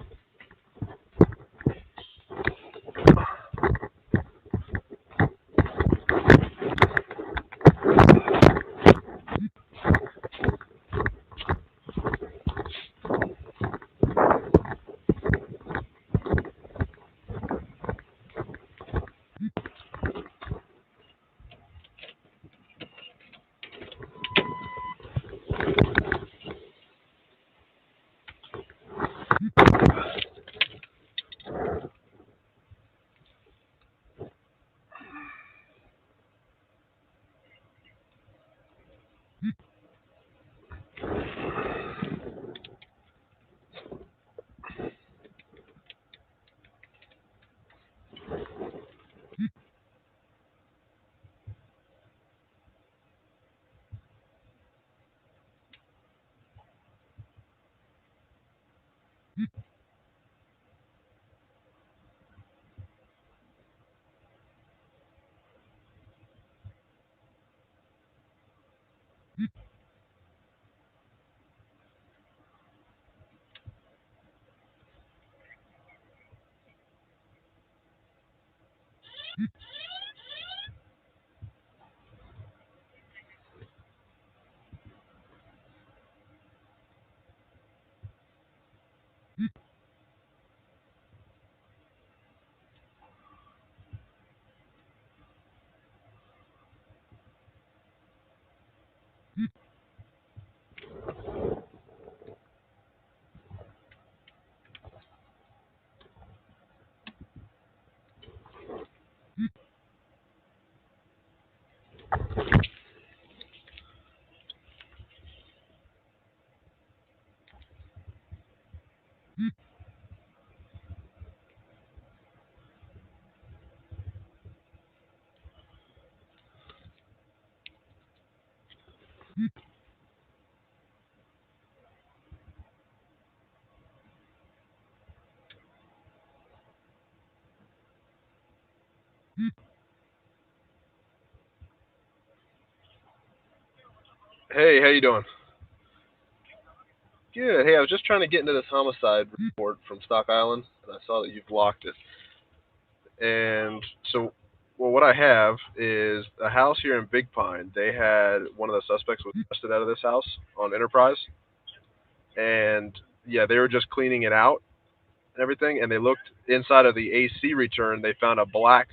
Hey, how you doing? Good. Hey, I was just trying to get into this homicide report from Stock Island, and I saw that you've blocked it. And so, well, what I have is a house here in Big Pine. They had one of the suspects was arrested out of this house on Enterprise, and yeah, they were just cleaning it out and everything. And they looked inside of the AC return. They found a black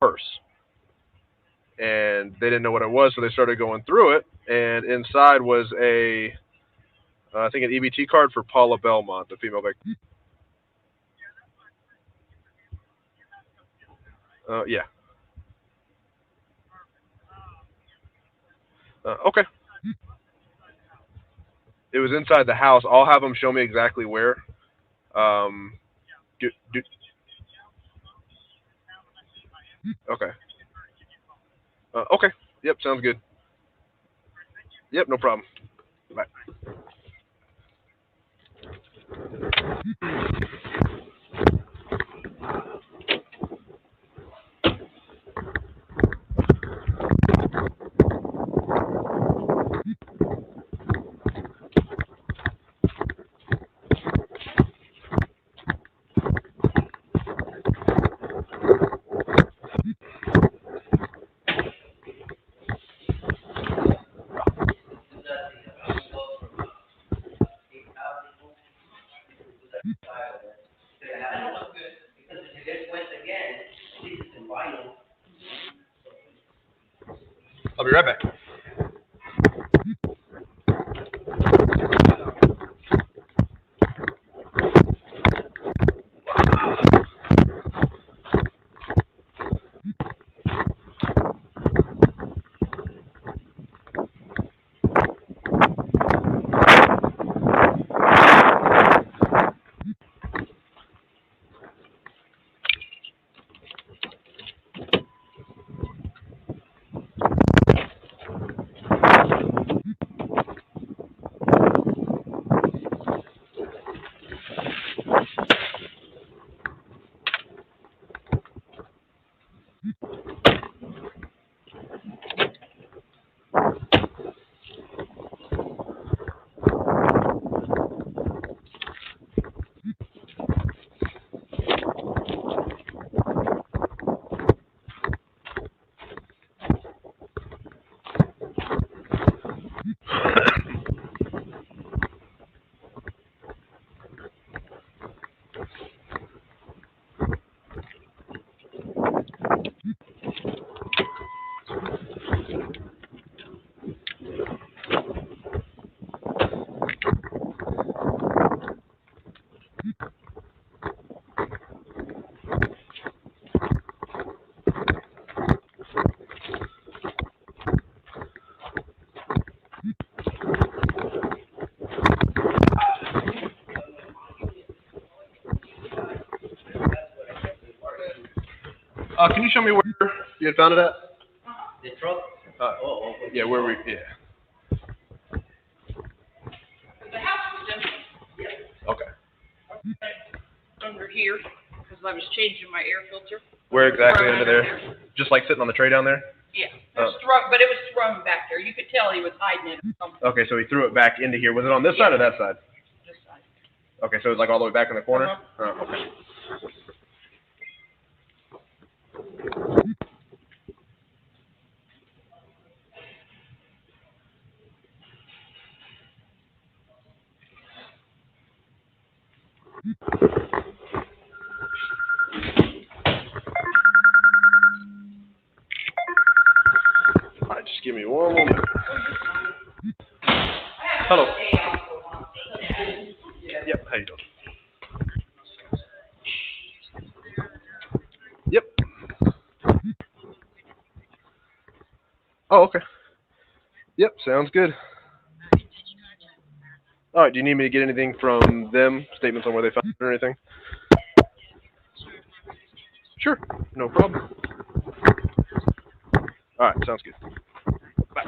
purse, and they didn't know what it was, so they started going through it. And inside was I think an EBT card for Paula Belmont, the female victim. Yeah. Okay. It was inside the house. I'll have them show me exactly where. Okay. Okay. Yep, sounds good. Yep, no problem. Bye. I'll be right back. Can you show me where you had found it at? The truck? Yeah, where we, yeah. The house was empty. Okay. Under here, because I was changing my air filter. Where exactly Thrown under there? Just like sitting on the tray down there? Yeah, it was thrown, but it was thrown back there. You could tell he was hiding it or something. Okay, so he threw it back into here. Was it on this side or that side? This side. Okay, so it's like all the way back in the corner? Okay. All right, just give me one more minute. Hello. Yep, how you doing? Yep. Oh, okay. Yep, sounds good. All right, do you need me to get anything from them, statements on where they found it or anything? Sure, no problem. All right, sounds good. Bye.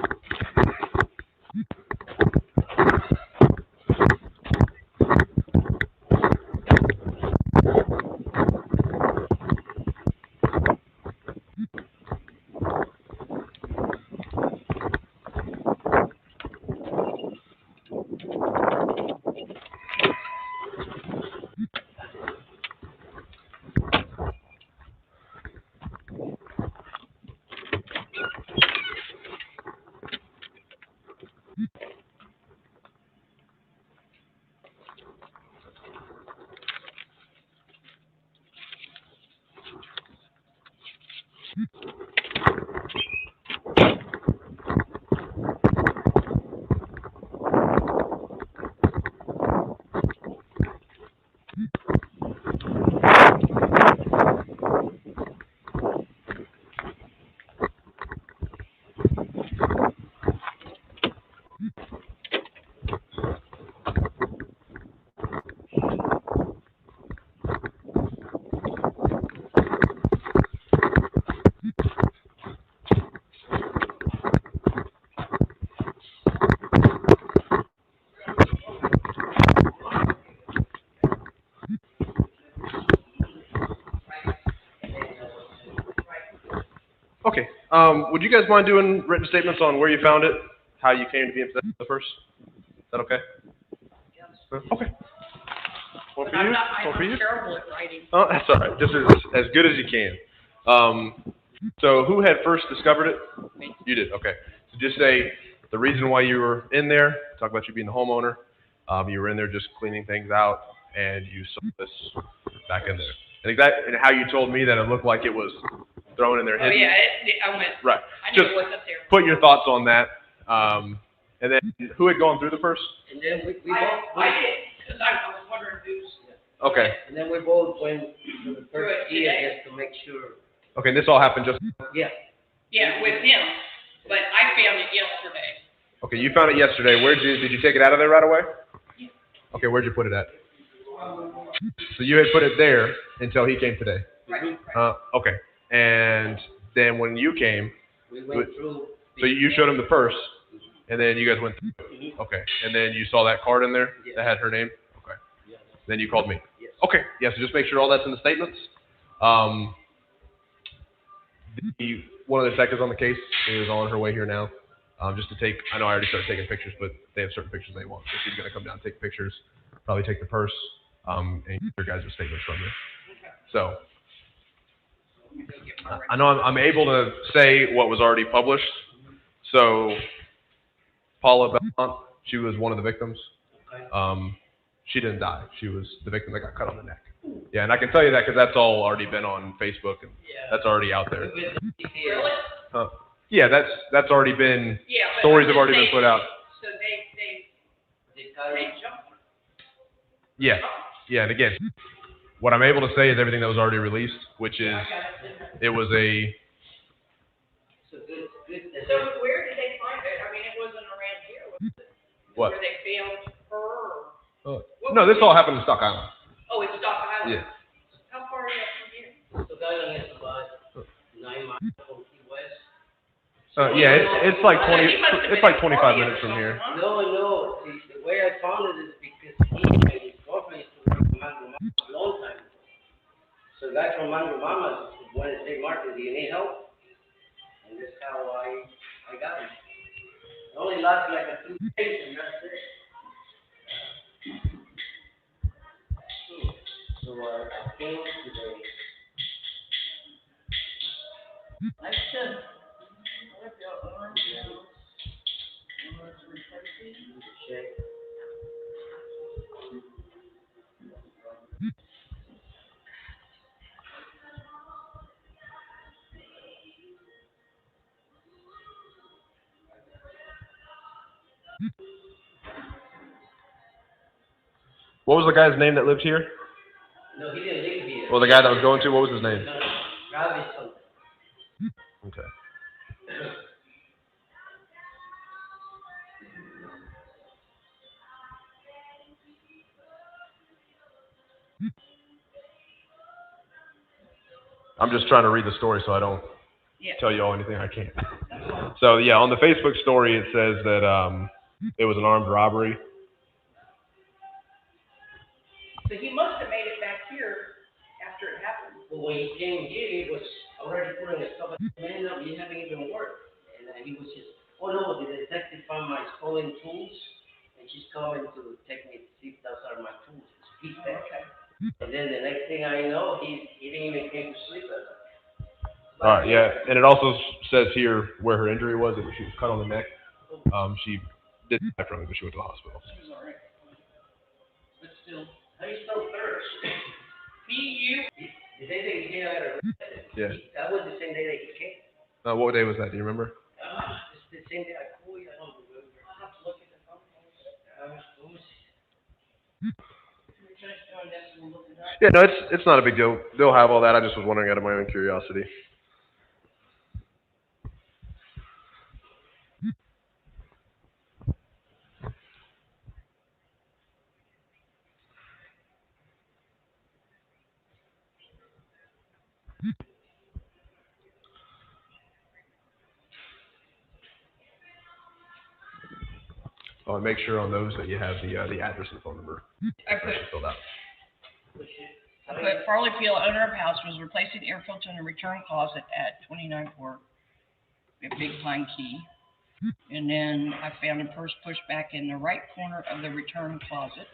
Okay. Would you guys mind doing written statements on where you found it, how you came to be in possession of the purse? Is that okay? Okay. One for you. One for you. I'm terrible at writing. Oh, that's all right. This is as good as you can. So who had first discovered it? Me. You did. Okay. So just say the reason why you were in there. Talk about you being the homeowner. You were in there just cleaning things out, and you saw this back in there. And how you told me that it looked like it was thrown in there. Oh, hidden. yeah, I went. Right. I knew Just it wasn't there. put your thoughts on that. And then who had gone through the purse? And then we I both. did, because I was wondering who's. Okay. And then we both went to the Through it first year today. just to make sure. Okay, and this all happened just. Yeah. Yeah, with him, but I found it yesterday. Okay, you found it yesterday. Did you take it out of there right away? Yeah. Okay, where'd you put it at? So you had put it there until he came today. Right. Okay, and then when you came, We went through. so you showed him the purse, and then you guys went through. Okay, and then you saw that card in there that had her name. Okay, then you called me. Yes. Okay, yeah. So just make sure all that's in the statements. One of the detectives on the case is on her way here now. Just to take, I know I already started taking pictures, but they have certain pictures they want. So she's going to come down and take pictures, probably take the purse, and get your guys' statements from you. So I know I'm able to say what was already published. So Paula Belmont, she was one of the victims. She didn't die. She was the victim that got cut on the neck. Yeah, and I can tell you that because that's all already been on Facebook and that's already out there. Really? Yeah, that's already been, Yeah, but stories I'm have already just been put out. So they jumped. Yeah, yeah, and again, what I'm able to say is everything that was already released, which is, it was a, So where did they find it? I mean, it wasn't around here, was it? what? Where they found her? No, this all happened in Stock Island. Oh, it's Stock Island? Yeah. How far is that from here? Stock Island is about Yeah, it's like 20. It's like 25 minutes from here. No. See, the way I found it is because he and his girlfriend used to work for Mango Mama a long time ago. So the guy from Mango Mama went to say, Martin, do you need help? And that's how I got him. It only lasted like a 2 days, and that's it. So I came today. I should. Check. What was the guy's name that lived here? No, he didn't live here. Well, the guy that was going to, what was his name? Robinson. Okay. I'm just trying to read the story so I don't tell you all anything I can't. So yeah, on the Facebook story it says that it was an armed robbery. So he must have made it back here after it happened. Well, when he came here, he was already putting his stuff. Man, no, you haven't even worked. And he was just, oh no, the detective found my stolen tools, and she's coming to take me to see if those are my tools. He's back. Okay. And then the next thing I know, he didn't even came to sleep at night. All right, yeah, and it also says here where her injury was. That she was cut on the neck. She did die from it, but she went to the hospital. She's all right. But still. How do you spell thirst? P-U. The day that he came out of Yeah. that was the same day that he came. What day was that? Do you remember? It's the same day I called you. I don't remember. I'll have to look at the phone. What was it? Yeah, no, it's not a big deal. They'll have all that. I just was wondering out of my own curiosity. Oh, and make sure on those that you have the address and phone number. I put Filled out. Farley Peel, owner of house, was replacing air filter in a return closet at 29-4, a Big Pine Key. And then I found a purse pushed back in the right corner of the return closet.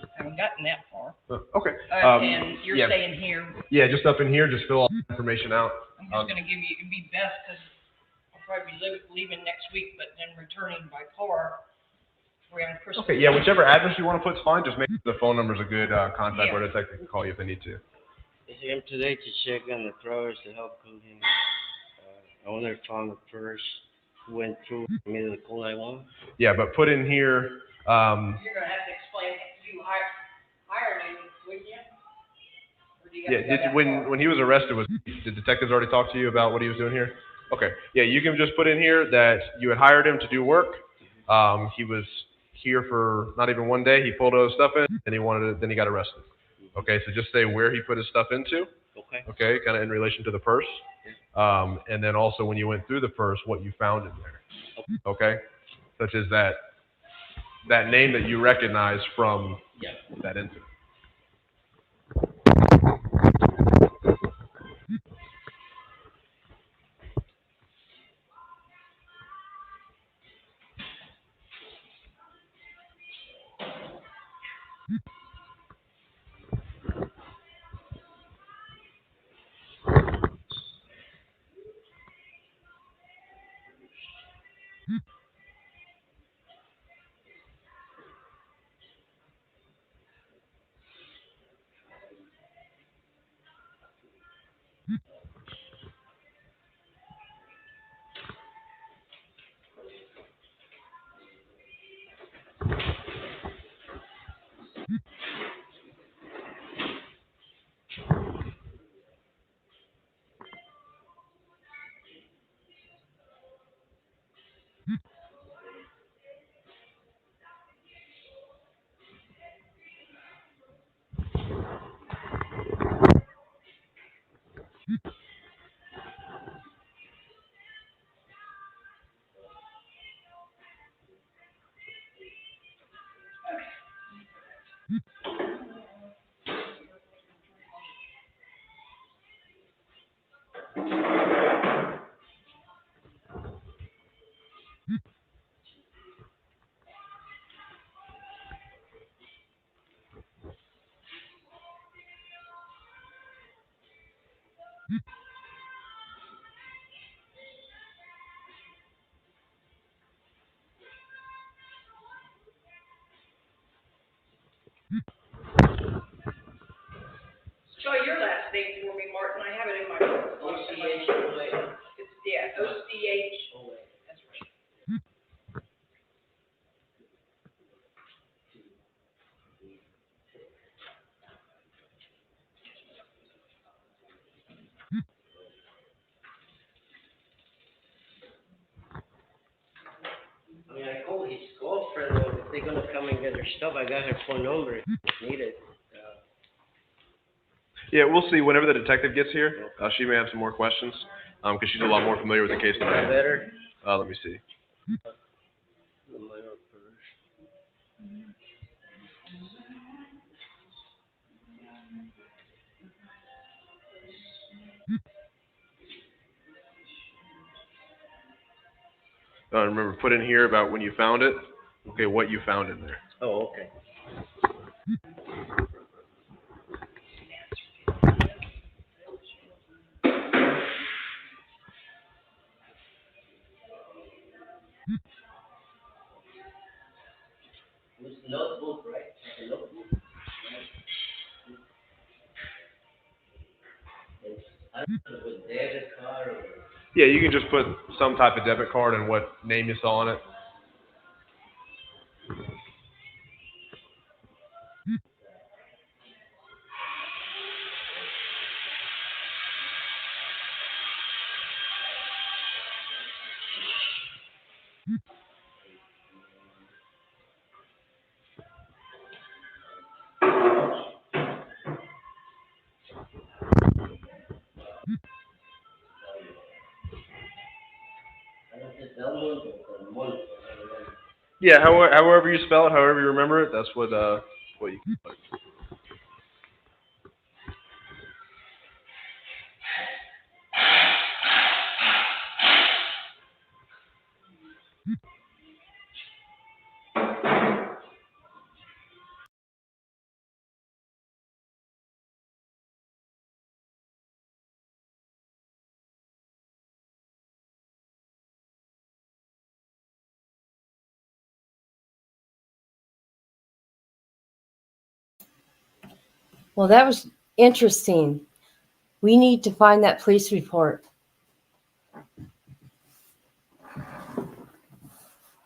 I haven't gotten that far. Okay. And you're saying here. Yeah, just up in here. Just fill all the information out. I'm just going to give you, it'd be best because I'll probably be leaving next week, but then returning by car around Christmas. Okay, yeah, whichever address you want to put is fine. Just make sure the phone number is a good contact where the detective can call you if they need to. Is him today to check on the throwers to help him. Owner found the purse, went through immediately to call 911. Yeah, but put in here. You're going to have to explain you hired him, wouldn't you? Or do you have to go that far? When he was arrested, did detectives already talk to you about what he was doing here? Okay, yeah, you can just put in here that you had hired him to do work. He was here for not even 1 day. He pulled all his stuff in, and then he got arrested. Okay, so just say where he put his stuff into. Okay, kind of in relation to the purse. And then also when you went through the purse, what you found in there. Okay, such as that name that you recognize from that incident. come and get her stuff. I got her phone number if needed. Yeah, we'll see. Whenever the detective gets here, she may have some more questions, because she's a lot more familiar with the case than I am. Better? Let me see. Remember, put in here about when you found it. Okay, what you found in there. Oh, okay. It's a notebook, right? It's a notebook. I don't know if it's a debit card or... Yeah, you can just put some type of debit card and what name you saw on it. Yeah, however you spell it, however you remember it, that's what you can put. Well, that was interesting. We need to find that police report.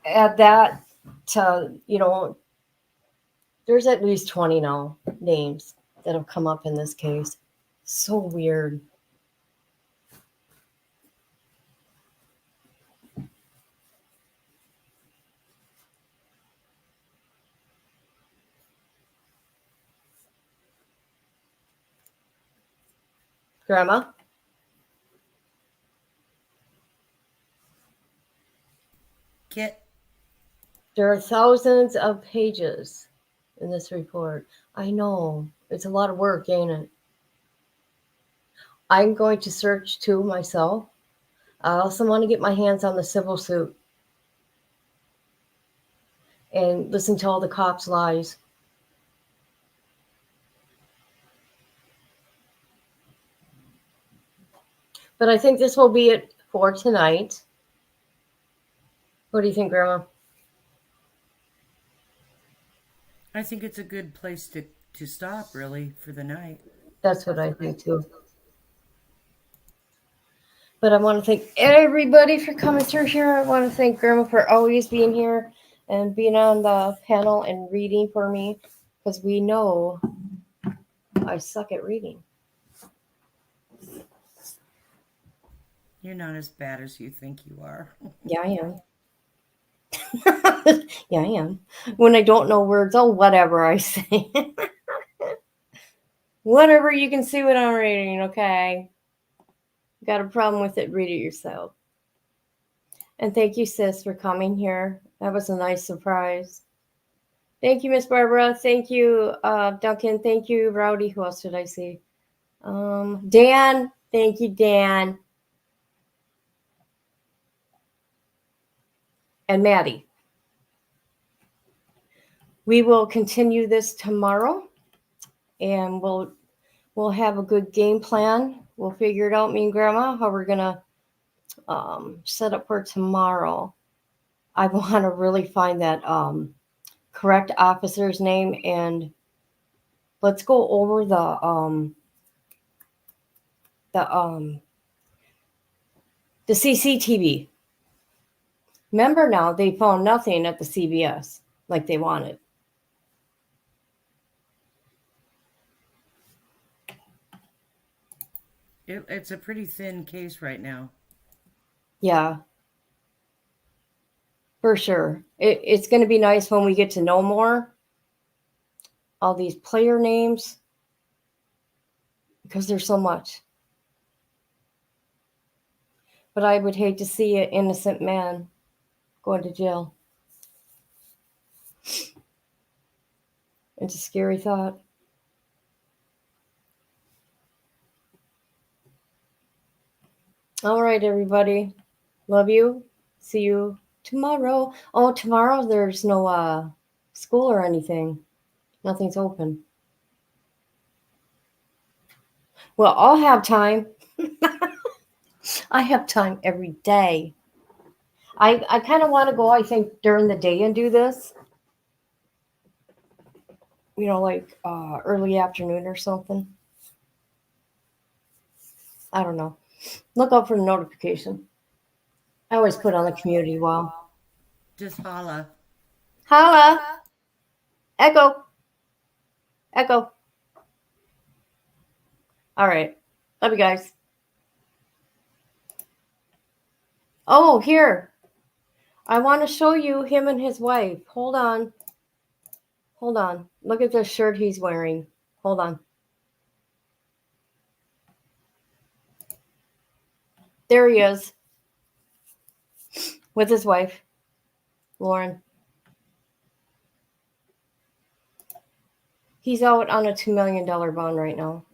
Add that to, there's at least 20 now names that have come up in this case. So weird. Grandma? Kit? There are thousands of pages in this report. I know. It's a lot of work, ain't it? I'm going to search too myself. I also want to get my hands on the civil suit and listen to all the cops' lies. But I think this will be it for tonight. What do you think, Grandma? I think it's a good place to stop, really, for the night. That's what I think, too. But I want to thank everybody for coming through here. I want to thank Grandma for always being here and being on the panel and reading for me, because we know I suck at reading. You're not as bad as you think you are. Yeah, I am. Yeah, I am. When I don't know words, whatever I say. Whatever, you can see what I'm reading, okay? Got a problem with it, read it yourself. And thank you, sis, for coming here. That was a nice surprise. Thank you, Miss Barbara. Thank you, Duncan. Thank you, Rowdy. Who else did I see? Dan. Thank you, Dan. And Maddie. We will continue this tomorrow, and we'll have a good game plan. We'll figure it out, me and Grandma, how we're gonna set up for tomorrow. I want to really find that correct officer's name, and let's go over the CCTV. Remember now, they found nothing at the CBS like they wanted. It's a pretty thin case right now. Yeah. For sure. It's going to be nice when we get to know more. All these player names. Because there's so much. But I would hate to see an innocent man going to jail. It's a scary thought. All right, everybody. Love you. See you tomorrow. Oh, tomorrow there's no school or anything. Nothing's open. Well, I'll have time. I have time every day. I kind of want to go, I think, during the day and do this. You know, like early afternoon or something. I don't know. Look out for the notification. I always put on the community wall. Just holla. Holla. Echo. Echo. All right. Love you guys. Oh, here. I want to show you him and his wife. Hold on. Hold on. Look at the shirt he's wearing. Hold on. There he is. With his wife, Lauren. He's out on a $2 million bond right now.